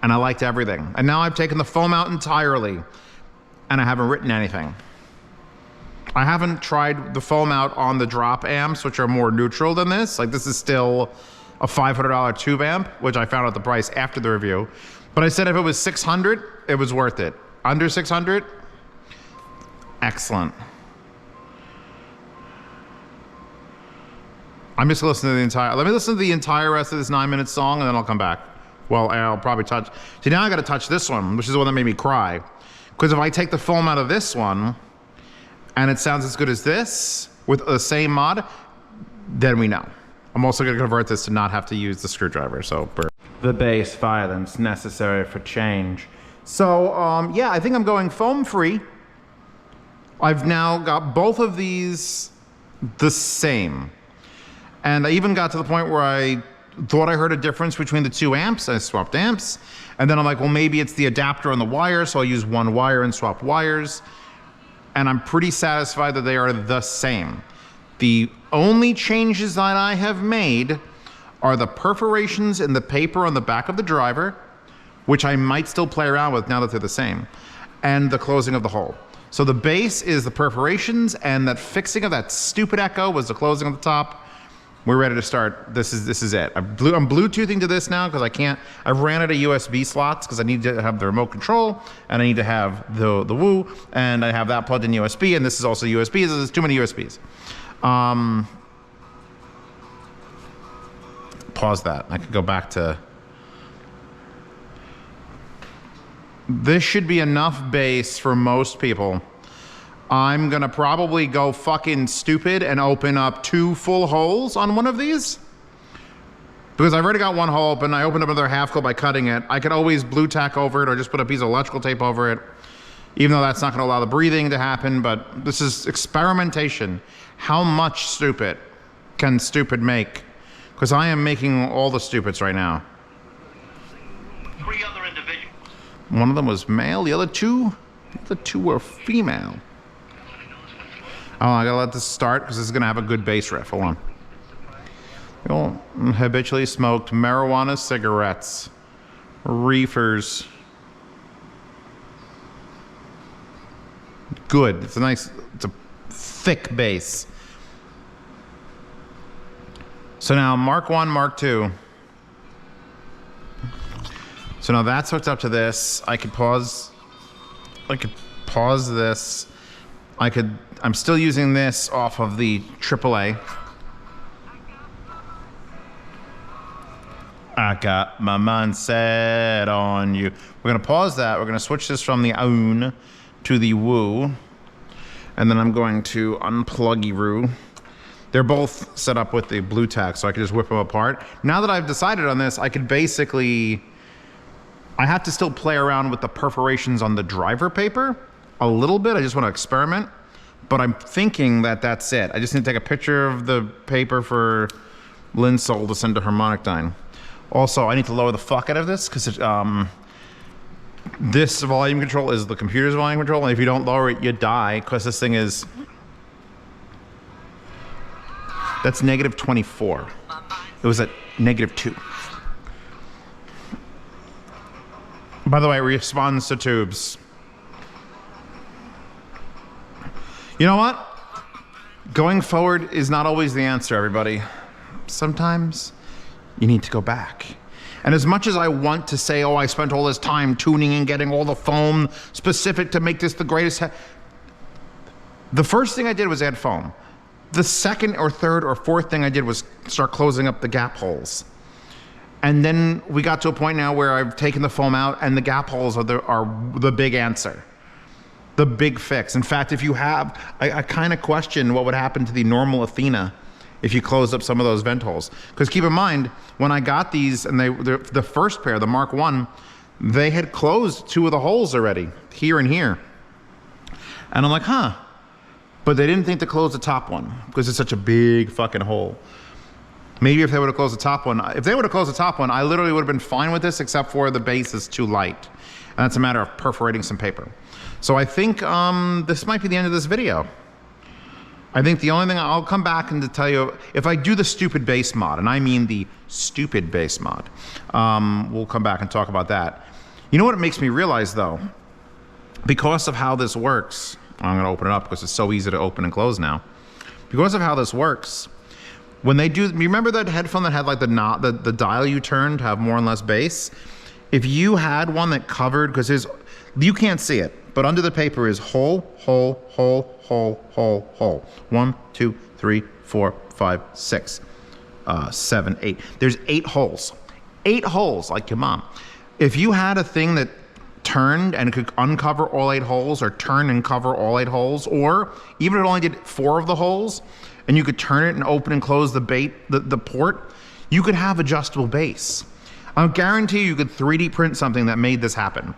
And I liked everything. And now I've taken the foam out entirely and I haven't written anything. I haven't tried the foam out on the drop amps, which are more neutral than this. Like, this is still a $500 tube amp, which I found out the price after the review. But I said if it was 600, it was worth it. Under 600, excellent. I'm just listening to the entire, let me listen to the entire rest of this 9-minute song and then I'll come back. Well, I'll probably touch, see now I gotta touch this one, which is the one that made me cry. Because if I take the foam out of this one, and it sounds as good as this, with the same mod, then we know. I'm also gonna convert this to not have to use the screwdriver, so. The bass violence necessary for change. So, yeah, I think I'm going foam free. I've now got both of these the same. And I even got to the point where I thought I heard a difference between the two amps. I swapped amps. And then I'm like, well, maybe it's the adapter on the wire, so I'll use one wire and swap wires. And I'm pretty satisfied that they are the same. The only changes that I have made are the perforations in the paper on the back of the driver, which I might still play around with now that they're the same, and the closing of the hole. So the bass is the perforations, and that fixing of that stupid echo was the closing of the top. We're ready to start. This is it. I'm Bluetoothing to this now because I can't. I've ran out of USB slots because I need to have the remote control and I need to have the Woo, and I have that plugged in USB, and this is also USB. There's too many USBs. Pause that. I could go back to. This should be enough bass for most people. I'm gonna probably go fucking stupid and open up 2 full holes on one of these. Because I've already got one hole open, I opened up another half hole by cutting it. I could always Blue Tack over it or just put a piece of electrical tape over it, even though that's not gonna allow the breathing to happen, but this is experimentation. How much stupid can stupid make? Because I am making all the stupids right now. 3 other individuals. One of them was male, the other two were female. Oh, I gotta let this start because this is gonna have a good bass riff. Hold on. You know, habitually smoked marijuana cigarettes, reefers. Good. It's a thick bass. So now Mark 1, Mark 2. So now that's hooked up to this. I could pause this. I'm still using this off of the AAA. I got my mind set on you. We're gonna pause that. We're gonna switch this from the own to the woo. And then I'm going to unplug Eureka. They're both set up with the Blue Tack, so I can just whip them apart. Now that I've decided on this, I could basically, I have to still play around with the perforations on the driver paper a little bit. I just want to experiment. But I'm thinking that that's it. I just need to take a picture of the paper for Linsol to send to Harmonicdyne. Also, I need to lower the fuck out of this because this volume control is the computer's volume control, and if you don't lower it, you die because this thing is, that's -24. It was at -2. By the way, it responds to tubes. You know what? Going forward is not always the answer, everybody. Sometimes you need to go back. And as much as I want to say, oh, I spent all this time tuning and getting all the foam specific to make this the greatest, the first thing I did was add foam. The second or third or fourth thing I did was start closing up the gap holes. And then we got to a point now where I've taken the foam out and the gap holes are the big answer. The big fix. In fact, if you have, I kind of question what would happen to the normal Athena if you close up some of those vent holes. Because keep in mind, when I got these, and the first pair, the Mark 1, they had closed 2 of the holes already, here and here. And I'm like, huh. But they didn't think to close the top one because it's such a big fucking hole. Maybe if they would have closed the top one, if they would have closed the top one, I literally would have been fine with this, except for the base is too light. And that's a matter of perforating some paper. So I think this might be the end of this video. I think the only thing I'll come back and to tell you, if I do the stupid bass mod, and I mean the stupid bass mod, we'll come back and talk about that. You know what it makes me realize though? Because of how this works, I'm gonna open it up because it's so easy to open and close now. Because of how this works, when they do, remember that headphone that had like the dial you turned to have more and less bass? If you had one that covered, because you can't see it, but under the paper is hole, hole, hole, hole, hole, hole. 1, 2, 3, 4, 5, 6, 7, 8. There's 8 holes. 8 holes, like your mom. If you had a thing that turned and could uncover all 8 holes, or turn and cover all 8 holes, or even if it only did 4 of the holes, and you could turn it and open and close the port, you could have adjustable bass. I guarantee you could 3D print something that made this happen.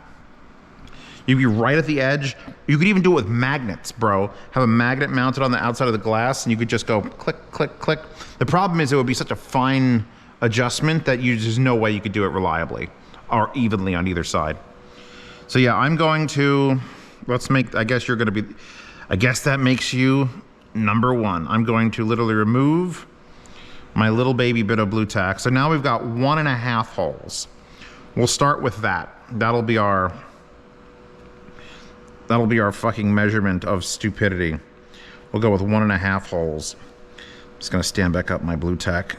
You'd be right at the edge. You could even do it with magnets, bro. Have a magnet mounted on the outside of the glass and you could just go click, click, click. The problem is it would be such a fine adjustment that there's no way you could do it reliably or evenly on either side. So yeah, I'm going to, I guess that makes you number 1. I'm going to literally remove my little baby bit of Blue Tack. So now we've got 1.5 holes. We'll start with that. That'll be our fucking measurement of stupidity. We'll go with 1.5 holes. I'm just gonna stand back up my Blue Tack.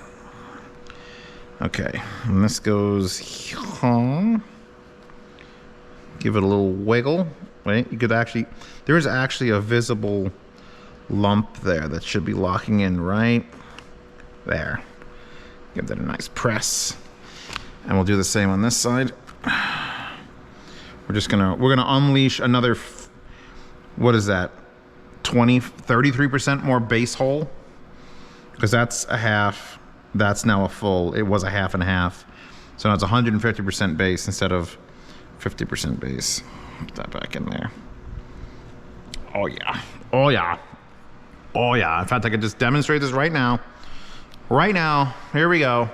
Okay, and this goes here. Give it a little wiggle. Wait, you could actually, there is actually a visible lump there that should be locking in right there. Give that a nice press. And we'll do the same on this side. We're gonna unleash another, what is that? 33% more bass hole. Because that's a half, that's now a full. It was a half and a half. So now it's 150% bass instead of 50% bass. Put that back in there. Oh yeah, oh yeah, oh yeah. In fact, I could just demonstrate this right now. Right now, here we go.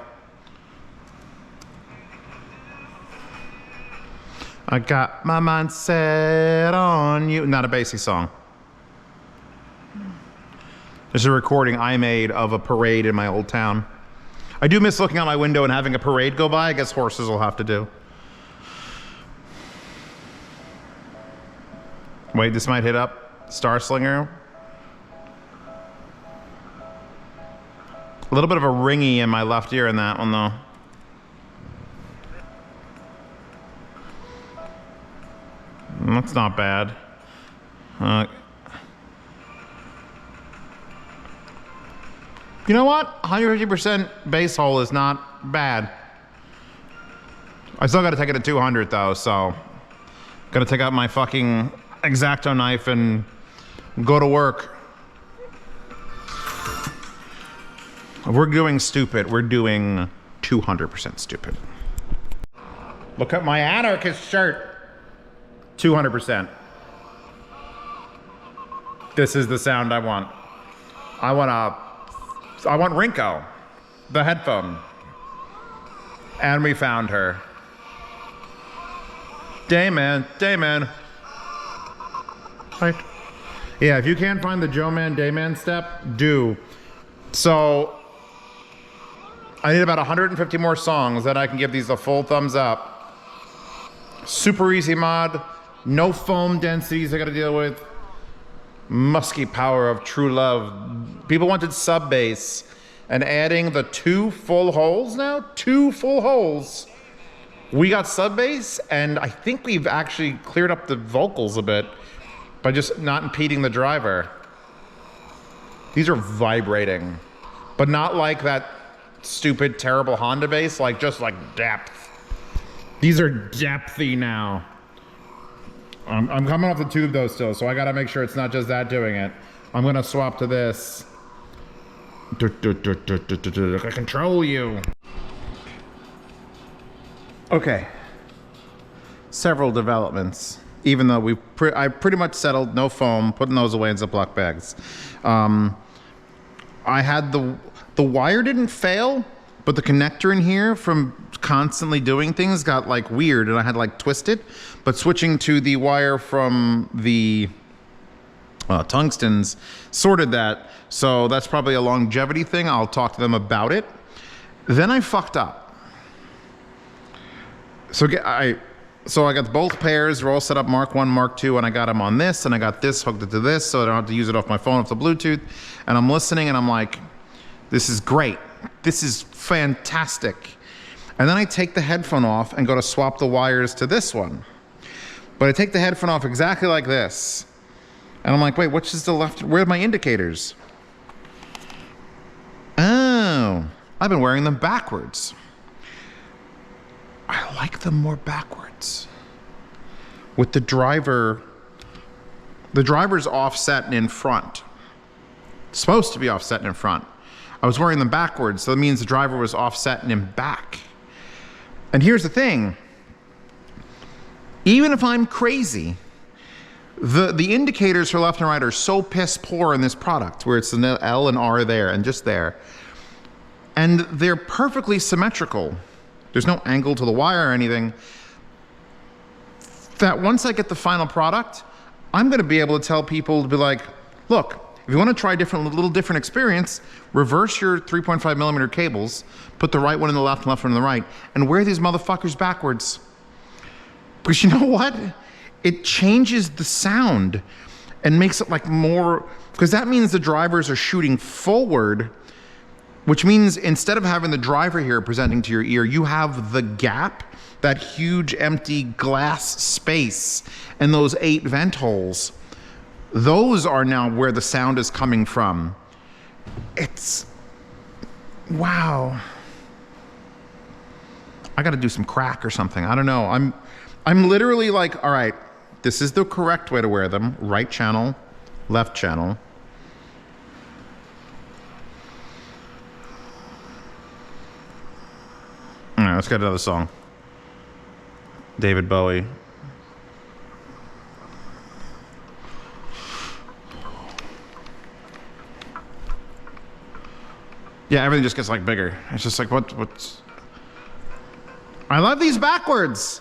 I got my mind set on you. Not a bassy song. This is a recording I made of a parade in my old town. I do miss looking out my window and having a parade go by. I guess horses will have to do. Wait, this might hit up. Star Slinger. A little bit of a ringy in my left ear in that one though. That's not bad. You know what? 150% bass hole is not bad. I still gotta take it to 200 though, so. Gotta take out my fucking X-Acto knife and go to work. If we're doing stupid, we're doing 200% stupid. Look at my anarchist shirt. 200%. This is the sound I want. I want Rinko, the headphone. And we found her. Dayman, Dayman. Right. Yeah, if you can't find the Joe Man Dayman step, do. So, I need about 150 more songs, then I can give these a full thumbs up. Super easy mod. No foam densities I gotta deal with. Musky power of true love. People wanted sub bass, and adding the 2 full holes now? 2 full holes. We got sub bass, and I think we've actually cleared up the vocals a bit by just not impeding the driver. These are vibrating, but not like that stupid, terrible Honda bass, like just like depth. These are depthy now. I'm coming off the tube though still, so I gotta make sure it's not just that doing it. I'm gonna swap to this. I control you. Okay. several developments, even though I pretty much settled no foam, putting those away in Ziploc bags. I had the wire didn't fail, but the connector in here from constantly doing things got like weird, and I had to like twist it. But switching to the wire from the tungstens sorted that, so that's probably a longevity thing. I'll talk to them about it. Then I fucked up. So I got both pairs. They're all set up Mark 1, Mark 2, and I got them on this, and I got this hooked into this, so I don't have to use it off my phone, off the Bluetooth. And I'm listening, and I'm like, this is great. This is fantastic. And then I take the headphone off and go to swap the wires to this one. But I take the headphone off exactly like this. And I'm like, wait, which is the left? Where are my indicators? Oh, I've been wearing them backwards. I like them more backwards. With the driver's offset and in front. It's supposed to be offset and in front. I was wearing them backwards, so that means the driver was offset and in back. And here's the thing. Even if I'm crazy, the indicators for left and right are so piss poor in this product, where it's an L and R there and just there. And they're perfectly symmetrical. There's no angle to the wire or anything. That once I get the final product, I'm going to be able to tell people to be like, look, if you want to try a little different experience, reverse your 3.5 millimeter cables, put the right one in the left and left one in the right, and wear these motherfuckers backwards. Because you know what? It changes the sound and makes it like more, because that means the drivers are shooting forward, which means instead of having the driver here presenting to your ear, you have the gap, that huge empty glass space, and those 8 vent holes. Those are now where the sound is coming from. It's, wow. I gotta do some crack or something. I don't know. I'm literally like, all right, this is the correct way to wear them. Right channel, left channel. All right, let's get another song. David Bowie. Yeah, everything just gets like bigger. It's just like, what's... I love these backwards.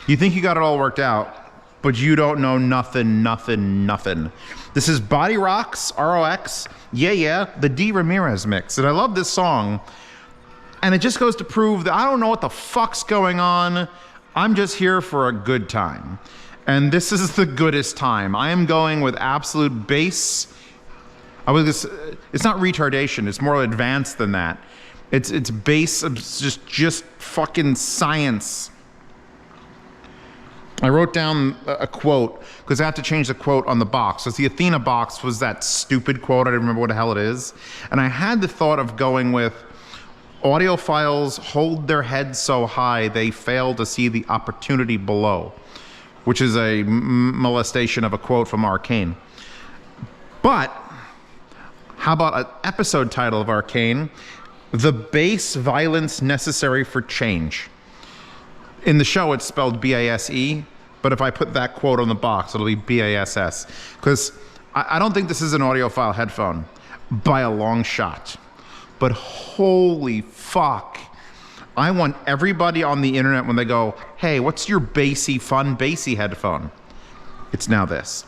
You think you got it all worked out, but you don't know nothing. This is Body Rocks, ROX, Yeah, the D. Ramirez mix. And I love this song. And it just goes to prove that I don't know what the fuck's going on. I'm just here for a good time. And this is the goodest time. I am going with absolute bass. It's not retardation, it's more advanced than that. It's bass, it's just fucking science. I wrote down a quote, because I had to change the quote on the box. Because the Athena box was that stupid quote, I didn't remember what the hell it is. And I had the thought of going with, audiophiles hold their heads so high they fail to see the opportunity below, which is a molestation of a quote from Arcane. But how about an episode title of Arcane? The Bass Violence Necessary for Change. In the show, it's spelled B-A-S-E, but if I put that quote on the box, it'll be B-A-S-S. Because I don't think this is an audiophile headphone by a long shot. But holy fuck. I want everybody on the internet when they go, hey, what's your bassy, fun, bassy headphone? It's now this.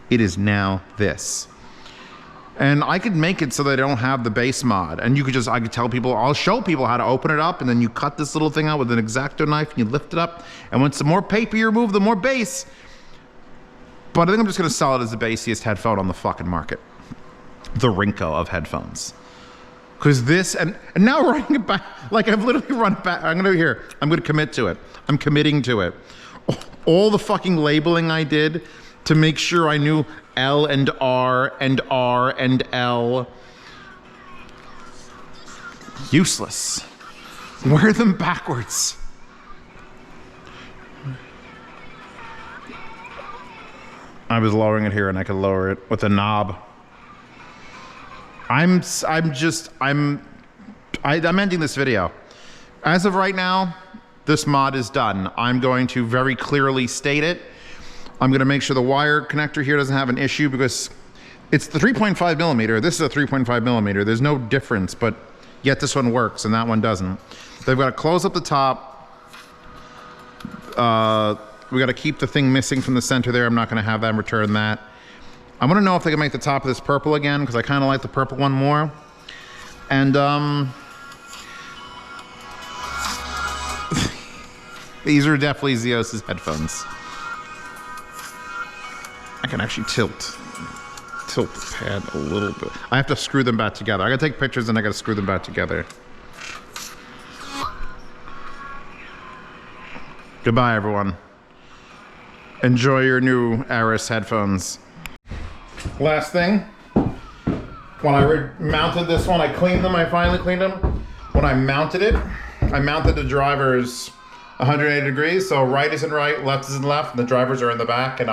It is now this. And I could make it so they don't have the bass mod. And I could tell people, I'll show people how to open it up, and then you cut this little thing out with an X-Acto knife and you lift it up. And once the more paper you remove, the more bass. But I think I'm just gonna sell it as the bassiest headphone on the fucking market. The Rinko of headphones. Because this, and now running it back, like I've literally run it back. I'm gonna commit to it. I'm committing to it. All the fucking labeling I did to make sure I knew L and R and R and L. Useless. Wear them backwards. I was lowering it here and I could lower it with a knob. I'm ending this video. As of right now, this mod is done. I'm going to very clearly state it. I'm gonna make sure the wire connector here doesn't have an issue because it's the 3.5 millimeter. This is a 3.5 millimeter. There's no difference, but yet this one works and that one doesn't. They've got to close up the top. We got to keep the thing missing from the center there. I'm not gonna have them return that. I want to know if they can make the top of this purple again because I kind of like the purple one more. And these are definitely Zeos' headphones. I can actually tilt the pad a little bit. I have to screw them back together. I gotta take pictures and I gotta screw them back together. Goodbye, everyone. Enjoy your new Eris headphones. Last thing, when I mounted this one, I cleaned them, I finally cleaned them. When I mounted it, I mounted the drivers 180 degrees, so right is in right, left is in left, and the drivers are in the back, and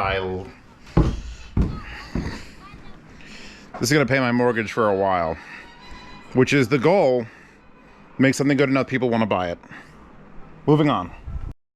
this is gonna pay my mortgage for a while, which is the goal. Make something good enough people wanna buy it. Moving on.